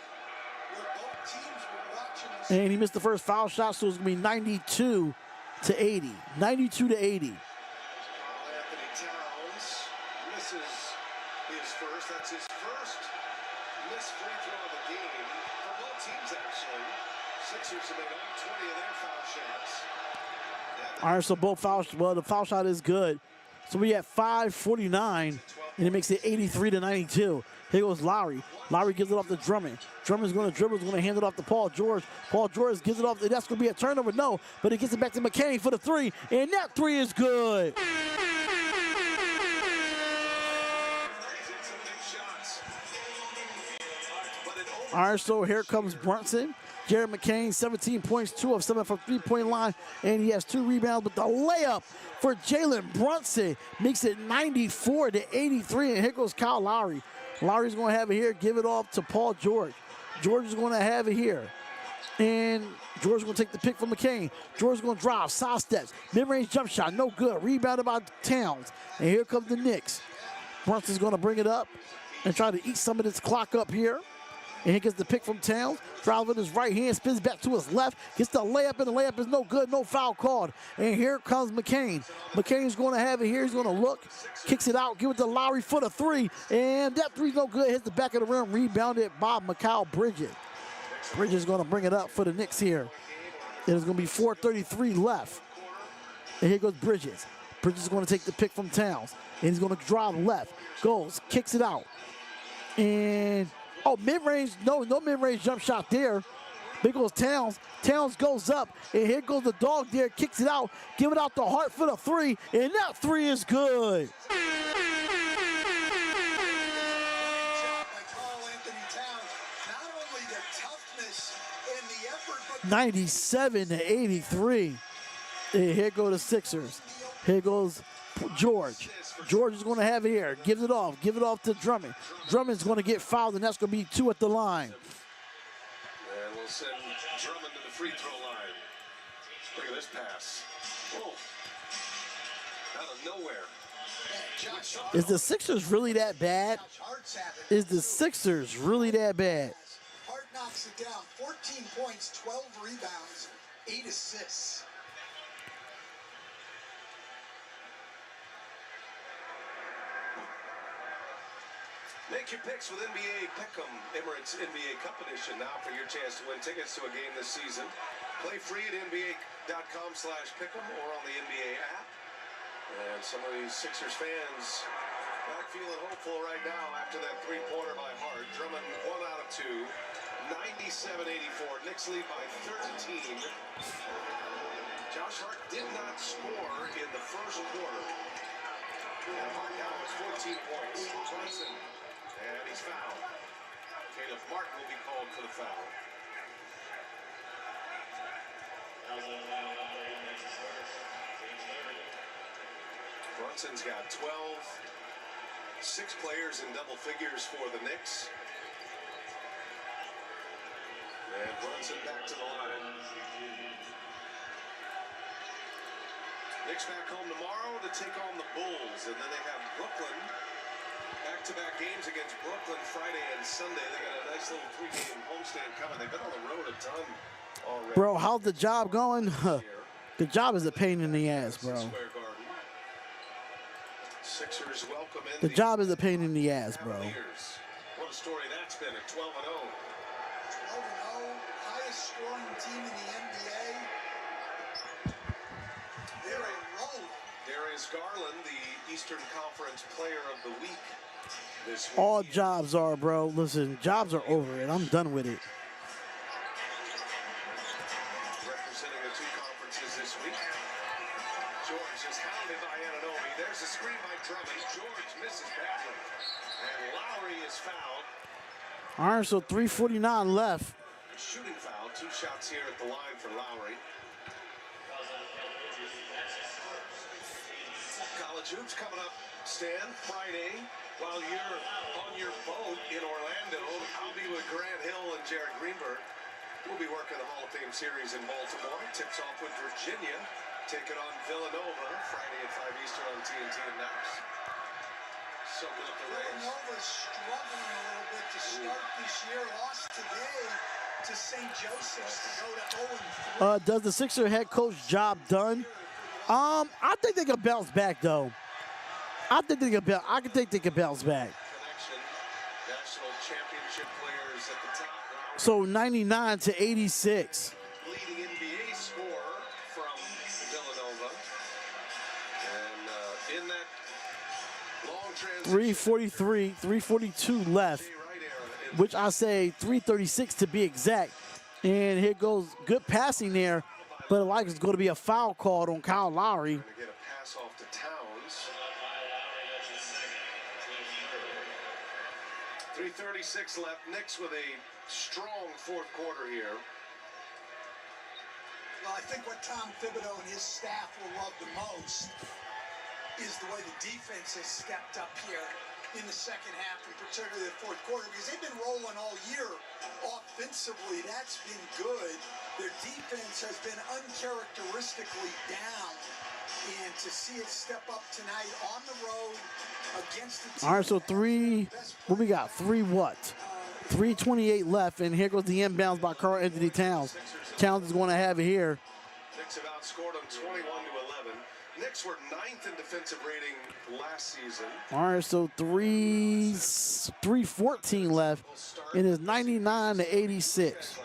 And he missed the first foul shot, so it's going to be 92-80. 92-80. Anthony Towns misses his first. That's his first missed free throw of the game. For both teams, actually. Sixers have made all 20 of their foul shots. All right, so both fouls. Well, the foul shot is good. So we have 5:49, and it makes it 83-92. Here goes Lowry. Lowry gives it off to Drummond. Drummond's going to dribble. He's going to hand it off to Paul George. Paul George gives it off. That's going to be a turnover. No, but he gets it back to McCain for the three, and that three is good. All right, so here comes Brunson. Jared McCain, 17 points, 2 of 7 from three-point line, and he has 2 rebounds. But the layup for Jalen Brunson makes it 94-83, and here goes Kyle Lowry. Lowry's going to have it here, give it off to Paul George. George is going to have it here. And George is going to take the pick from McCain. George is going to drive, side steps, mid-range jump shot, no good. Rebounded by Towns. And here comes the Knicks. Brunson's going to bring it up and try to eat some of this clock up here. And he gets the pick from Towns, drives with his right hand, spins back to his left, gets the layup, and the layup is no good, no foul called. And here comes McCain. McCain's going to have it here. He's going to look, kicks it out, give it to Lowry for the three, and that three's no good. Hits the back of the rim, rebounded by Mikal Bridges. Bridges is going to bring it up for the Knicks here. There's going to be 4:33 left. And here goes Bridges. Bridges is going to take the pick from Towns, and he's going to drive left, goes, kicks it out, and oh, mid-range, no mid-range jump shot there. There goes Towns. Towns goes up, and here goes the dog there, kicks it out, give it out to Hart for the three, and that three is good. 97-83. And here go the Sixers. Here goes George. George is going to have it here. Gives it off. Give it off to Drummond. Drummond's going to get fouled, and that's going to be 2 at the line. And we'll send Drummond to the free throw line. Look at this pass. Whoa. Out of nowhere. Is the Sixers really that bad? Is the Sixers really that bad? Hart knocks it down. 14 points, 12 rebounds, 8 assists. Make your picks with NBA Pick'em, Emirates NBA Cup Edition now for your chance to win tickets to a game this season. Play free at NBA.com/pick'em or on the NBA app. And some of these Sixers fans back feeling hopeful right now after that three-pointer by Hart. Drummond 1 out of 2, 97-84. Knicks lead by 13. Josh Hart did not score in the first quarter. And Hart now has 14 points. Brunson. And he's fouled. Caleb Martin will be called for the foul. Brunson's got 12. 6 players in double figures for the Knicks. And Brunson back to the line. Knicks back home tomorrow to take on the Bulls. And then they have Brooklyn. Back-to-back games against Brooklyn Friday and Sunday. They got a nice little 3-game homestand coming. They've been on the road a ton already. Bro, how's the job going? The job is a pain in the ass, bro. Sixers welcome in the job is a pain in the ass, bro. What a story that's been at 12-0. 12-0, highest scoring team in the NBA. They're a roll. Darius Garland, the Eastern Conference Player of the Week this week. All jobs are, bro. Listen, jobs are over it. I'm done with it. Representing the 2 conferences this week. George is hounded by Anunoby. There's a screen by Drummond. George misses badly. And Lowry is fouled. All right, so 3:49 left. A shooting foul. 2 shots here at the line for Lowry. College hoops coming up, Stan, Friday. While you're on your boat in Orlando, I'll be with Grant Hill and Jared Greenberg. We'll be working the Hall of Fame series in Baltimore. Tips off with Virginia. Take it on Villanova Friday at 5 Eastern on TNT and Knox. So good at the Rays. Villanova's struggling a little bit to start this year. Lost today to St. Joseph's to go to 0-3. Does the Sixer head coach job done? I think they can bounce back, though. I think they can bounce. I can think they can bounce back. Connection. National championship players at the top. So 99-86. Leading NBA scorer from Villanova. And in that long transition. 3:43, 3:42 left, which I say 3:36 to be exact. And here goes good passing there, but it like it's going to be a foul called on Kyle Lowry. Trying to get a pass off to Towns. 3:36 left. Knicks with a strong 4th quarter here. Well, I think what Tom Thibodeau and his staff will love the most is the way the defense has stepped up here in the second half, and particularly the 4th quarter, because they've been rolling all year offensively. That's been good. Their defense has been uncharacteristically down, and to see it step up tonight on the road against the team. All right, so what we got? 3:28 left, and here goes the inbounds by Karl Anthony Towns. Towns is going to have it here. Knicks have outscored them 21-11. Knicks were 9th in defensive rating last season. All right, so 3:14 left, and it's 99-86.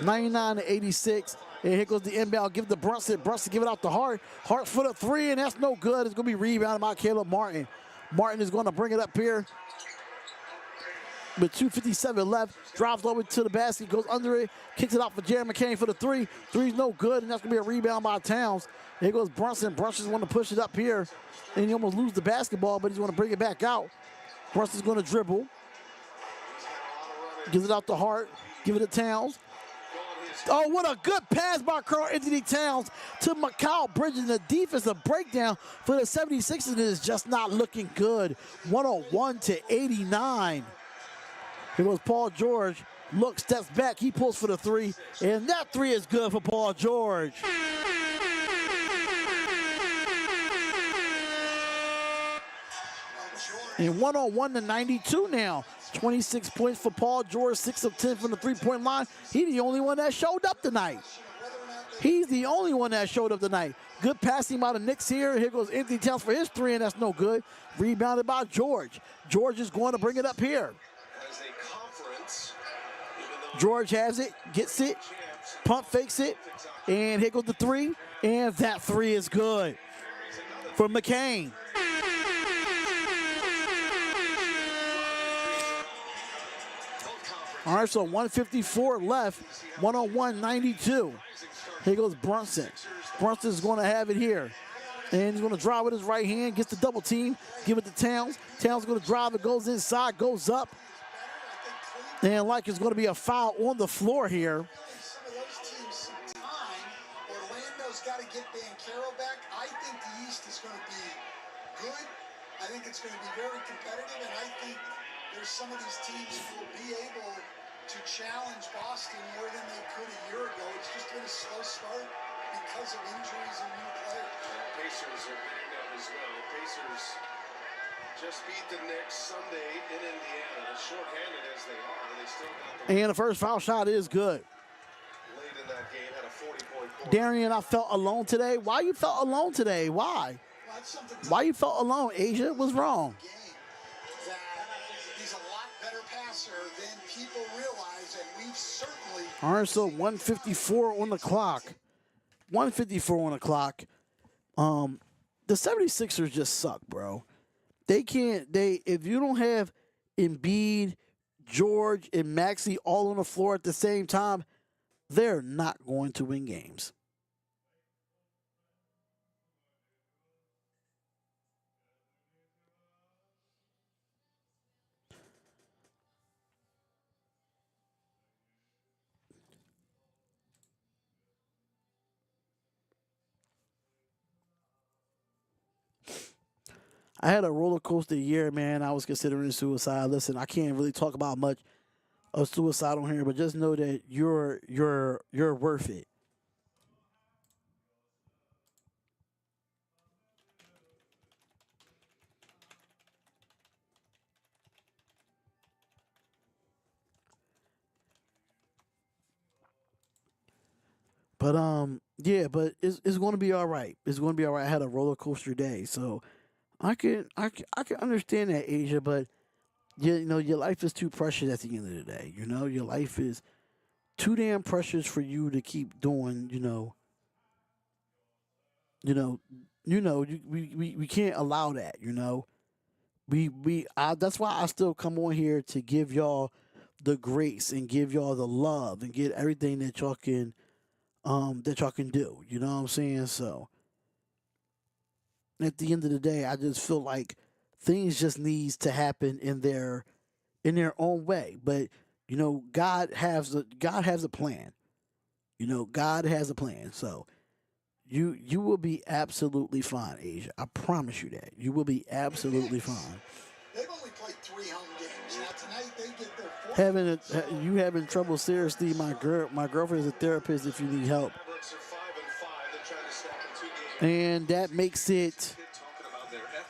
99-86. And here goes the inbound. Give it to Brunson. Brunson give it out to Hart. Hart for the 3, and that's no good. It's going to be rebounded by Caleb Martin. Martin is going to bring it up here with 2:57 left. Drives over to the basket, goes under it, kicks it out for Jared McCain for the 3. 3's no good, and that's going to be a rebound by Towns. Here goes Brunson. Brunson's going to push it up here, and he almost loses the basketball, but he's going to bring it back out. Brunson's going to dribble. Gives it out to Hart. Give it to Towns. Oh, what a good pass by Karl Anthony Towns to Mikal Bridges. The defensive breakdown for the 76ers is just not looking good. 101-89. Here goes Paul George. Look, steps back. He pulls for the three. And that three is good for Paul George. And 101-92 now. 26 points for Paul George, 6 of 10 from the three-point line. He's the only one that showed up tonight. He's the only one that showed up tonight. Good passing by the Knicks here. Here goes Anthony Towns for his three, and that's no good. Rebounded by George. George is going to bring it up here. George has it, gets it, pump fakes it, and here goes the three, and that three is good for McCain. All right, so 154 left, 101-92. Here goes Brunson. Brunson's going to have it here. And he's going to drive with his right hand, gets the double team, give it to Towns. Towns going to drive it, goes inside, goes up. And like it's going to be a foul on the floor here. Some of those teams some time. Orlando's got to get Banchero back. I think the East is going to be good. I think it's going to be very competitive, and I think there's some of these teams who will be able to challenge Boston more than they could a year ago. It's just been a slow start because of injuries and new players. Pacers are banged up as well. Pacers just beat the Knicks Sunday in Indiana. As short-handed as they are, they still got the And the first foul shot is good. lead in that game, had a 40-point quarter. Darian, I felt alone today. Why you felt alone today? Why? Well, that's something Why you felt alone, Asia? What's wrong? game that he's a lot better passer than people realize, and we've certainly All right, so 154 on the clock. 154 on the clock. The 76ers just suck, bro. They can't, if you don't have Embiid, George, and Maxey all on the floor at the same time, they're not going to win games. I had a roller coaster year, man. I was considering suicide. Listen, I can't really talk about much of suicide on here, but just know that you're worth it. But yeah, but it's going to be all right. It's going to be all right. I had a roller coaster day, so I can understand that, Asia, but you know, your life is too precious at the end of the day. You know, your life is too damn precious for you to keep doing, we can't allow that, you know. That's why I still come on here to give y'all the grace and give y'all the love and get everything that y'all can do. You know what I'm saying? So at the end of the day, I just feel like things just needs to happen in their own way. But you know, God has a plan. You know, God has a plan. So you will be absolutely fine, Asia. I promise you that. You will be absolutely fine. they've only played 3 home games. Now tonight they get their 4th. You having trouble seriously? My girlfriend is a therapist if you need help. Mavericks are 5-5. They're trying to snap in 2 games. And that makes it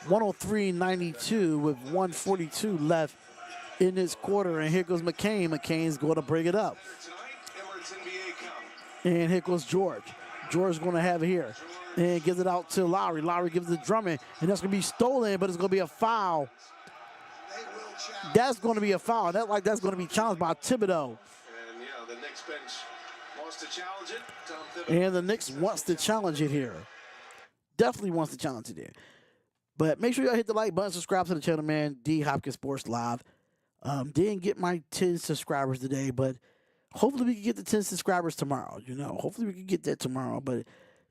103-92 with 142 left in this quarter. And here goes McCain. McCain's going to bring it up. And here goes George. George's going to have it here. And gives it out to Lowry. Lowry gives it to Drummond. And that's going to be stolen, but it's going to be a foul. That's going to be a foul. That's going to be challenged by Thibodeau. And yeah, the Knicks bench wants to challenge it. Tom Thibodeau. And the Knicks wants to challenge it here. Definitely wants to challenge it here. But make sure y'all hit the like button, subscribe to the channel, man. D Hopkins Sports Live. Didn't get my 10 subscribers today, but hopefully we can get the 10 subscribers tomorrow. You know, hopefully we can get that tomorrow. But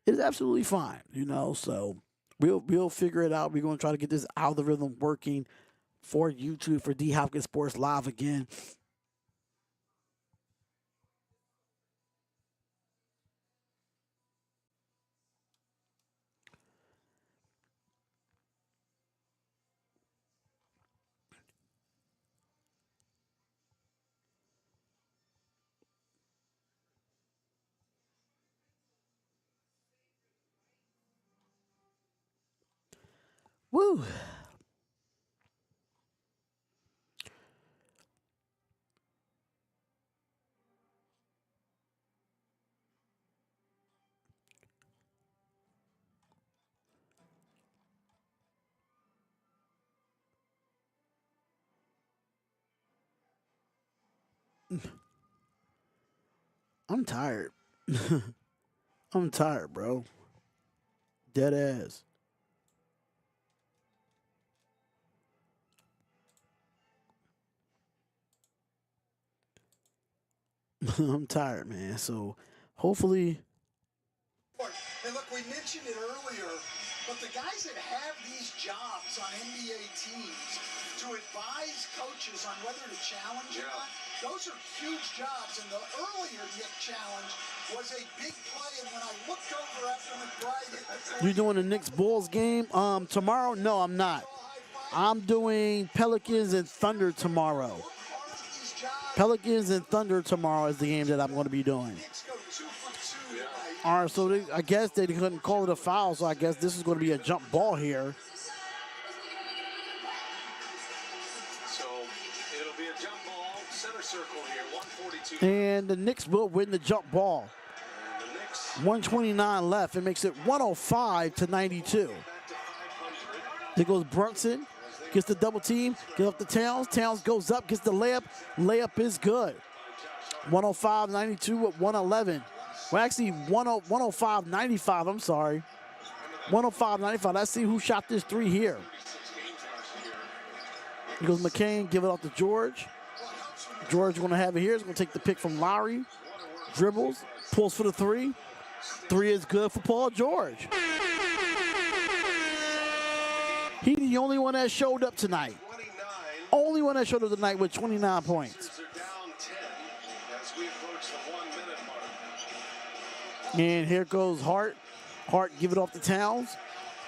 it's absolutely fine, you know. So we'll figure it out. We're going to try to get this algorithm working for YouTube for D Hopkins Sports Live again. Woo. I'm tired. I'm tired, bro. Dead ass. I'm tired, man. So hopefully. And look, we mentioned it earlier, but the guys that have these jobs on NBA teams to advise coaches on whether to challenge or not, those are huge jobs. And the earlier Nick challenge was a big play. And when I looked over after McBride hit the You doing the Knicks Bulls game tomorrow? No, I'm not. I'm doing Pelicans and Thunder tomorrow. Pelicans and Thunder tomorrow is the game that I'm going to be doing. All right, so I guess they couldn't call it a foul, so I guess this is going to be a jump ball here. So it'll be a jump ball, center circle here, 142. And the Knicks will win the jump ball. And the Knicks 129 left. It makes it 105 to 92. back to 500. There goes Brunson. Gets the double team. Get up to Towns. Towns goes up. Gets the layup. Layup is good. 105-92 with 111. Well, actually, 105-95. I'm sorry. 105-95. Let's see who shot this three here. Here goes McCain. Give it off to George. George going to have it here. He's going to take the pick from Lowry. Dribbles. Pulls for the three. Three is good for Paul George. He the only one that showed up tonight. 29. Only one that showed up tonight with 29 points. Are down 10 as we approach the 1 minute mark. And here goes Hart. Hart give it off to Towns.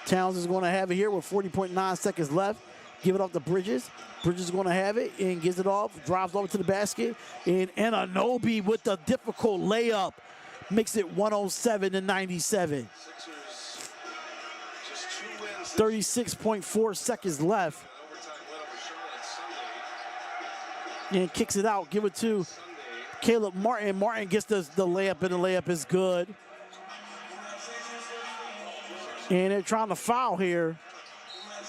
Towns is going to have it here with 40.9 seconds left. Give it off to Bridges. Bridges is going to have it and gives it off. Drives over to the basket. And Anunoby with the difficult layup makes it 107 to 97. Sixers just 2 wins. 36.4 seconds left. Overtime win over Charlotte Sunday. And kicks it out. Give it to Caleb Martin. Martin gets the layup, and the layup is good. And they're trying to foul here.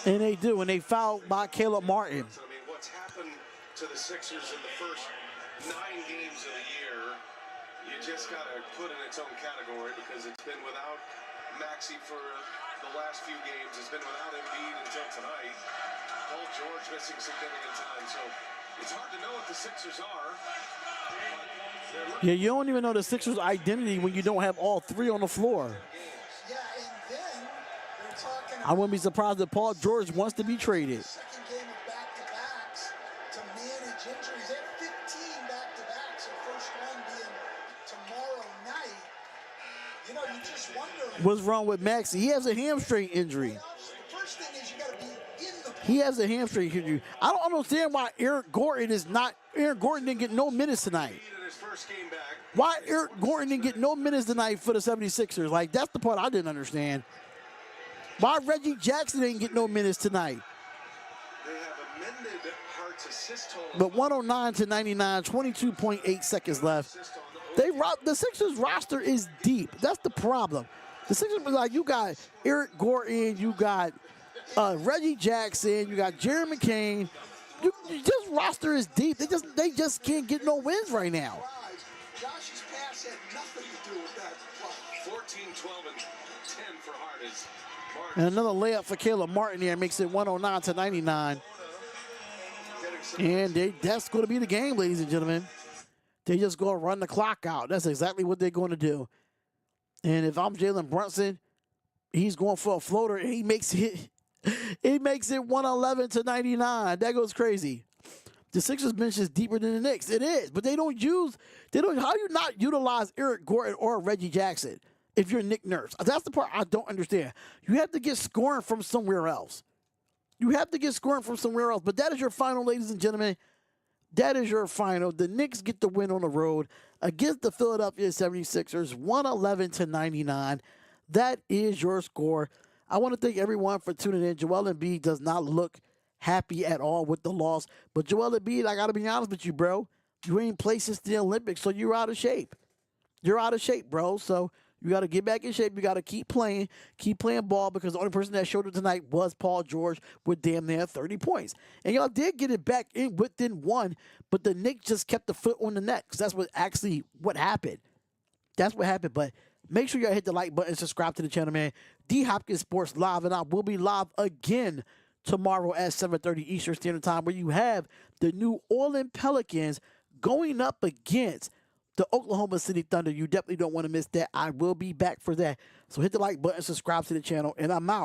And they do. And they foul by Caleb Martin. So, I mean, what's happened to the Sixers in the first 9 games of the year, you just got to put in its own category because it's been without Maxey for the last few games. It's been without Embiid until tonight. Paul George missing significant time. So it's hard to know what the Sixers are. Yeah, you don't even know the Sixers' identity when you don't have all three on the floor. Yeah, and then they're talking I wouldn't be surprised if Paul George wants to be traded. second game of back-to-backs to manage injuries. They have 15 back-to-backs, their first one being tomorrow night. You know, you just wonder. What's wrong with Maxey? He has a hamstring injury. The first thing is you got to be in the He has a hamstring injury. I don't understand why Eric Gordon is not. Eric Gordon didn't get no minutes tonight. In his first game back, Why Eric Gordon didn't get no minutes tonight for the 76ers? Like, that's the part I didn't understand. Why Reggie Jackson didn't get no minutes tonight? they have amended Hart's assist total. But 109 to 99, 22.8 seconds left. Assist on the The Sixers roster is deep. That's the problem. The Sixers, like, you got Eric Gordon, you got Reggie Jackson, you got Jerry McCain. This roster is deep. They just can't get no wins right now. Josh's pass had nothing to do with that. 14, 12, and 10 for Hart is Martin. And another layup for Caleb Martin here makes it 109 to 99. Getting some And that's going to be the game, ladies and gentlemen. They just going to run the clock out. That's exactly what they're going to do. And if I'm Jalen Brunson, he's going for a floater, and he makes it 111 to 99. That goes crazy. The Sixers bench is deeper than the Knicks. It is, but how do you not utilize Eric Gordon or Reggie Jackson if you're Nick Nurse? That's the part I don't understand. You have to get scoring from somewhere else. But that is your final, ladies and gentlemen. That is your final. The Knicks get the win on the road against the Philadelphia 76ers, 111 to 99. That is your score. I want to thank everyone for tuning in. Joel Embiid does not look happy at all with the loss. But Joel Embiid, I got to be honest with you, bro. You ain't placed since the Olympics, so you're out of shape. You're out of shape, bro. So you got to get back in shape. You got to keep playing ball, because the only person that showed it tonight was Paul George with damn near 30 points. And y'all did get it back in within one, but the Knicks just kept the foot on the neck, because that's what happened. That's what happened. But make sure y'all hit the like button, subscribe to the channel, man. D Hopkins Sports Live, and I will be live again tomorrow at 7:30 Eastern Standard Time, where you have the New Orleans Pelicans going up against the Oklahoma City Thunder. You definitely don't want to miss that. I will be back for that. So hit the like button, subscribe to the channel, and I'm out.